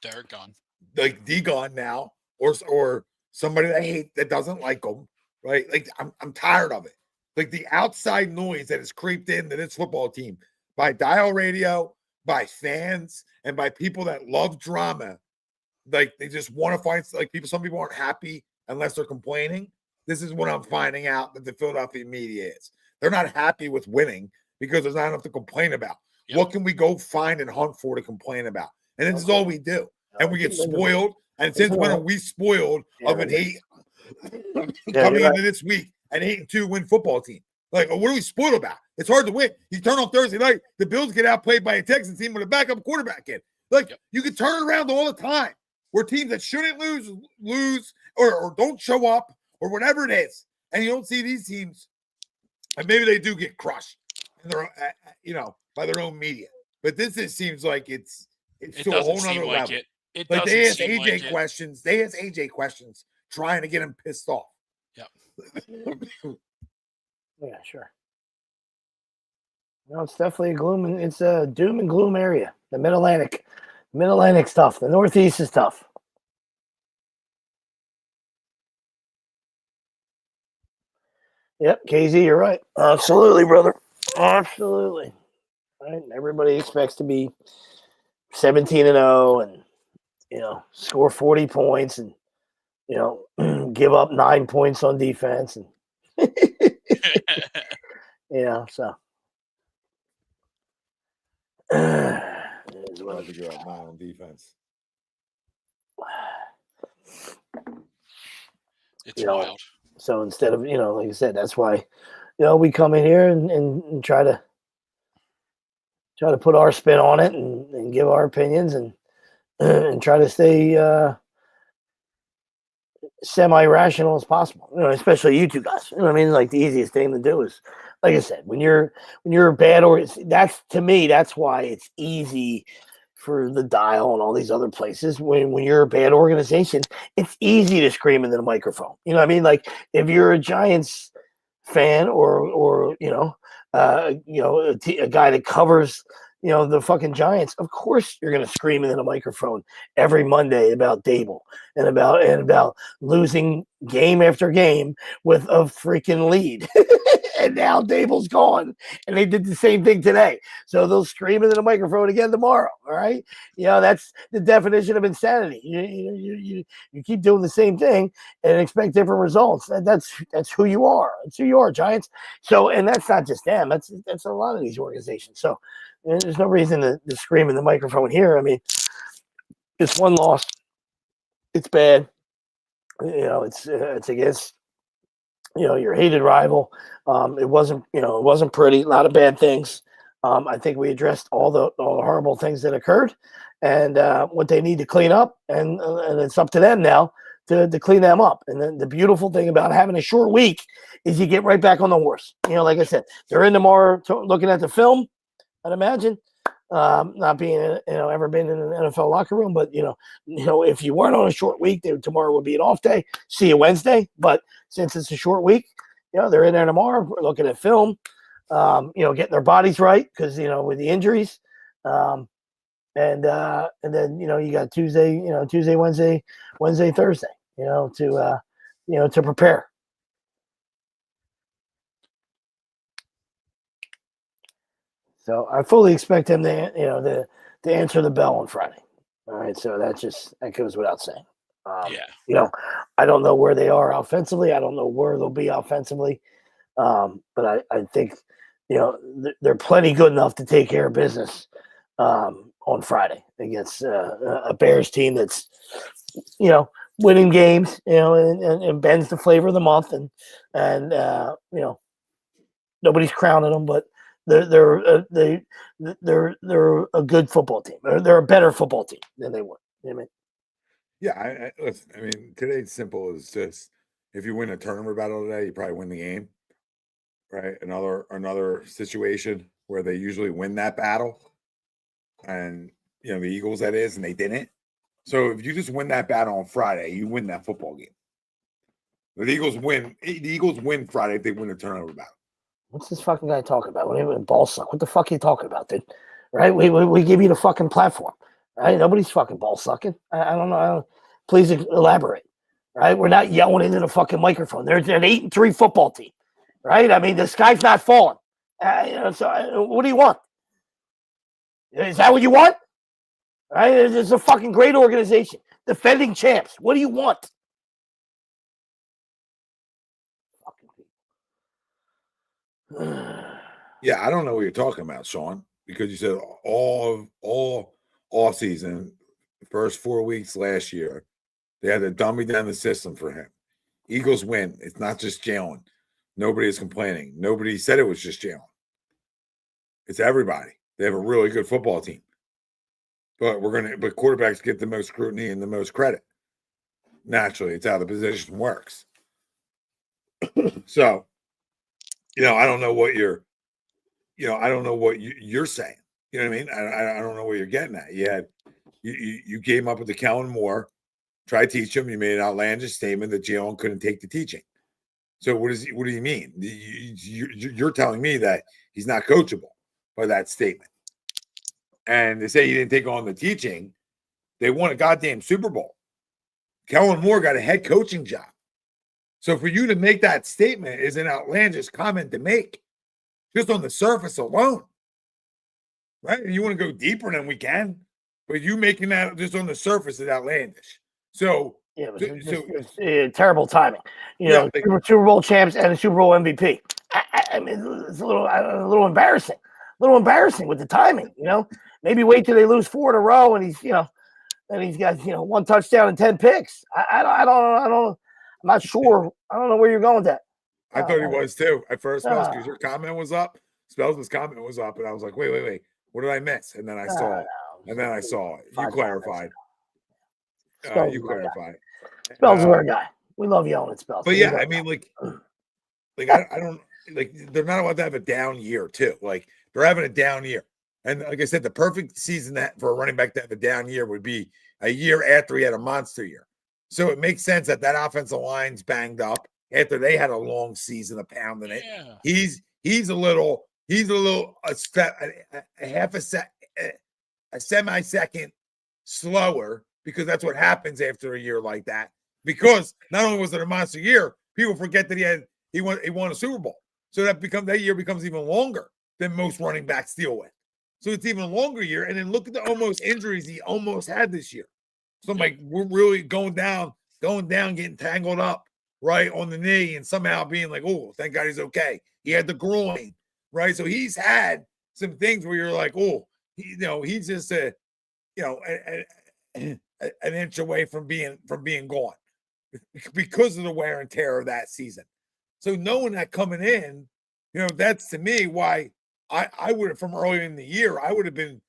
Speaker 3: Derek Gunn.
Speaker 1: Like D-Gun now, or somebody that doesn't like him, right? Like I'm tired of it. Like the outside noise that has creeped into this football team by dial radio, by fans, and by people that love drama. Like they just want to find some people aren't happy unless they're complaining. This is what I'm finding out that the Philadelphia media is. They're not happy with winning because there's not enough to complain about. Yep. What can we go find and hunt for to complain about? And this is all we do. And we get spoiled. And since when are we spoiled of an 8 coming into this week, an 8-2 win football team? Like, what are we spoiled about? It's hard to win. You turn on Thursday night, the Bills get outplayed by a Texans team with a backup quarterback in. Like, you can turn it around all the time. Where teams that shouldn't lose or don't show up or whatever it is. And you don't see these teams, and maybe they do get crushed, and they're, by their own media. But this just seems like it's to a whole nother level. Like they ask AJ questions. They ask AJ questions, trying to get him pissed off.
Speaker 3: Yep.
Speaker 4: Yeah, sure. No, it's definitely it's a doom and gloom area. The Mid-Atlantic stuff. The Northeast is tough. Yep, KZ, you're right. Absolutely, brother. Absolutely. Right? Everybody expects to be 17-0 and score 40 points and give up 9 points on defense and so
Speaker 1: I'd like to go up 9 on defense.
Speaker 3: It's wild.
Speaker 4: So instead of, like I said, that's why, we come in here and try to put our spin on it and give our opinions and try to stay semi-rational as possible, especially you two guys. You know what I mean? Like the easiest thing to do is, like I said, when you're bad, or that's why it's easy for the Dial and all these other places. When you're a bad organization, it's easy to scream into the microphone. You know what I mean? Like if you're a Giants fan or a guy that covers the fucking Giants, of course you're going to scream into the microphone every Monday about Dable and about losing game after game with a freaking lead. And now Dable's gone, and they did the same thing today. So they'll scream into the microphone again tomorrow. All right, that's the definition of insanity. You keep doing the same thing and expect different results. That's who you are. It's who you are, Giants. So, and that's not just them. That's a lot of these organizations. So there's no reason to scream in the microphone here. I mean, It's one loss. It's bad. It's against your hated rival. It wasn't pretty. A lot of bad things. I think we addressed all the horrible things that occurred, and what they need to clean up, and it's up to them now to clean them up. And then the beautiful thing about having a short week is you get right back on the horse. Like I said, they're in tomorrow looking at the film. I'd imagine. Not being ever been in an NFL locker room, but if you weren't on a short week, tomorrow would be an off day. See you Wednesday. But since it's a short week, they're in there tomorrow. We're looking at film, getting their bodies right because with the injuries, and then you got Tuesday, Wednesday, Thursday, to prepare. So I fully expect him to answer the bell on Friday. All right, so that goes without saying. I don't know where they are offensively. I don't know where they'll be offensively, but I think they're plenty good enough to take care of business on Friday against a Bears team that's winning games, and bends the flavor of the month, and nobody's crowning them, but. They're a good football team. They're a better football team than they were.
Speaker 1: Yeah, listen. I mean, today's simple as just if you win a tournament battle today, you probably win the game, right? Another situation where they usually win that battle, and the Eagles that is, and they didn't. So if you just win that battle on Friday, you win that football game. The Eagles win Friday if they win the turnover battle.
Speaker 4: What's this fucking guy talking about? What even ball suck? What the fuck are you talking about, dude? Right? We give you the fucking platform. Right? Nobody's fucking ball sucking. I don't know. Please elaborate. Right? We're not yelling into the fucking microphone. They're an 8-3 football team. Right? I mean, the sky's not falling. So what do you want? Is that what you want? Right? It's a fucking great organization. Defending champs. What do you want?
Speaker 1: Yeah, I don't know what you're talking about, Sean, because you said all off season, first 4 weeks last year, they had to dummy down the system for him. Eagles win. It's not just Jalen. Nobody is complaining. Nobody said it was just Jalen. It's everybody. They have a really good football team. But quarterbacks get the most scrutiny and the most credit. Naturally, it's how the position works. So, I don't know what you're saying. You know what I mean? I don't know what you're getting at. You came up with the Kellen Moore, tried to teach him. You made an outlandish statement that Jalen couldn't take the teaching. So what do you mean? You're telling me that he's not coachable by that statement. And they say he didn't take on the teaching. They won a goddamn Super Bowl. Kellen Moore got a head coaching job. So for you to make that statement is an outlandish comment to make, just on the surface alone, right? And you want to go deeper than we can, but you making that just on the surface is outlandish. So
Speaker 4: it's terrible timing. Super Bowl champs and a Super Bowl MVP. I mean, it's a little embarrassing. A little embarrassing with the timing. Maybe wait till they lose 4 in a row, and he's got 1 touchdown and 10 picks. I don't. I'm not sure. I don't know where you're going with that.
Speaker 1: I thought he was too at first, Spells, because your comment was up. Spells' comment was up, and I was like, wait. What did I miss? And then I saw it. You clarified. You clarified.
Speaker 4: Spells is our guy. We love yelling at Spells.
Speaker 1: But yeah, I mean, I don't they're not allowed to have a down year too. Like they're having a down year. And like I said, the perfect season for a running back to have a down year would be a year after he had a monster year. So it makes sense that offensive line's banged up after they had a long season of pounding it. Yeah. He's a semi-second slower, because that's what happens after a year like that. Because not only was it a monster year, people forget that he won a Super Bowl. So that year becomes even longer than most running backs deal with. So it's even a longer year. And then look at the almost injuries he almost had this year. So I'm like, we're really going down, getting tangled up, right, on the knee, and somehow being like, oh, thank God he's okay. He had the groin, right? So he's had some things where you're like, oh, he's just an inch away from being gone because of the wear and tear of that season. So knowing that coming in, that's to me why I would have from earlier in the year, I would have been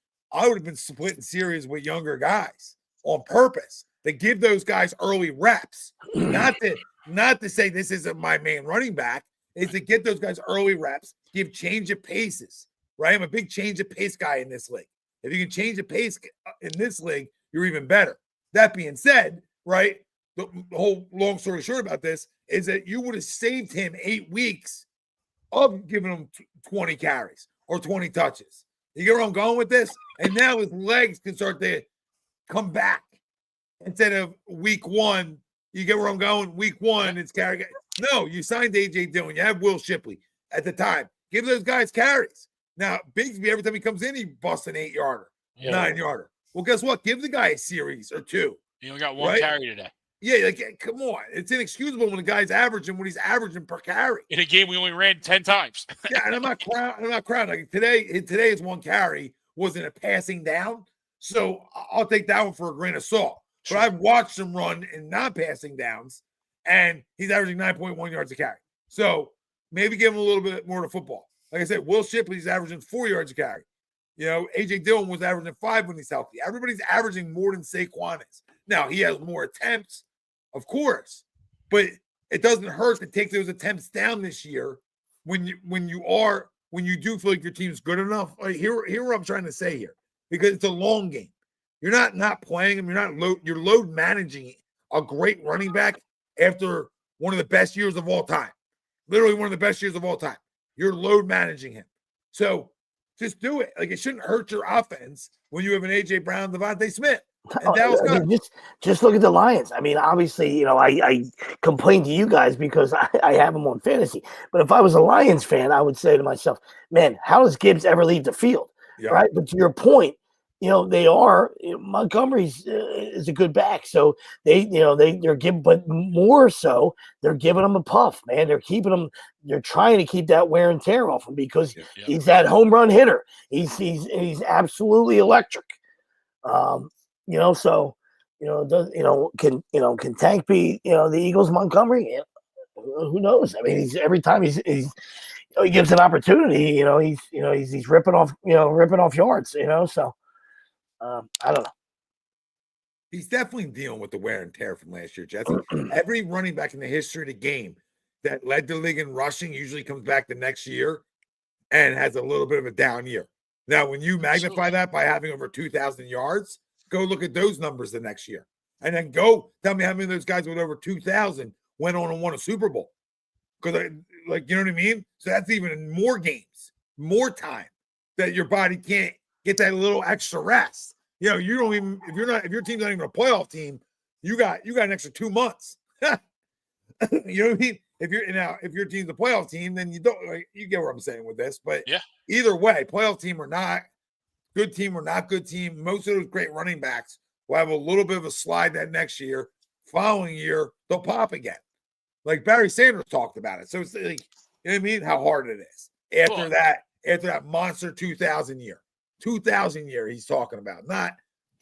Speaker 1: splitting series with younger guys on purpose to give those guys early reps. Not to say this isn't my main running back, is to get those guys early reps, give change of paces, right? I'm a big change of pace guy in this league. If you can change the pace in this league, you're even better. That being said, right, the whole long story short about this is that you would have saved him 8 weeks of giving him 20 carries or 20 touches. You get where I'm going with this? And now his legs can start to come back instead of week 1. You get where I'm going? Week 1, it's carry. No, you signed A.J. Dillon. You have Will Shipley at the time. Give those guys carries. Now, Bigsby, every time he comes in, he busts an 8-yarder, 9-yarder. Well, guess what? Give the guy a series or 2.
Speaker 3: You only got one carry today.
Speaker 1: Yeah, come on. It's inexcusable when the guy's averaging what he's averaging per carry.
Speaker 3: In a game we only ran 10 times.
Speaker 1: Yeah, and I'm not crying. Like today's one carry wasn't a passing down. So I'll take that one for a grain of salt. Sure. But I've watched him run in non-passing downs, and he's averaging 9.1 yards a carry. So maybe give him a little bit more to football. Like I said, Will Shipley's averaging 4 yards a carry. A.J. Dillon was averaging 5 when he's healthy. Everybody's averaging more than Saquon is. Now, he has more attempts, of course, but it doesn't hurt to take those attempts down this year when you do feel like your team's good enough. Like here what I'm trying to say here, because it's a long game. You're not playing him. You're load managing a great running back after one of the best years of all time. Literally one of the best years of all time. You're load managing him. So just do it. Like, it shouldn't hurt your offense when you have an A.J. Brown, Devontae Smith. And
Speaker 4: just look at the Lions. I mean, obviously, I complain to you guys because I have them on fantasy. But if I was a Lions fan, I would say to myself, man, how does Gibbs ever leave the field? Yeah. Right. But to your point, Montgomery's is a good back. So they're giving, but more so, they're giving him a puff, man. They're trying to keep that wear and tear off him because he's that home run hitter. He's absolutely electric. Can Tank be, the Eagles Montgomery? Yeah. Who knows? I mean, every time he gives an opportunity, he's ripping off yards, so I don't know.
Speaker 1: He's definitely dealing with the wear and tear from last year, Jesse. Every running back in the history of the game that led the league in rushing usually comes back the next year and has a little bit of a down year. Now, when you magnify that by having over 2,000 yards, go look at those numbers the next year. And then go tell me how many of those guys with over 2,000 went on and won a Super Bowl. Because, you know what I mean? So that's even more games, more time that your body can't get that little extra rest. You don't even, if your team's not even a playoff team, you got an extra 2 months. You know what I mean? If your team's a playoff team, then you don't, you get what I'm saying with this. But either way, playoff team or not, good team or not good team, most of those great running backs will have a little bit of a slide that next year. Following year, they'll pop again. Like Barry Sanders talked about it. So it's like, you know what I mean? How hard it is after that monster 2,000 year. 2,000 year he's talking about, not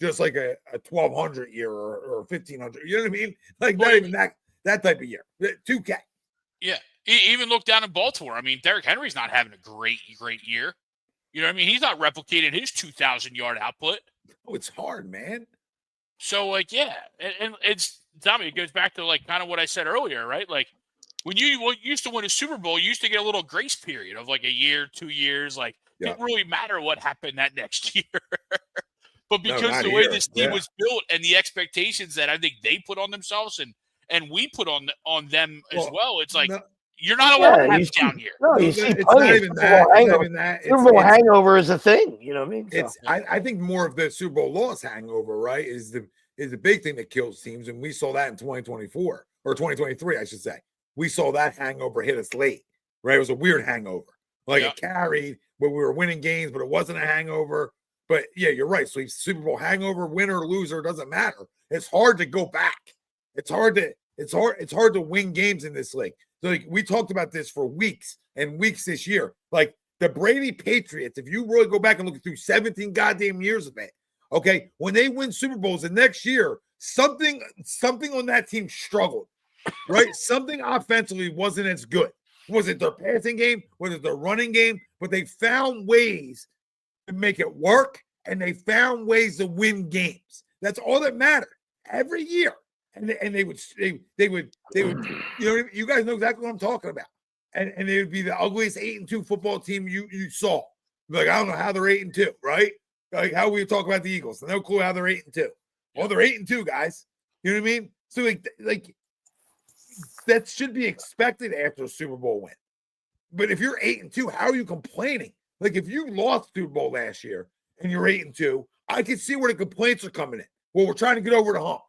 Speaker 1: just like a 1,200 year or 1,500. You know what I mean? Like not even that type of year. 2K.
Speaker 3: Yeah. Even look down in Baltimore. I mean, Derrick Henry's not having a great year. You know what I mean? He's not replicating his 2,000-yard output.
Speaker 1: Oh, it's hard, man.
Speaker 3: So, and it's, Tommy, it goes back to, kind of what I said earlier, right? Like, when you used to win a Super Bowl, you used to get a little grace period of, a year, 2 years. It didn't really matter what happened that next year. But because the way this team was built and the expectations that I think they put on themselves and we put on them as well, it's you're not allowed to have down here.
Speaker 4: No, it's not even that. Super Bowl hangover is a thing. You know what I mean?
Speaker 1: It's I think more of the Super Bowl loss hangover, right, is the big thing that kills teams, and we saw that in 2024 or 2023, I should say. We saw that hangover hit us late, right? It was a weird hangover. It carried where we were winning games, but it wasn't a hangover. But yeah, you're right. So Super Bowl hangover, winner or loser, doesn't matter. It's hard to go back. It's hard to win games in this league. So we talked about this for weeks and weeks this year. The Brady Patriots, if you really go back and look through 17 goddamn years of it, Okay, when they win Super Bowls the next year, something on that team struggled, right? Something offensively wasn't as good. Was it their passing game? Was it their running game? But they found ways to make it work, and they found ways to win games. That's all that mattered every year. And they would you guys know exactly what I'm talking about. And they would be the ugliest 8-2 football team you saw. Like, I don't know how they're 8-2, right? Like how we talk about the Eagles. No clue how they're 8-2. Well, they're 8-2, guys. You know what I mean? So like that should be expected after a Super Bowl win. But if you're 8-2, how are you complaining? Like if you lost Super Bowl last year and you're 8-2, I can see where the complaints are coming in. Well, we're trying to get over the hump.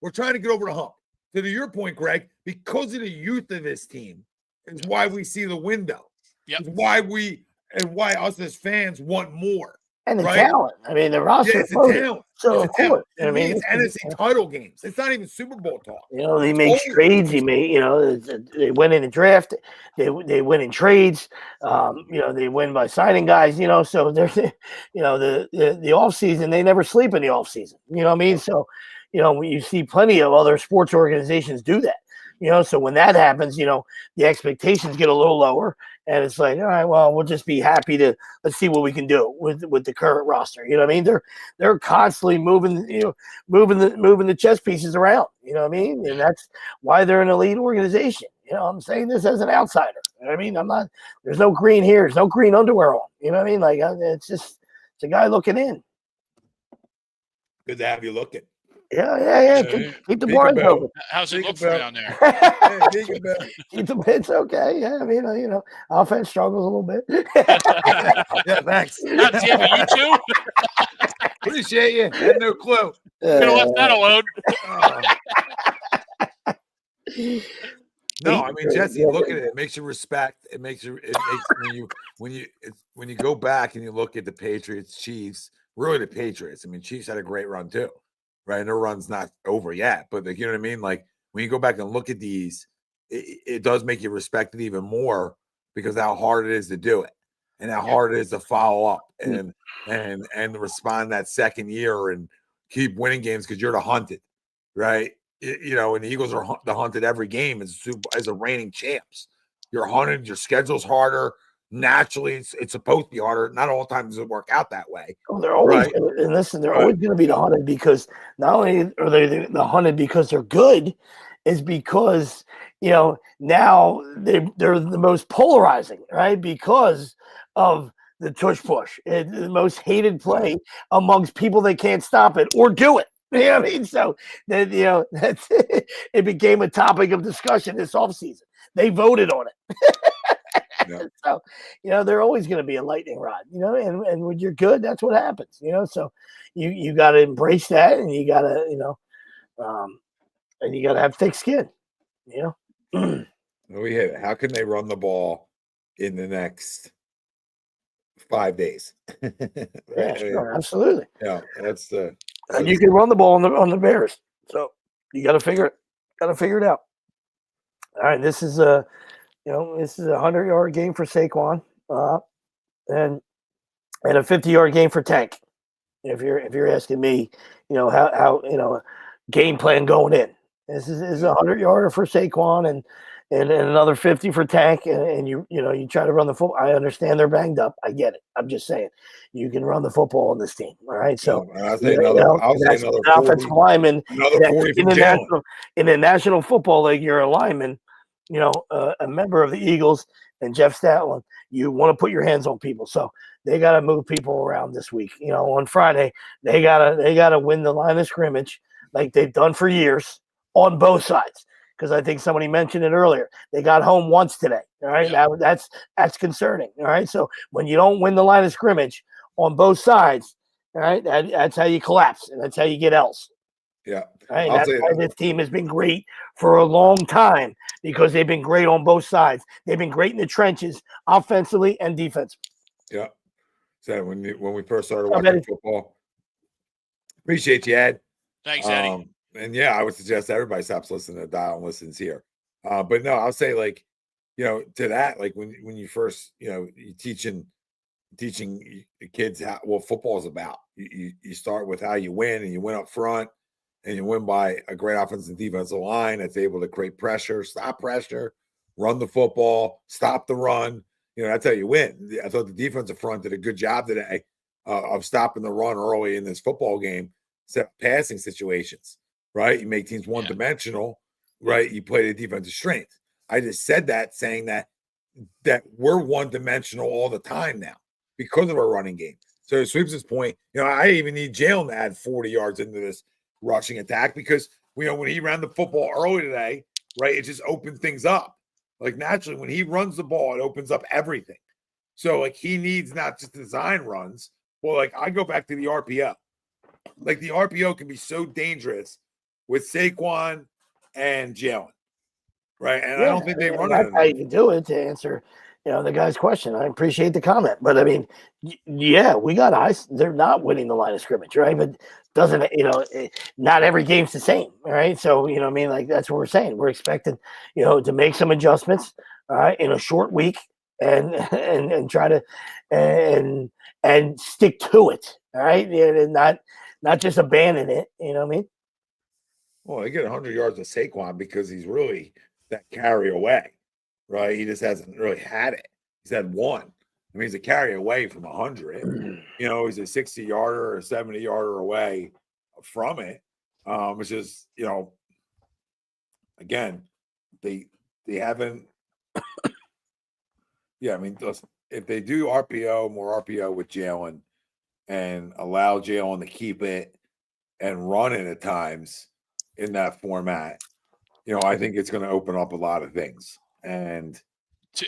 Speaker 1: We're trying to get over the hump. So to your point, Greg, because of the youth of this team is why we see the window.
Speaker 3: Yep.
Speaker 1: It's why us as fans want more.
Speaker 4: And the
Speaker 1: right?
Speaker 4: talent. I mean, the roster.
Speaker 1: Yeah, it's a talent.
Speaker 4: So
Speaker 1: it's a talent.
Speaker 4: I mean,
Speaker 1: it's NFC title games. It's not even Super Bowl talk.
Speaker 4: You know, they make trades. They win in the draft. They win in trades. They win by signing guys. So there's, the offseason, they never sleep in the offseason. You know what I mean? So, you see plenty of other sports organizations do that. So when that happens, the expectations get a little lower, and it's like, all right, well, we'll just be happy to let's see what we can do with the current roster. You know what I mean? They're constantly moving the chess pieces around. You know what I mean? And that's why they're an elite organization. I'm saying this as an outsider. You know what I mean? I'm not. There's no green here. There's no green underwear on. You know what I mean? Like it's a guy looking in.
Speaker 1: Good to have you looking.
Speaker 4: Yeah. Keep the blinds open.
Speaker 3: How's it look from down there?
Speaker 4: It's okay. Yeah, I mean, offense struggles a little bit.
Speaker 1: Yeah, thanks.
Speaker 3: Damn it, you too?
Speaker 1: Appreciate you. Had no clue.
Speaker 3: Could have left that alone.
Speaker 1: No, I mean, Jesse, look at it. It makes you respect. It makes when you go back and you look at the Patriots, Chiefs, really the Patriots. I mean, Chiefs had a great run too. Right, and their run's not over yet, but you know what I mean. Like when you go back and look at these, it does make you respect it even more because how hard it is to do it, and how hard it is to follow up and respond that second year and keep winning games because you're the hunted, right? And the Eagles are the hunted every game as a reigning champs. You're hunted. Your schedule's harder. Naturally, it's supposed to be harder. Not all times does it work out that way.
Speaker 4: Oh, they're always they're always going to be the hunted because not only are they the hunted because they're good, is because now they're the most polarizing, right? Because of the tush push, the most hated play amongst people that can't stop it or do it. You know what I mean? So that that's it became a topic of discussion this offseason. They voted on it. Yeah. So, they're always going to be a lightning rod, and when you're good, that's what happens, so you got to embrace that, and you got to, and you got to have thick skin,
Speaker 1: We hit it. How can they run the ball in the next 5 days? Right?
Speaker 4: Yeah, sure, absolutely.
Speaker 1: Yeah,
Speaker 4: and you can run the ball on the Bears, so you got to figure it out. All right, this is a 100-yard game for Saquon, and a 50-yard game for Tank. If you're asking me, how game plan going in. This is a 100-yarder for Saquon and another 50 for Tank, and you try to run the football. I understand they're banged up. I get it. I'm just saying you can run the football on this team. All right, so
Speaker 1: I'll say another
Speaker 4: offensive lineman.
Speaker 1: Another 40
Speaker 4: in the National Football League. You're a lineman. A member of the Eagles and Jeff Statland, you want to put your hands on people. So they got to move people around this week. On Friday, they gotta win the line of scrimmage like they've done for years on both sides. Because I think somebody mentioned it earlier. They got home once today. All right. Now that's concerning. All right. So when you don't win the line of scrimmage on both sides, all right, that's how you collapse and that's how you get L's.
Speaker 1: Yeah.
Speaker 4: Right? That's why this team has been great for a long time because they've been great on both sides. They've been great in the trenches, offensively and defensively.
Speaker 1: Yeah. So when we first started watching football, appreciate you, Ed.
Speaker 3: Thanks, Eddie.
Speaker 1: And I would suggest everybody stops listening to Dial and listens here. But no, I'll say to that, like when you first, you're teaching teaching the kids what football is about. You start with how you win, and you win up front, and you win by a great offensive and defensive line that's able to create pressure, stop pressure, run the football, stop the run. That's how you win. I thought the defensive front did a good job today of stopping the run early in this football game, set passing situations, right? You make teams one-dimensional, right? You play the defensive strength. I just said that saying that we're one-dimensional all the time now because of our running game. So to Sweeps' point, I even need Jalen to add 40 yards into this rushing attack because, when he ran the football early today, right, it just opened things up. Like, naturally, when he runs the ball, it opens up everything. So, like, he needs not just design runs. Well, like, I go back to the RPO. Like, the RPO can be so dangerous with Saquon and Jalen, right? And I don't think they run it.
Speaker 4: That's how you can do it to answer, the guy's question. I appreciate the comment. But, I mean, we got eyes. They're not winning the line of scrimmage, right? But doesn't, not every game's the same, right? So, like, that's what we're saying. We're expected, to make some adjustments, in a short week and try to and stick to it, all right? And not just abandon it, you know what I mean?
Speaker 1: Well, he get 100 yards of Saquon because he's really that carry away, right? He just hasn't really had it. He's had one. I mean, he's a carry away from 100. He's a 60-yarder or a 70-yarder away from it, which is, again, they haven't. Yeah, I mean, listen, if they do more RPO with Jalen and allow Jalen to keep it and run it at times in that format, I think it's going to open up a lot of things. And
Speaker 3: to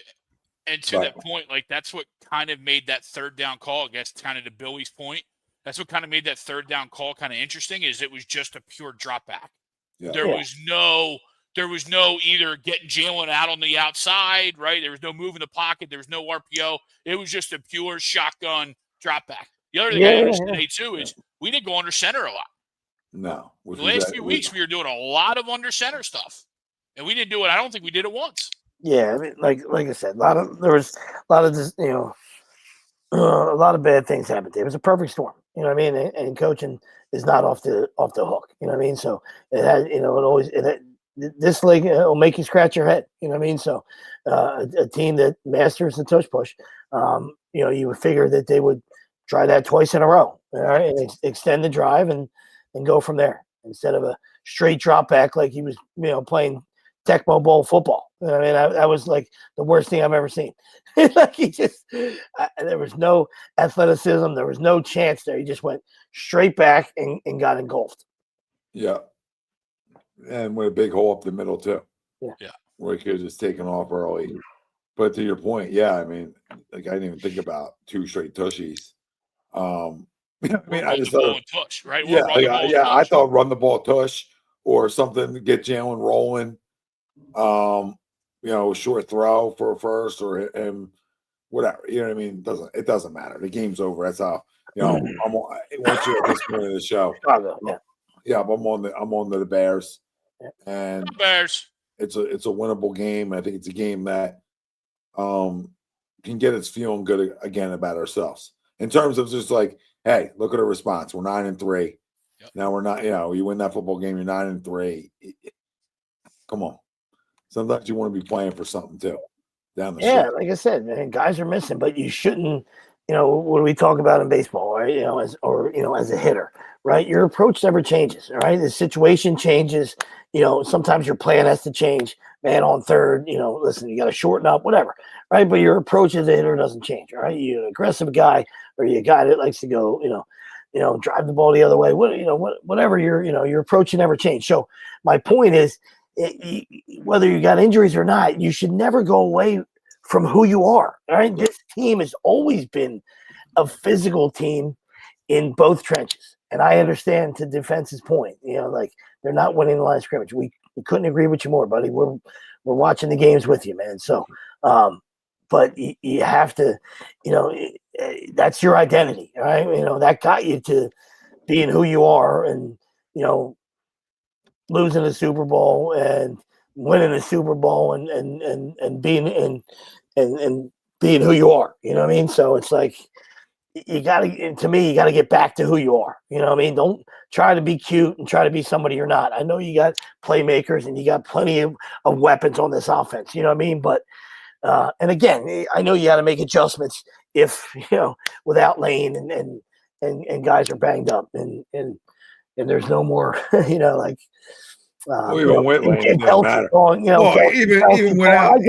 Speaker 3: that point, like, that's what kind of made that third down call, I guess, kind of to Billy's point. That's what kind of made that third down call kind of interesting, is it was just a pure drop back. Yeah. There was no either getting Jalen out on the outside, right? There was no move in the pocket. There was no RPO. It was just a pure shotgun drop back. The other thing I noticed today, too, is we didn't go under center a lot.
Speaker 1: No.
Speaker 3: The last few weeks, we were doing a lot of under center stuff. And we didn't do it. I don't think we did it once.
Speaker 4: Yeah, I mean, like I said, there was a lot of this, a lot of bad things happened. It was a perfect storm, you know what I mean? And coaching is not off the hook, you know what I mean? So it had, this league will make you scratch your head, you know what I mean? So a team that masters the tush push, you would figure that they would try that twice in a row, all right, and extend the drive and go from there instead of a straight drop back like he was, playing Tecmo Bowl football. I mean, that was like the worst thing I've ever seen. Like, he just, there was no athleticism. There was no chance there. He just went straight back and got engulfed.
Speaker 1: Yeah. And with a big hole up the middle, too.
Speaker 4: Yeah.
Speaker 1: Where he could have just taken off early. But to your point, yeah, I mean, like, I didn't even think about two straight tushies. I just thought,
Speaker 3: tush, right?
Speaker 1: I thought run the ball tush or something to get Jalen rolling. Short throw for a first or him, whatever. You know what I mean? It doesn't matter. The game's over. That's how. Once you're at this point of the show, yeah. But I'm on the Bears, and
Speaker 3: Bears.
Speaker 1: It's a winnable game. I think it's a game that can get us feeling good again about ourselves in terms of just like, hey, look at our response. We're 9-3. Yep. Now we're not. You win that football game. You're 9-3. Come on. Sometimes you want to be playing for something too. Down the
Speaker 4: street. Like I said, man, guys are missing, but you shouldn't. What do we talk about in baseball, right? As a hitter, right? Your approach never changes, all right? The situation changes. Sometimes your plan has to change. Man on third, listen, you got to shorten up, whatever, right? But your approach as a hitter doesn't change, all right? You're an aggressive guy, or you're a guy that likes to go, drive the ball the other way. Whatever your approach never change. So my point is, whether you got injuries or not, you should never go away from who you are. All right. This team has always been a physical team in both trenches. And I understand to defense's point, like, they're not winning the line of scrimmage. We couldn't agree with you more, buddy. We're watching the games with you, man. So, but you have to, that's your identity. All right. That got you to being who you are and, losing the Super Bowl and winning the Super Bowl and being and being who you are. You know what I mean? So it's like you got to, to me, you got to get back to who you are. You know what I mean? Don't try to be cute and try to be somebody you're not. I know you got playmakers and you got plenty of weapons on this offense. You know what I mean? But and again, I know you got to make adjustments if without Lane and guys are banged up and there's no more like.
Speaker 1: Even with Lane, it doesn't matter. Even without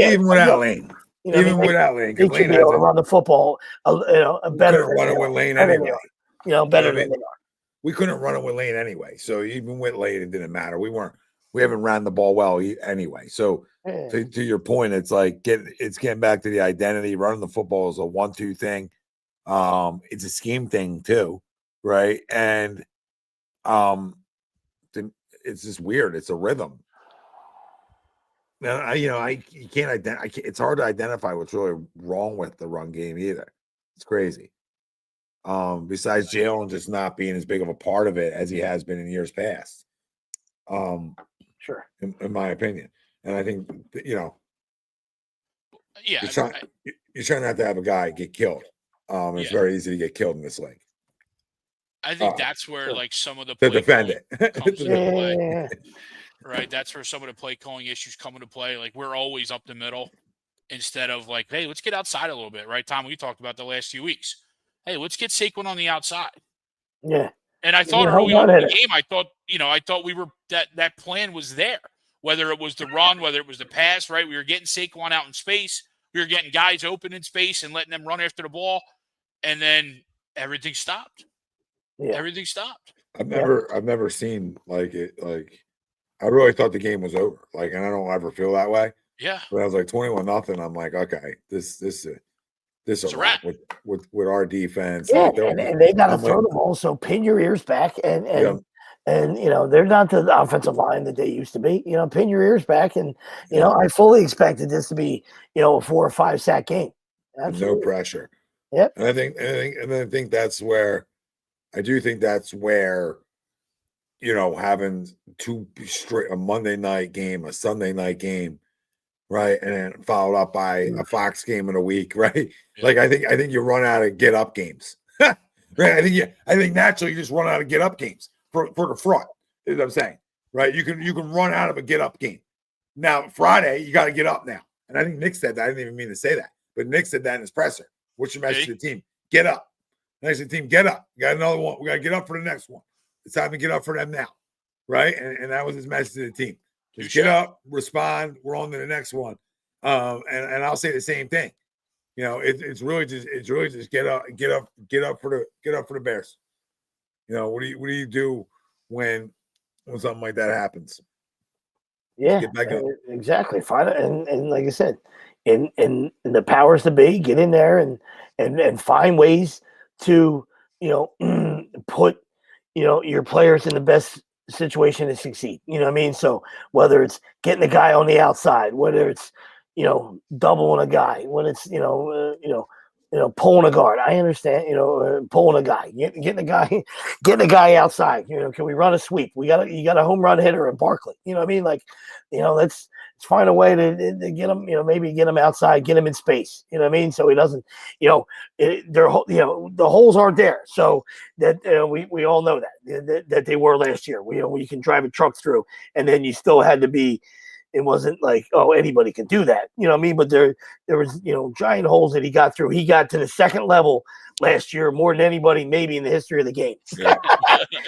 Speaker 1: Lane. Even without Lane,
Speaker 4: they should be able to run the football, better
Speaker 1: than running with Lane anyway.
Speaker 4: Better than they are.
Speaker 1: We couldn't run it with Lane anyway. So even with Lane, it didn't matter. We haven't ran the ball well anyway. So to your point, it's like it's getting back to the identity. Running the football is a 1-2 thing. It's a scheme thing too, right? And it's just weird. It's a rhythm. Now, you can't identify. It's hard to identify what's really wrong with the run game either. It's crazy. Besides Jalen just not being as big of a part of it as he has been in years past.
Speaker 4: Sure.
Speaker 1: In my opinion, and I think
Speaker 3: yeah,
Speaker 1: you're trying not to have a guy get killed. It's very easy to get killed in this league.
Speaker 3: I think that's where like some of the
Speaker 1: to defend it
Speaker 3: comes into play. Right, that's where some of the play calling issues come into play. Like we're always up the middle instead of like, hey, let's get outside a little bit, right? Tom, we talked about the last few weeks. Hey, let's get Saquon on the outside.
Speaker 4: Yeah.
Speaker 3: And I thought early on in the game, I thought we were that plan was there. Whether it was the run, whether it was the pass, right? We were getting Saquon out in space. We were getting guys open in space and letting them run after the ball, and then everything stopped. Yeah. Everything stopped.
Speaker 1: I've never seen like it. Like I really thought the game was over. Like, and I don't ever feel that way.
Speaker 3: Yeah.
Speaker 1: But I was like 21-0. I'm like, okay, this is a wrap with our defense.
Speaker 4: Yeah,
Speaker 1: like,
Speaker 4: and they got to throw the ball. So pin your ears back, and they're not the offensive line that they used to be. Pin your ears back, and I fully expected this to be a 4 or 5 sack game. Absolutely.
Speaker 1: No pressure.
Speaker 4: Yep.
Speaker 1: And I think that's where having a Monday night game, a Sunday night game, right, and then followed up by a Fox game in a week, right? Yeah. Like I think you run out of get up games, right? I think naturally you just run out of get up games for the front. You know what I'm saying, right? You can run out of a get up game. Now Friday you got to get up now, and I think Nick said that. I didn't even mean to say that, but Nick said that in his presser. What's your message to the team? Get up. Next to the team, get up. We got another one. We got to get up for the next one. It's time to get up for them now, right? And that was his message to the team. Just get up, respond. We're on to the next one. And I'll say the same thing. It's really just get up for the Bears. What do you do when something like that happens?
Speaker 4: Yeah, exactly. Find it, and like I said, and the powers to be, get in there and find ways to put your players in the best situation to succeed. You know what I mean? So whether it's getting a guy on the outside, whether it's doubling a guy, when it's pulling a guard. I understand, pulling a guy, getting a guy outside. Can we run a sweep? You got a home run hitter in Barkley. You know what I mean? Like, let's find a way to get him. Maybe get him outside, get him in space. You know what I mean? So he doesn't. The holes aren't there. So that we all know that they were last year. You can drive a truck through, and then you still had to be. It wasn't like, oh, anybody can do that. You know what I mean? But there was, giant holes that he got through. He got to the second level last year more than anybody maybe in the history of the game. Yeah.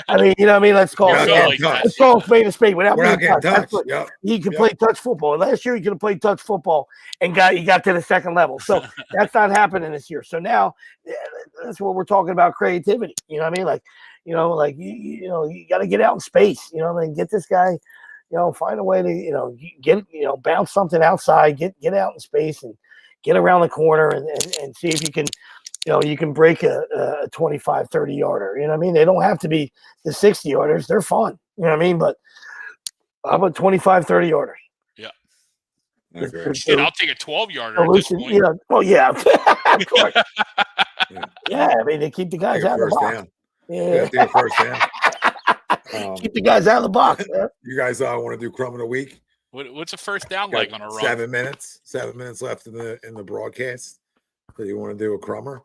Speaker 4: I mean, you know what I mean? Let's call it spade a spade. Without being touched. Yep. He can play touch football. And last year he could have played touch football and he got to the second level. So that's not happening this year. So now that's what we're talking about, creativity. You know what I mean? Like, you got to get out in space. Get this guy. Find a way to, get, bounce something outside, get out in space and get around the corner and see if you can, you can break a 25, 30 yarder. You know what I mean? They don't have to be the 60 yarders. They're fun. You know what I mean? But how about 25, 30 yarders?
Speaker 3: Yeah.
Speaker 1: And
Speaker 3: I'll take a 12 yarder. At this point.
Speaker 4: Well, yeah. Of course. Yeah. I mean, they keep the guys out of the box.
Speaker 1: Yeah. Take a first down.
Speaker 4: Keep the guys out of the box, man.
Speaker 1: You guys want to do crumb of the week?
Speaker 3: What's a first down like on a run?
Speaker 1: 7 minutes. 7 minutes left in the broadcast. So you want to do a crummer?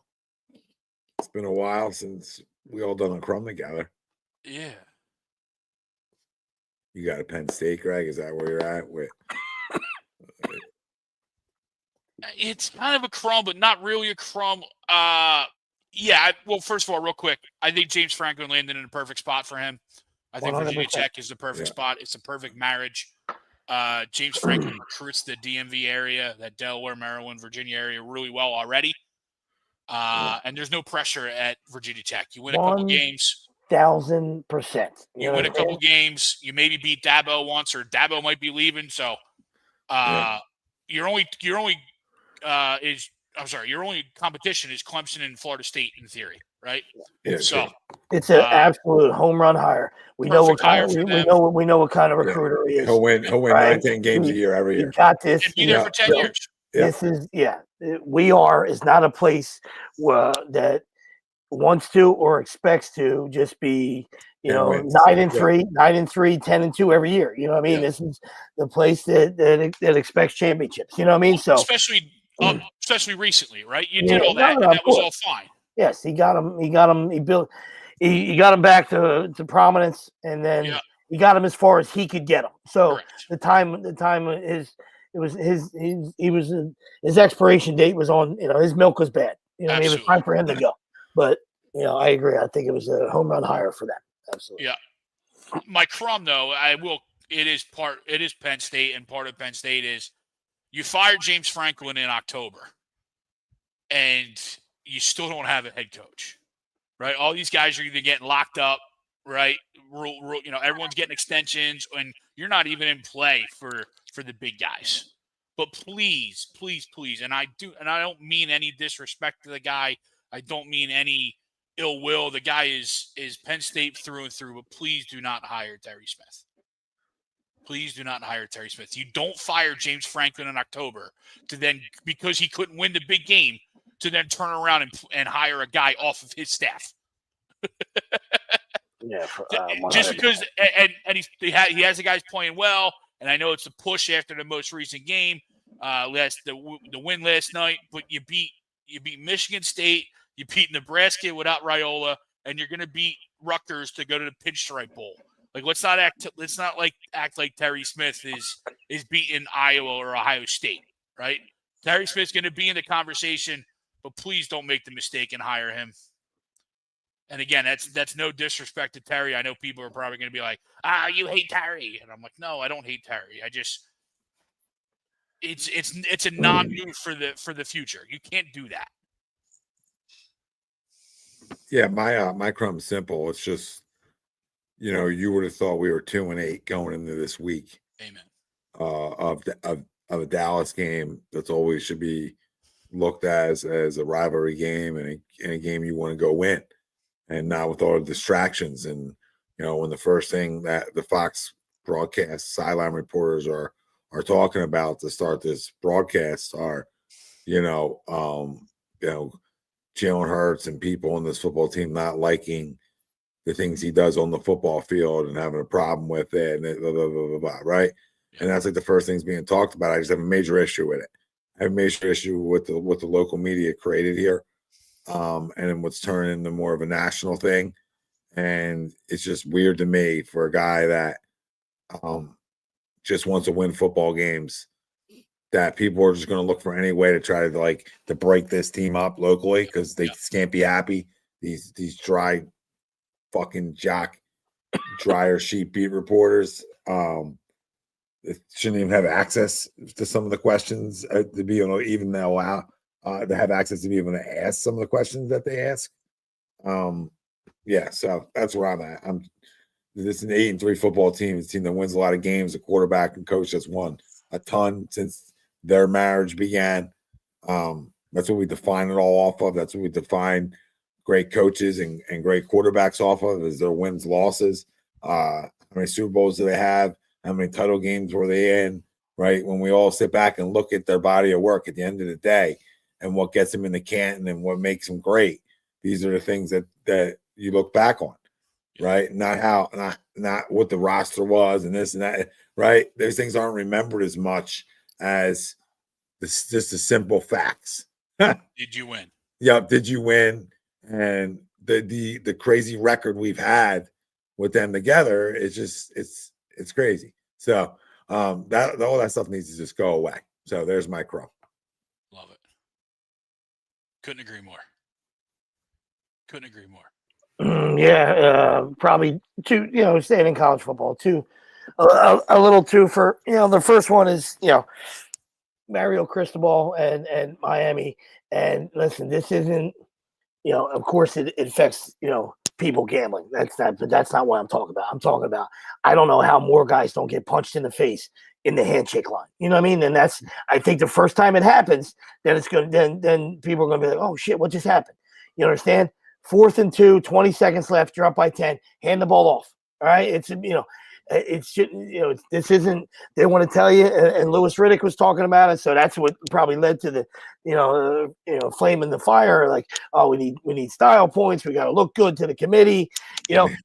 Speaker 1: It's been a while since we all done a crumb together.
Speaker 3: Yeah.
Speaker 1: You got a Penn State, Greg? Is that where you're at? With
Speaker 3: It's kind of a crumb, but not really a crumb. Well, first of all, real quick, I think James Franklin landed in a perfect spot for him. I think Virginia
Speaker 4: 100%.
Speaker 3: Tech is the perfect spot. It's a perfect marriage. James Franklin recruits the DMV area, that Delaware, Maryland, Virginia area really well already. And there's no pressure at Virginia Tech. You win a couple games.
Speaker 4: 1,000%.
Speaker 3: You win a couple games. You maybe beat Dabo once, or Dabo might be leaving. So your only competition is Clemson and Florida State in theory, right?
Speaker 1: Yeah,
Speaker 3: so
Speaker 4: it's an absolute home run hire. We know what kind of we know what kind of recruiter he is.
Speaker 1: He'll win 9-10 games a year every year.
Speaker 4: He got this.
Speaker 3: And be there for 10 years.
Speaker 4: This is is not a place that wants to or expects to just be 9-3, 9-3, 10-2 every year. You know what I mean? This is the place that expects championships. You know what I mean? So
Speaker 3: especially recently, right? You did all that, and that was all fine.
Speaker 4: Yes, he got him. He got him. He got him back to prominence, and then he got him as far as he could get him. So his expiration date was on. His milk was bad. It was time for him to go. But I agree. I think it was a home run hire for that. Absolutely.
Speaker 3: Yeah. My crumb, though, it is Penn State, and part of Penn State is you fired James Franklin in October, and you still don't have a head coach, right? All these guys are either getting locked up, right? Everyone's getting extensions, and you're not even in play for the big guys. But please, and I don't mean any disrespect to the guy. I don't mean any ill will. The guy is Penn State through and through, but please do not hire Terry Smith. Please do not hire Terry Smith. You don't fire James Franklin in October because he couldn't win the big game, to then turn around and hire a guy off of his staff. Just because, and he has the guys playing well, and I know it's a push after the most recent game, the win last night. But you beat Michigan State, you beat Nebraska without Raiola, and you're going to beat Rutgers to go to the Pinstripe Bowl. Like, let's not act like Terry Smith is beating Iowa or Ohio State, right? Terry Smith's going to be in the conversation, but please don't make the mistake and hire him. And again, that's no disrespect to Terry. I know people are probably going to be like, you hate Terry. And I'm like, no, I don't hate Terry. I just it's a non-move for the future. You can't do that.
Speaker 1: Yeah, my crumb's simple. It's just, you would have thought we were 2-8 going into this week.
Speaker 3: Amen.
Speaker 1: Of a Dallas game that's always should be looked as a rivalry game and a game you want to go win, and not with all the distractions. And when the first thing that the Fox broadcast sideline reporters are talking about to start this broadcast are, Jalen Hurts and people on this football team not liking the things he does on the football field and having a problem with it, and blah, blah, blah, blah, blah, right? Yeah. And that's like the first things being talked about. I just have a major issue with it. I have a major issue with the local media created here, and then what's turned into more of a national thing. And it's just weird to me for a guy that just wants to win football games, that people are just going to look for any way to try to break this team up locally, because they just can't be happy. These dry fucking dryer sheet beat reporters shouldn't even have access to some of the questions to be able to even allow to have access to be able to ask some of the questions that they ask. So that's where I'm at. This is an 8-3 football team. It's a team that wins a lot of games. The quarterback and coach has won a ton since their marriage began. That's what we define it all off of. That's what we define great coaches and great quarterbacks off of, is their wins, losses. How many Super Bowls do they have? How many title games were they in? Right? When we all sit back and look at their body of work at the end of the day and what gets them in the Canton and what makes them great, these are the things that you look back on, right? Not what the roster was and this and that, right? Those things aren't remembered as much as just the simple facts.
Speaker 3: Did you win?
Speaker 1: Yep. Did you win? And the crazy record we've had with them together is just it's crazy. So that all that stuff needs to just go away. So there's my crow.
Speaker 3: Love it. Couldn't agree more. Couldn't agree more.
Speaker 4: Yeah, probably two. Staying in college football, too. A little too for the first one is Mario Cristobal and Miami. And listen, this isn't of course it affects people gambling. But that's not what I'm talking about. I'm talking about I don't know how more guys don't get punched in the face in the handshake line. You know what I mean? And that's I think the first time it happens, then it's gonna then people are gonna be like, oh shit, what just happened? You understand? 4th and 2, 20 seconds left. You're up by 10. Hand the ball off. All right. It's this isn't. They want to tell you, and Louis Riddick was talking about it. So that's what probably led to the flame in the fire. Like, oh, we need style points. We got to look good to the committee.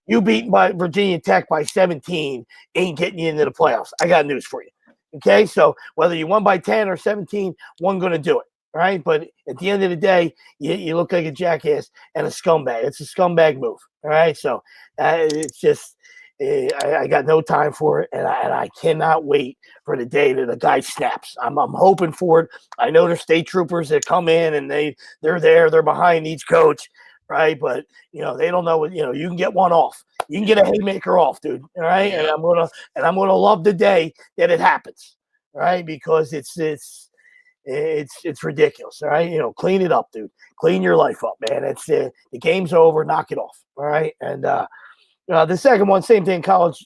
Speaker 4: You beaten by Virginia Tech by 17 ain't getting you into the playoffs. I got news for you. Okay, so whether you won by 10 or 17, one going to do it. Right, but at the end of the day, you look like a jackass and a scumbag. It's a scumbag move. All right, so it's just I got no time for it, and I cannot wait for the day that the guy snaps. I'm hoping for it. I know there's state troopers that come in and they're behind each coach, right? But they don't know what you can get one off. You can get a haymaker off, dude. All right,
Speaker 3: Yeah.
Speaker 4: and I'm gonna love the day that it happens, right? Because it's ridiculous. All right. Clean it up, dude. Clean your life up, man. It's the game's over. Knock it off. All right. And the second one, same thing. College,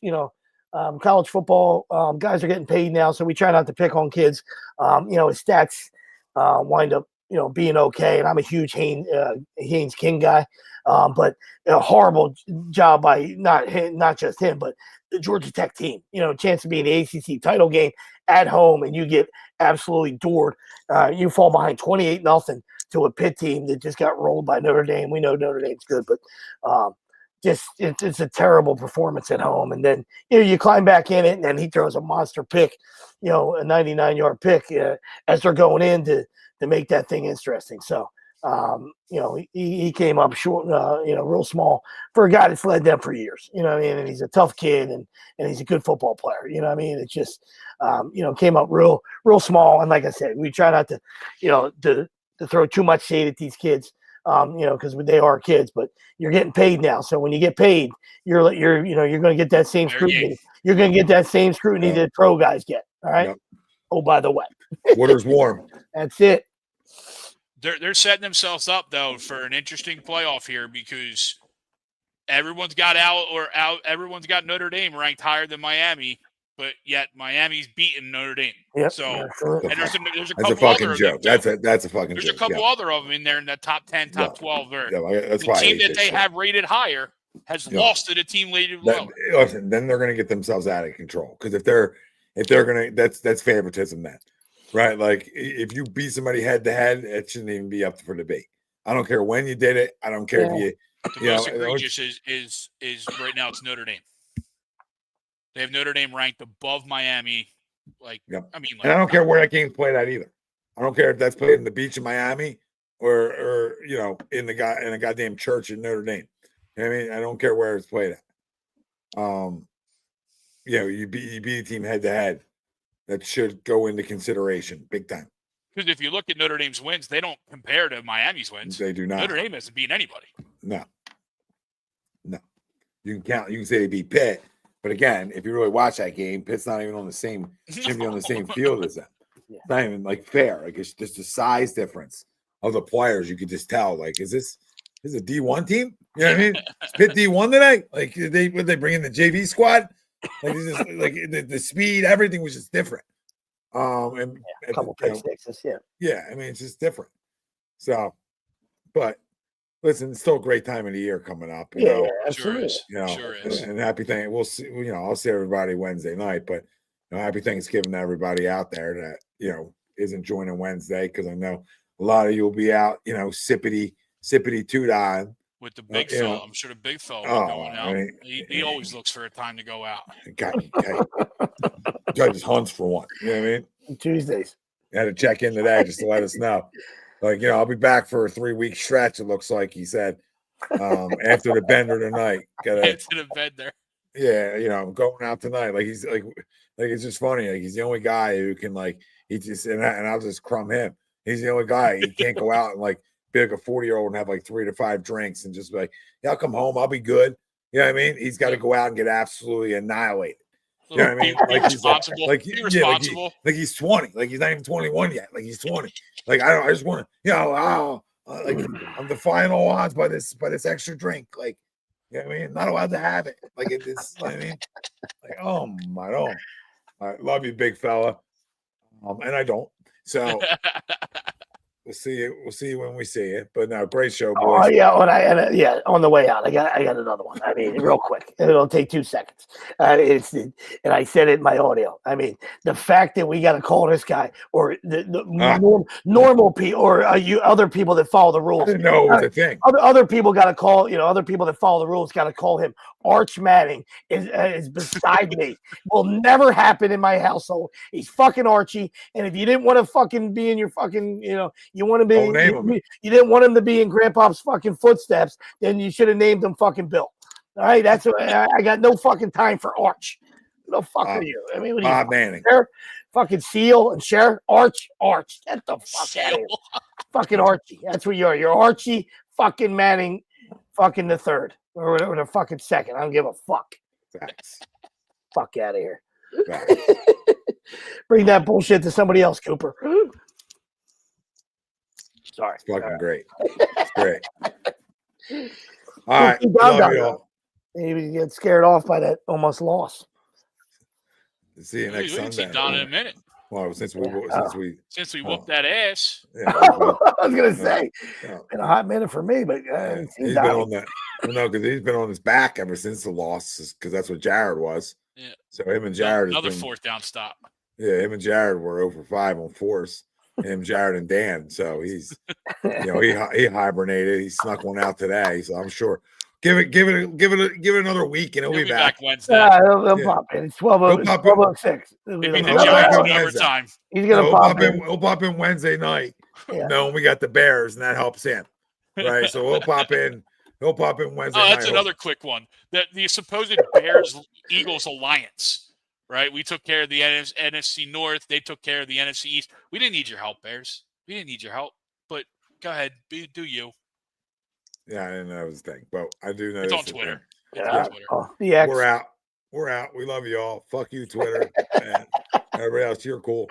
Speaker 4: college football. Guys are getting paid now, so we try not to pick on kids. His stats wind up being okay. And I'm a huge Haynes King guy, but a horrible job by not just him, but the Georgia Tech team. Chance to be in the ACC title game at home, and you get absolutely doored. You fall behind 28-0 to a Pitt team that just got rolled by Notre Dame. We know Notre Dame's good, but it's a terrible performance at home. And then you climb back in it, and then he throws a monster pick, a 99-yard pick as they're going in to make that thing interesting. So he came up short, real small for a guy that's led them for years. And he's a tough kid, and he's a good football player. It's just came up real small. And like I said, we try not to to throw too much shade at these kids, because they are kids. But you're getting paid now, so when you get paid, you're going to get that same scrutiny. You're going to get that same scrutiny that pro guys get. All right. Yep. Oh, by the way,
Speaker 1: water's warm.
Speaker 4: That's it.
Speaker 3: They're setting themselves up though for an interesting playoff here because everyone's got everyone's got Notre Dame ranked higher than Miami, but yet Miami's beaten Notre Dame.
Speaker 4: Yep.
Speaker 3: So and there's a
Speaker 1: that's
Speaker 3: couple
Speaker 1: a fucking
Speaker 3: other
Speaker 1: joke. That's a fucking
Speaker 3: there's
Speaker 1: joke.
Speaker 3: A couple other of them in there in the top 10, top 12.
Speaker 1: That's
Speaker 3: the team that they have rated higher has lost to the team rated lower.
Speaker 1: Listen, then they're going to get themselves out of control because if they're going to that's favoritism then. Right, like if you beat somebody head to head, it shouldn't even be up for debate. I don't care when you did it. I don't care if you.
Speaker 3: The most egregious is right now it's Notre Dame. They have Notre Dame ranked above Miami. I mean,
Speaker 1: and I don't care where that game's played at either. I don't care if that's played in the beach in Miami or in a goddamn church in Notre Dame. I mean, I don't care where it's played at. You beat a team head to head. That should go into consideration big time.
Speaker 3: Because if you look at Notre Dame's wins, they don't compare to Miami's wins.
Speaker 1: They do not.
Speaker 3: Notre Dame hasn't beaten anybody.
Speaker 1: No. You can count. You can say they beat Pitt, but again, if you really watch that game, Pitt's not even on the same. Shouldn't be on the same field as them. It's not even fair. It's just a size difference of the players. You could just tell. Is this a D1 team? You know what I mean? Is Pitt D1 today? Would they bring in the JV squad? The speed, everything was just different. And
Speaker 4: a couple pick sixes,
Speaker 1: yeah. I mean, it's just different. So, but listen, it's still a great time of the year coming up.
Speaker 4: Absolutely.
Speaker 3: Sure is.
Speaker 1: And happy thing. We'll see. I'll see everybody Wednesday night, but happy Thanksgiving to everybody out there that isn't joining Wednesday because I know a lot of you will be out. Sippity toot-on.
Speaker 3: With the big fella. I'm sure the big fella going out. He always looks for a time to go out.
Speaker 1: Guy just hunts for one. You know what I mean?
Speaker 4: Tuesdays.
Speaker 1: You had to check in today just to let us know. Like, I'll be back for a 3-week stretch. It looks like he said after the bender tonight.
Speaker 3: Into the bed there.
Speaker 1: Yeah, I'm going out tonight. Like he's like it's just funny. Like he's the only guy who can and I'll just crumb him. He's the only guy. He can't go out and be like a 40-year-old and have 3 to 5 drinks and just be like, yeah, I'll come home. I'll be good. You know what I mean? He's got to go out and get absolutely annihilated. You know what I mean?
Speaker 3: Be responsible. Be responsible.
Speaker 1: Like he's 20. Like he's not even 21 yet. Like he's 20. Like I just want to, I'm defying all odds by this extra drink. Like, you know what I mean? Not allowed to have it. Like it's, you know what I mean? Like, oh my God. I love you, big fella. And I don't. So we'll see you. We'll see you when we see it. But no, great show, boys.
Speaker 4: Oh yeah, on the way out, I got another one. I mean, real quick, it'll take 2 seconds. And I said it in my audio. I mean, the fact that we got to call this guy or the normal people or you other people that follow the rules.
Speaker 1: I didn't know it was a thing.
Speaker 4: Other people got to call. Other people that follow the rules got to call him Arch Manning. Is beside me. Will never happen in my household. He's fucking Archie. And if you didn't want to fucking be in your fucking, you want to be. You didn't want him to be in Grandpa's fucking footsteps, then you should have named him fucking Bill. All right, that's what I got. No fucking time for Arch. No fuck are you? I mean, what
Speaker 1: Bob Manning,
Speaker 4: fucking Seal and Cher, Arch. Get the fuck out of here, fucking Archie. That's what you are. You're Archie fucking Manning, fucking the third or the fucking second. I don't give a fuck.
Speaker 1: Facts.
Speaker 4: Fuck out of here. Bring that bullshit to somebody else, Cooper. Sorry.
Speaker 1: It's fucking great. It's great. All right. Love you all.
Speaker 4: He gets scared off by that almost loss.
Speaker 1: See you next Sunday.
Speaker 3: See Don in a minute.
Speaker 1: Well, since we
Speaker 3: whooped that ass.
Speaker 1: Yeah,
Speaker 4: I was gonna say, been a hot minute for me, but
Speaker 1: he's been on that. Well, no, because he's been on his back ever since the loss, because that's what Jared was.
Speaker 3: Yeah.
Speaker 1: So him and Jared.
Speaker 3: Another 4th down stop.
Speaker 1: Yeah, him and Jared were 0 for 5 on 4s. Him, Jared, and Dan. So he's, he hibernated. He snuck one out today. So I'm sure. Give it another week, and he'll be back
Speaker 3: Wednesday.
Speaker 4: He'll pop in. It's 12:06.
Speaker 3: Maybe the Giants in overtime.
Speaker 4: He's gonna pop in.
Speaker 1: He'll pop in Wednesday night. Yeah. No, we got the Bears, and that helps him. Right. So we'll pop in. He'll pop in Wednesday.
Speaker 3: Oh, that's another quick one. The supposed Bears-Eagles alliance. Right, we took care of the NFC North. They took care of the NFC East. We didn't need your help, Bears. We didn't need your help. But go ahead, do you?
Speaker 1: Yeah, I didn't know it was a thing, but I do know
Speaker 3: it's on Twitter.
Speaker 1: We're out. We're out. We love you all. Fuck you, Twitter. And everybody else, you're cool.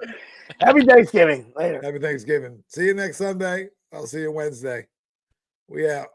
Speaker 4: Happy Thanksgiving. Later.
Speaker 1: Happy Thanksgiving. See you next Sunday. I'll see you Wednesday. We out.